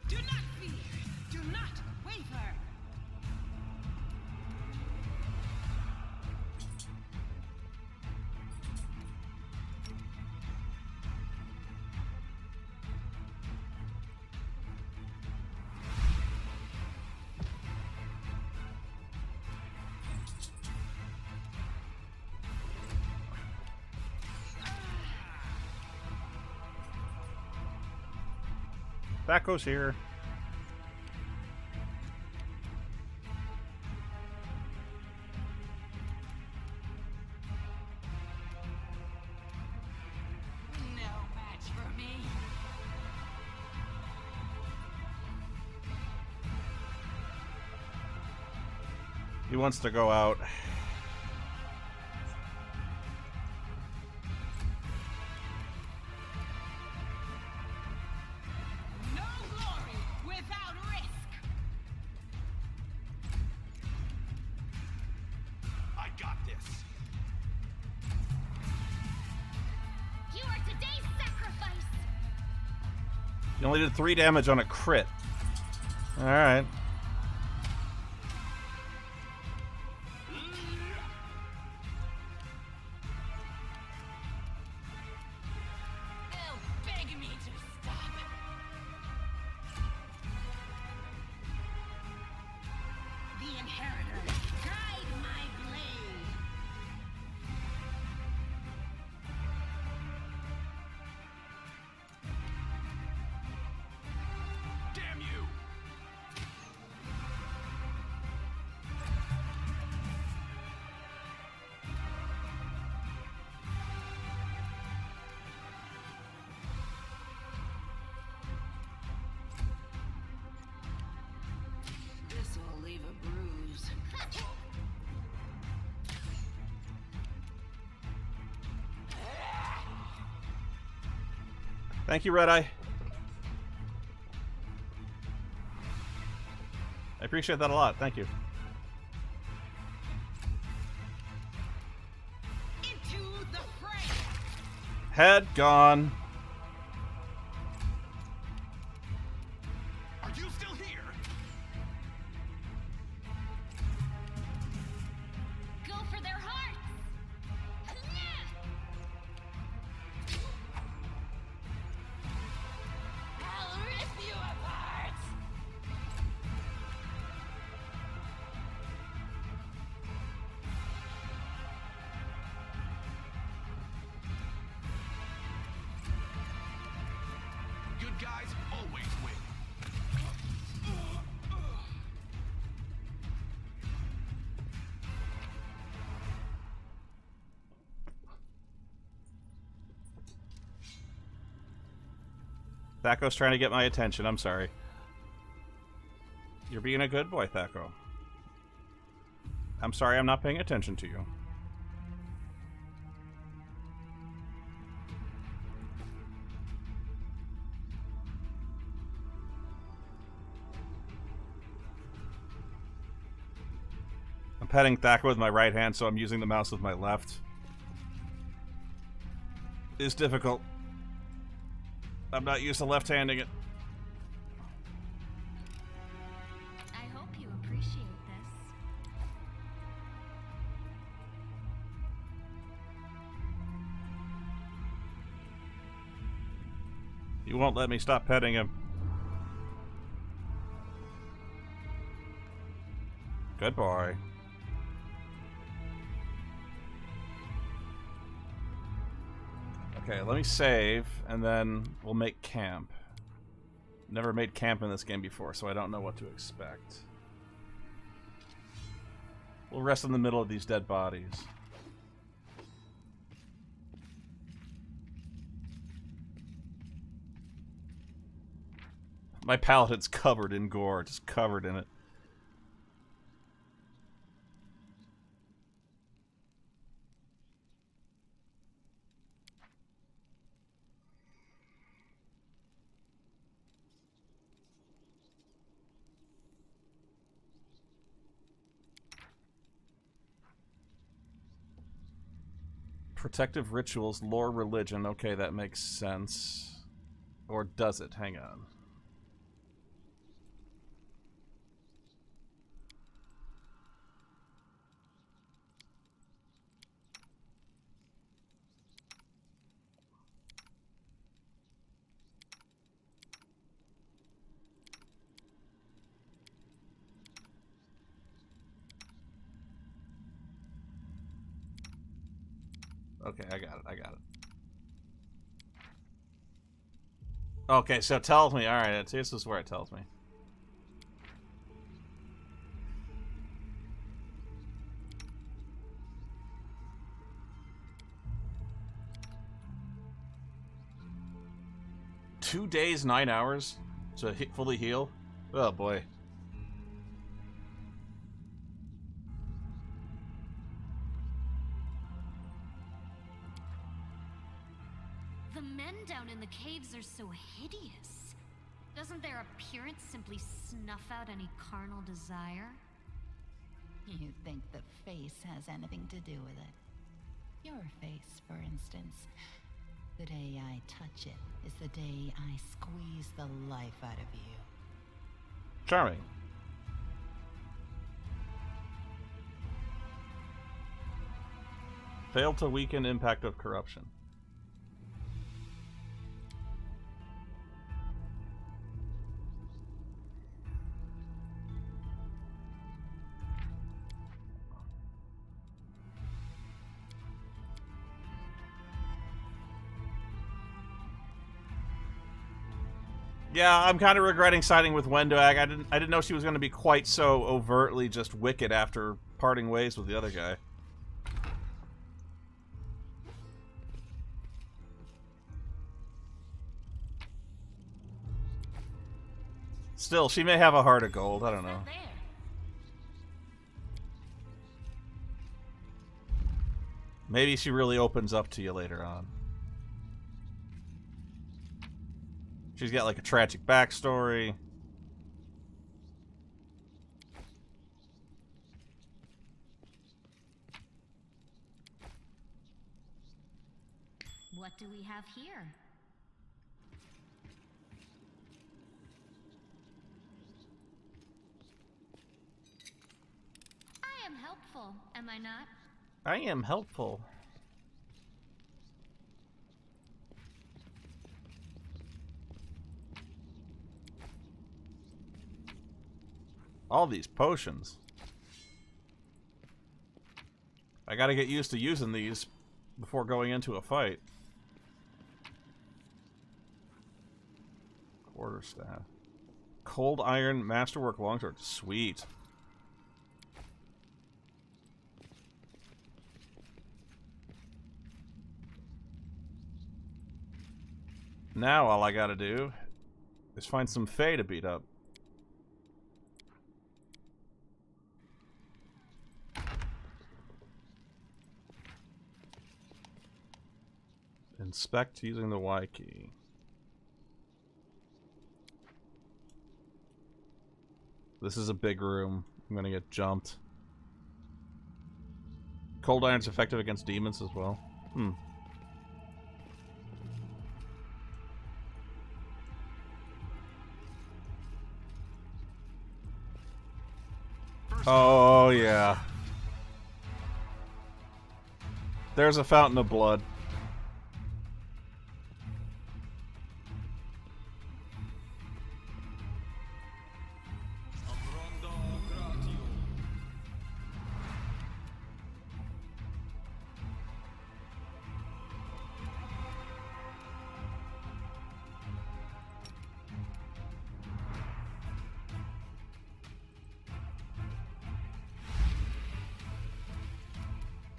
Do not fear. Do not waver. Thaco's here. No match for me. He wants to go out. No glory without risk. I got this. You are today's sacrifice. You only did 3 damage on a crit. Alright. They'll beg me to stop. The inheritor, guide my blade. Damn you! Thank you, Red Eye. I appreciate that a lot. Thank you. Into the fray. Head gone. Are you still here? Go for their hearts! I'll rip you apart! Good guys always win. Thaco's trying to get my attention. I'm sorry. You're being a good boy, Thaco. I'm sorry I'm not paying attention to you. I'm petting Thaco with my right hand, so I'm using the mouse with my left. It's difficult. I'm not used to left-handing it. I hope you appreciate this. You won't let me stop petting him. Good boy. Okay, let me save, and then we'll make camp. Never made camp in this game before, so I don't know what to expect. We'll rest in the middle of these dead bodies. My paladin's covered in gore, just covered in it. Protective rituals, lore, religion. Okay, that makes sense. Or does it? Hang on. Okay, I got it. Okay, so it tells me. Alright, this is where it tells me. Two days, 9 hours to fully heal? Oh boy. The men down in the caves are so hideous. Doesn't their appearance simply snuff out any carnal desire? You think the face has anything to do with it? Your face, for instance. The day I touch it is the day I squeeze the life out of you. Charming. Failed to weaken impact of corruption. Yeah, I'm kind of regretting siding with Wendoag. I didn't know she was going to be quite so overtly just wicked after parting ways with the other guy. Still, she may have a heart of gold. I don't know. Maybe she really opens up to you later on. She's got like a tragic backstory. What do we have here? I am helpful, am I not? I am helpful. All these potions. I gotta get used to using these before going into a fight. Quarterstaff. Cold iron masterwork longsword. Sweet. Now all I gotta do is find some Fae to beat up. Inspect using the Y key. This is a big room. I'm gonna get jumped. Cold iron's effective against demons as well. Oh, yeah. There's a fountain of blood.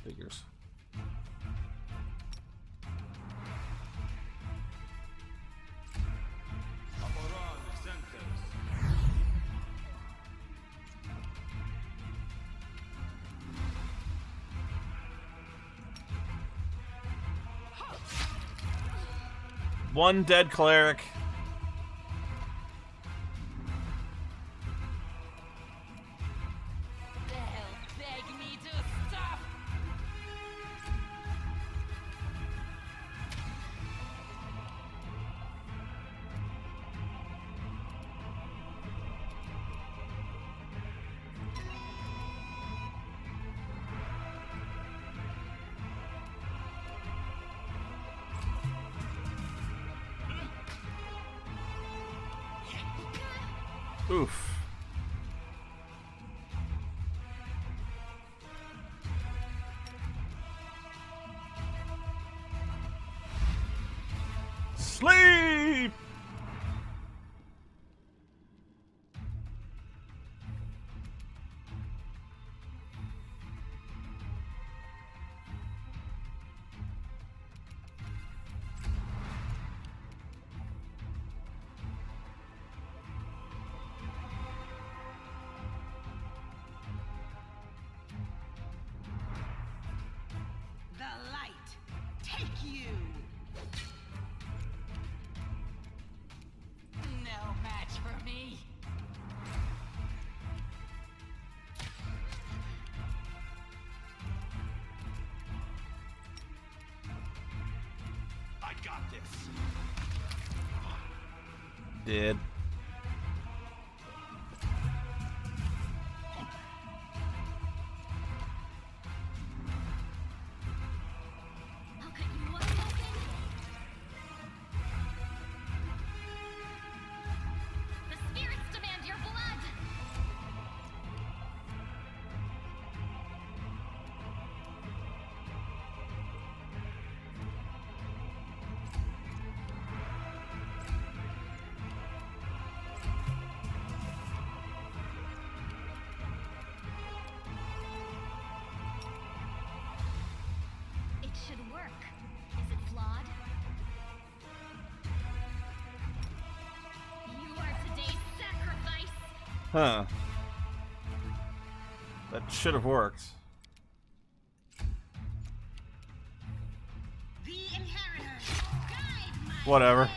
Figures. One dead cleric. Oof. Sleep! The light, take you! No match for me. I got this. Did. I'll cut you wide open. The spirits demand your blood. It should work. Is it flawed? You are today's sacrifice. Huh. That should have worked. The inheritors, guide my Whatever. way.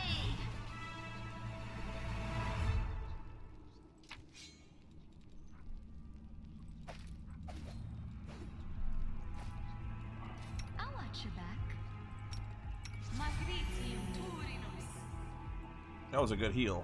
That was a good heal.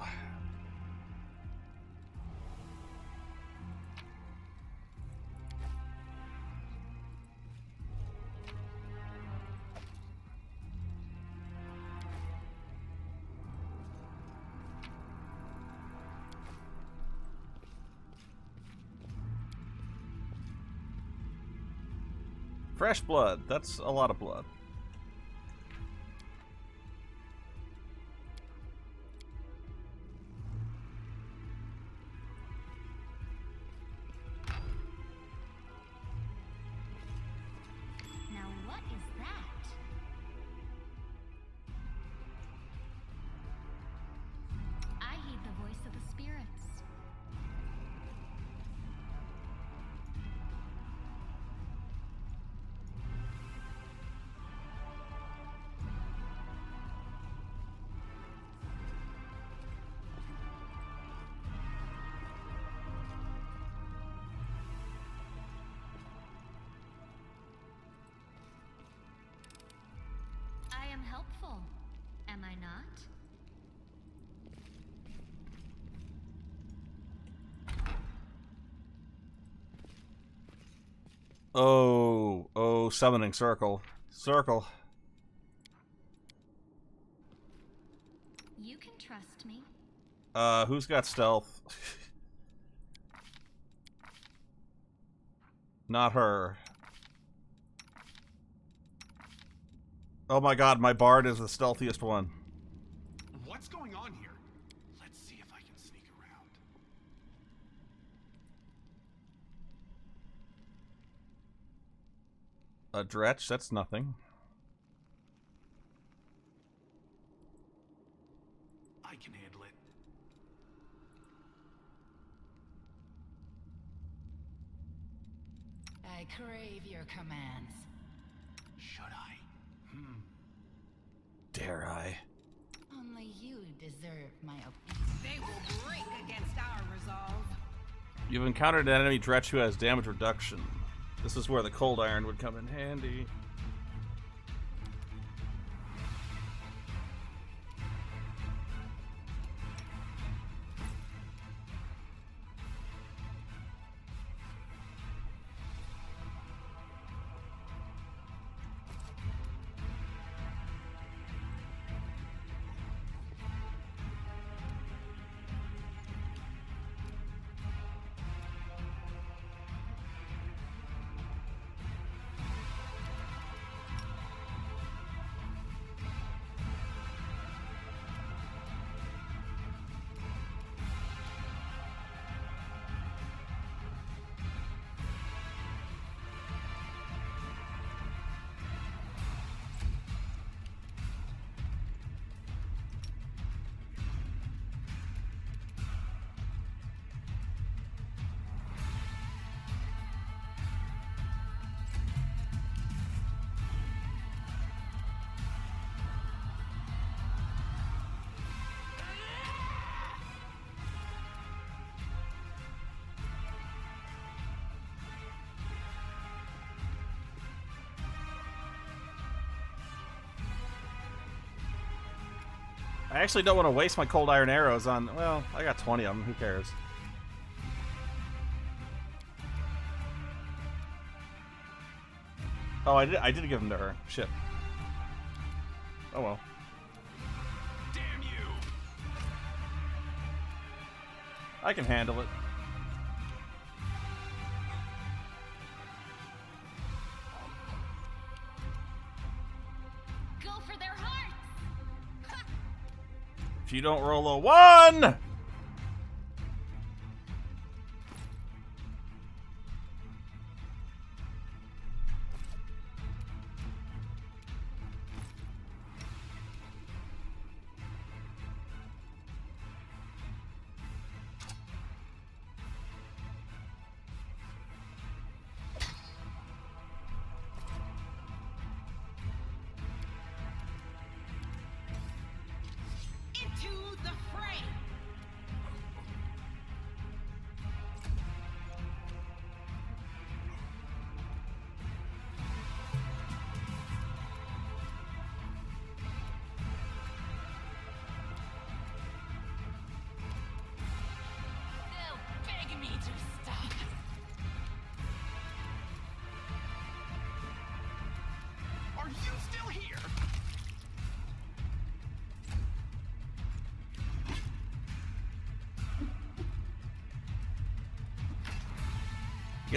Fresh blood. That's a lot of blood. Now what is that? I heed the voice of the spirits. I am helpful, am I not? Oh, summoning circle. Circle. You can trust me. Who's got stealth? Not her. Oh my god, my bard is the stealthiest one. What's going on here? Let's see if I can sneak around. A dretch, that's nothing. I can handle it. I crave your commands. Should I? Dare I? Only you deserve my opinion. They will break against our resolve. You've encountered an enemy dretch who has damage reduction. This is where the cold iron would come in handy. I actually don't want to waste my cold iron arrows on... Well, I got 20 of them. Who cares? Oh, I did give them to her. Shit. Oh well. Damn you! I can handle it. Go for their hearts! If you don't roll a 1! Into the fray!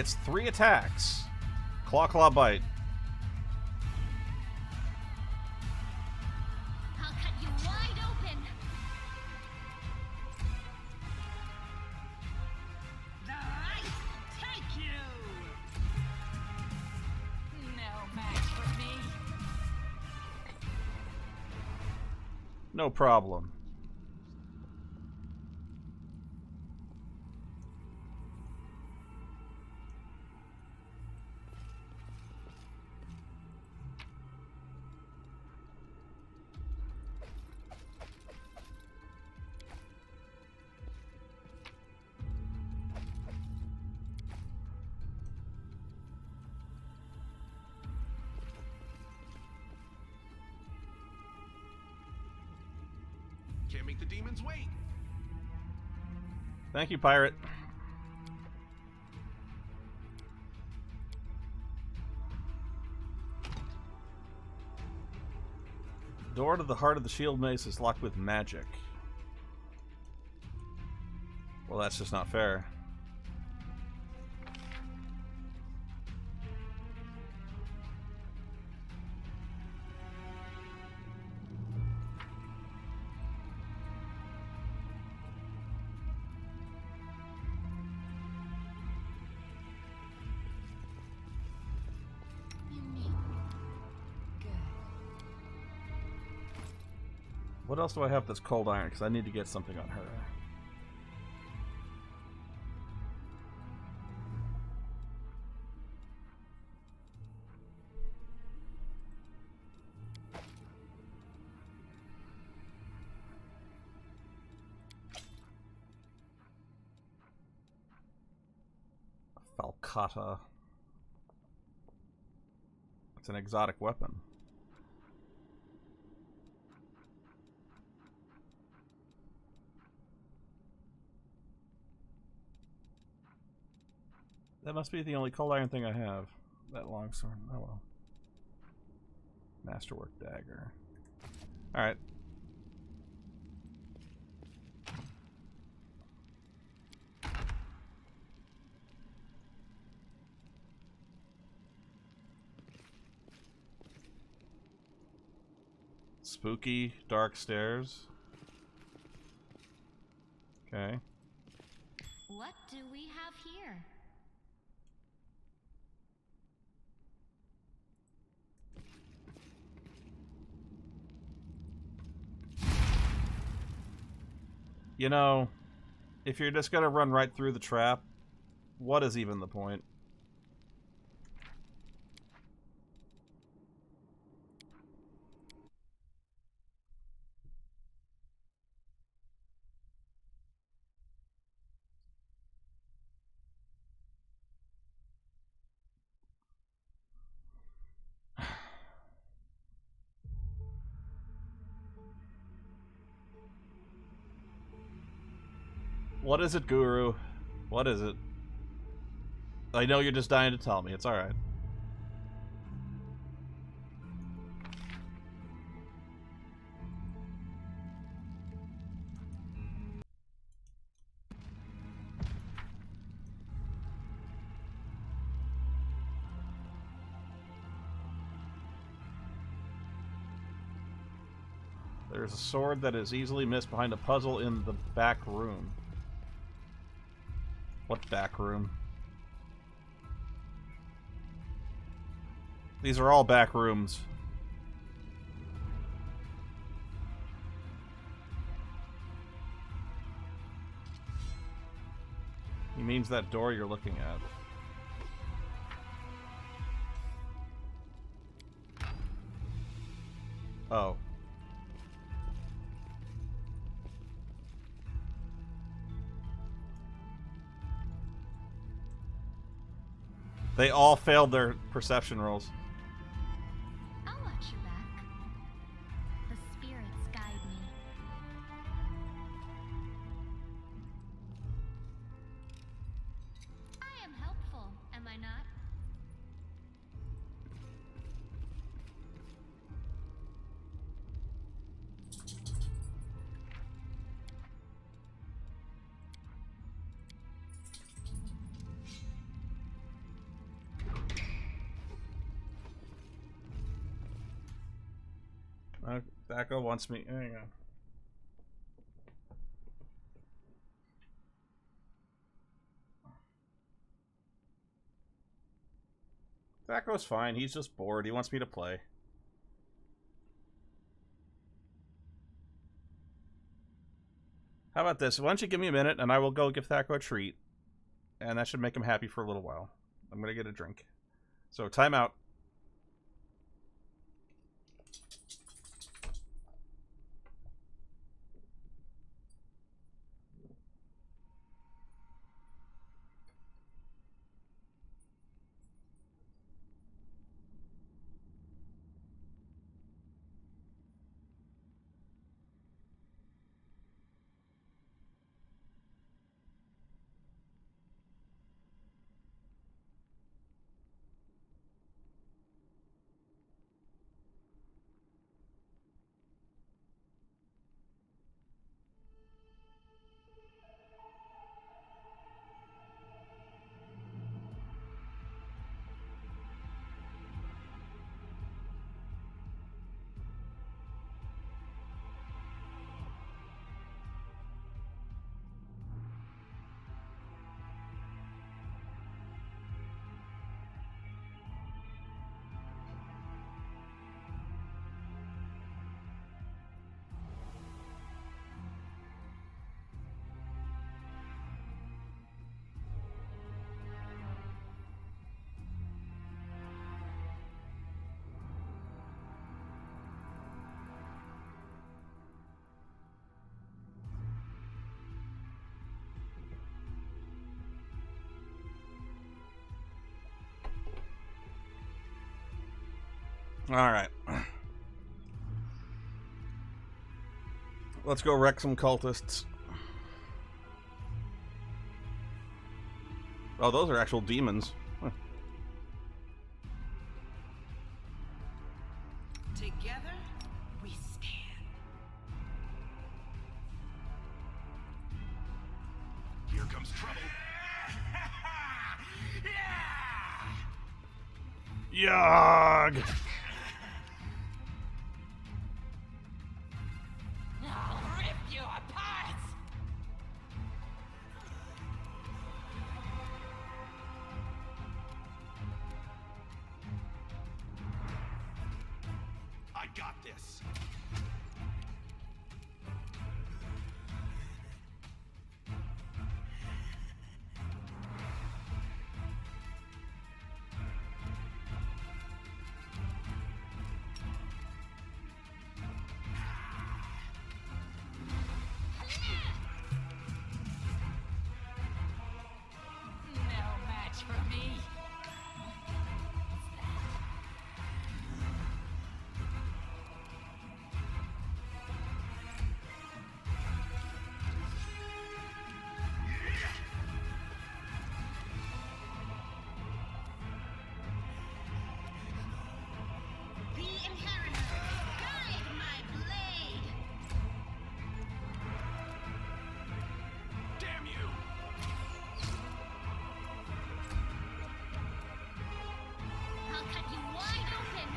gets 3 attacks. Claw, claw, bite. I'll cut you wide open. The ice take you. No match for me. No problem. Can't make the demons wait. Thank you, pirate. Door to the heart of the shield mace is locked with magic. Well, that's just not fair. What else do I have that's cold iron? Because I need to get something on her. Falcata. It's an exotic weapon. That must be the only cold iron thing I have. That longsword. Oh well. Masterwork dagger. Alright. Spooky, dark stairs. Okay. What do we have here? You know, if you're just gonna run right through the trap, what is even the point? What is it, Guru? What is it? I know you're just dying to tell me. It's alright. There's a sword that is easily missed behind a puzzle in the back room. What back room? These are all back rooms. He means that door you're looking at. Oh. They all failed their perception rolls. I'll watch your back. The spirits guide me. I am helpful, am I not? Thaco wants me. There you go. Thaco's fine. He's just bored. He wants me to play. How about this? Why don't you give me a minute and I will go give Thaco a treat. And that should make him happy for a little while. I'm going to get a drink. So, time out. Alright. Let's go wreck some cultists. Oh, those are actual demons. Huh. Together, we stand. Here comes trouble. Yogg! I'll rip you apart! I got this. No match for me. The Inheritor, guide my blade! Damn you! I'll cut you wide open.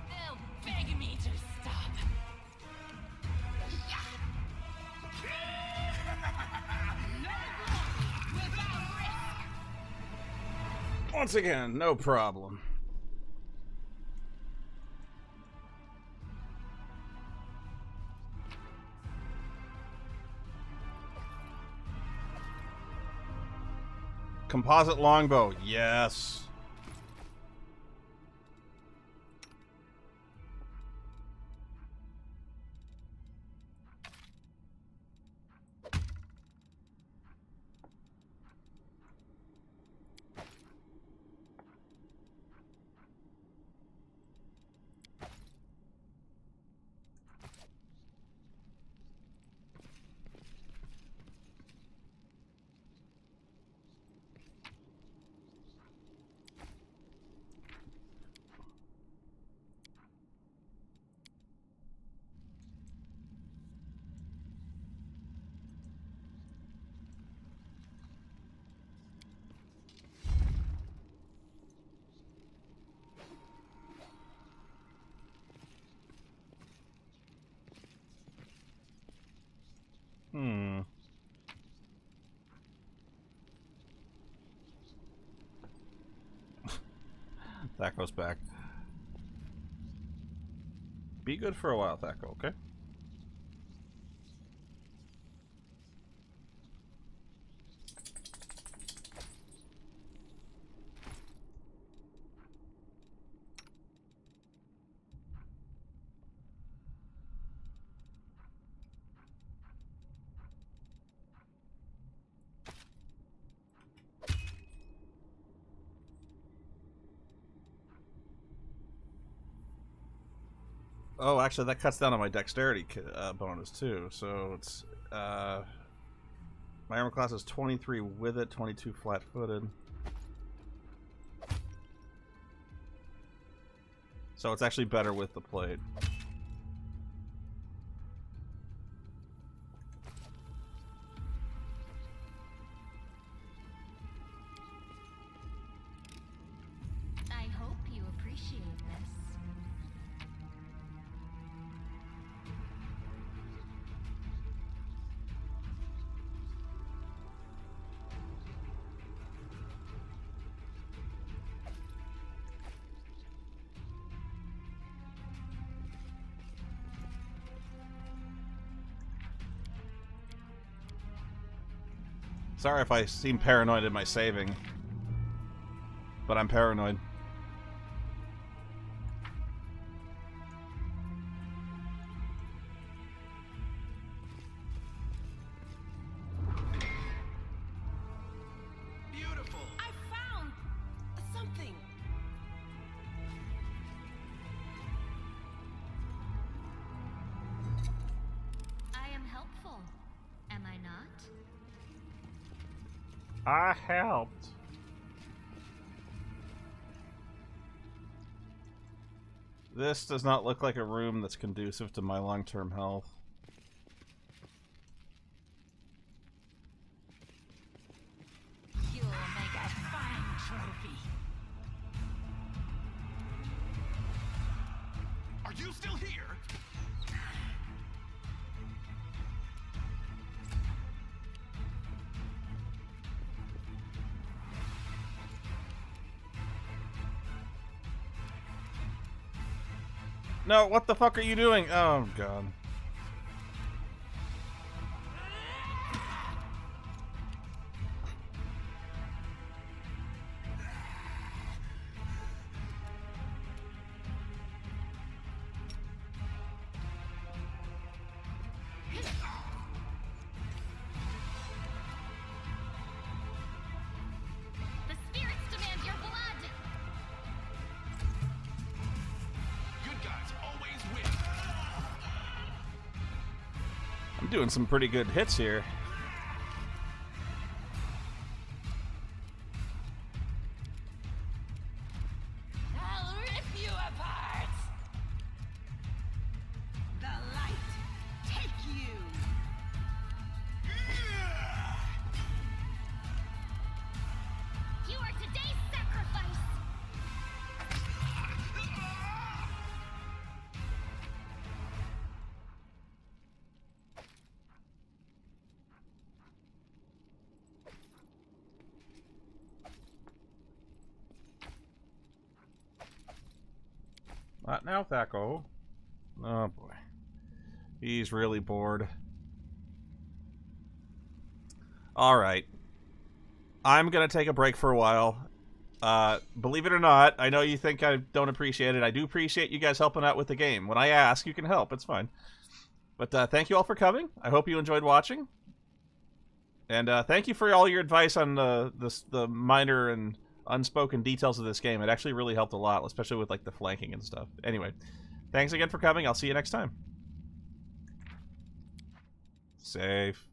They'll beg me to stop. No glory without risk. Once again, no problem. Composite longbow, yes. Thaco's back. Be good for a while, Thaco, okay? Oh, actually, that cuts down on my dexterity bonus, too. So it's... my armor class is 23 with it, 22 flat-footed. So it's actually better with the plate. I hope you appreciate this. Sorry if I seem paranoid in my saving, but I'm paranoid. Beautiful. I found something. I am helpful, am I not? I helped. This does not look like a room that's conducive to my long-term health. You'll make a fine trophy. Are you still here? No, what the fuck are you doing? Oh, God. The spirits demand your blood! Good guys always win. I'm doing some pretty good hits here. I'll rip you apart. The light, take you. You are today's sacrifice! Not now, Thaco. Oh, boy. He's really bored. Alright. I'm gonna take a break for a while. Believe it or not, I know you think I don't appreciate it. I do appreciate you guys helping out with the game. When I ask, you can help. It's fine. But thank you all for coming. I hope you enjoyed watching. And thank you for all your advice on the minor and unspoken details of this game. It actually really helped a lot, especially with like the flanking and stuff. Anyway, thanks again for coming. I'll see you next time. Safe.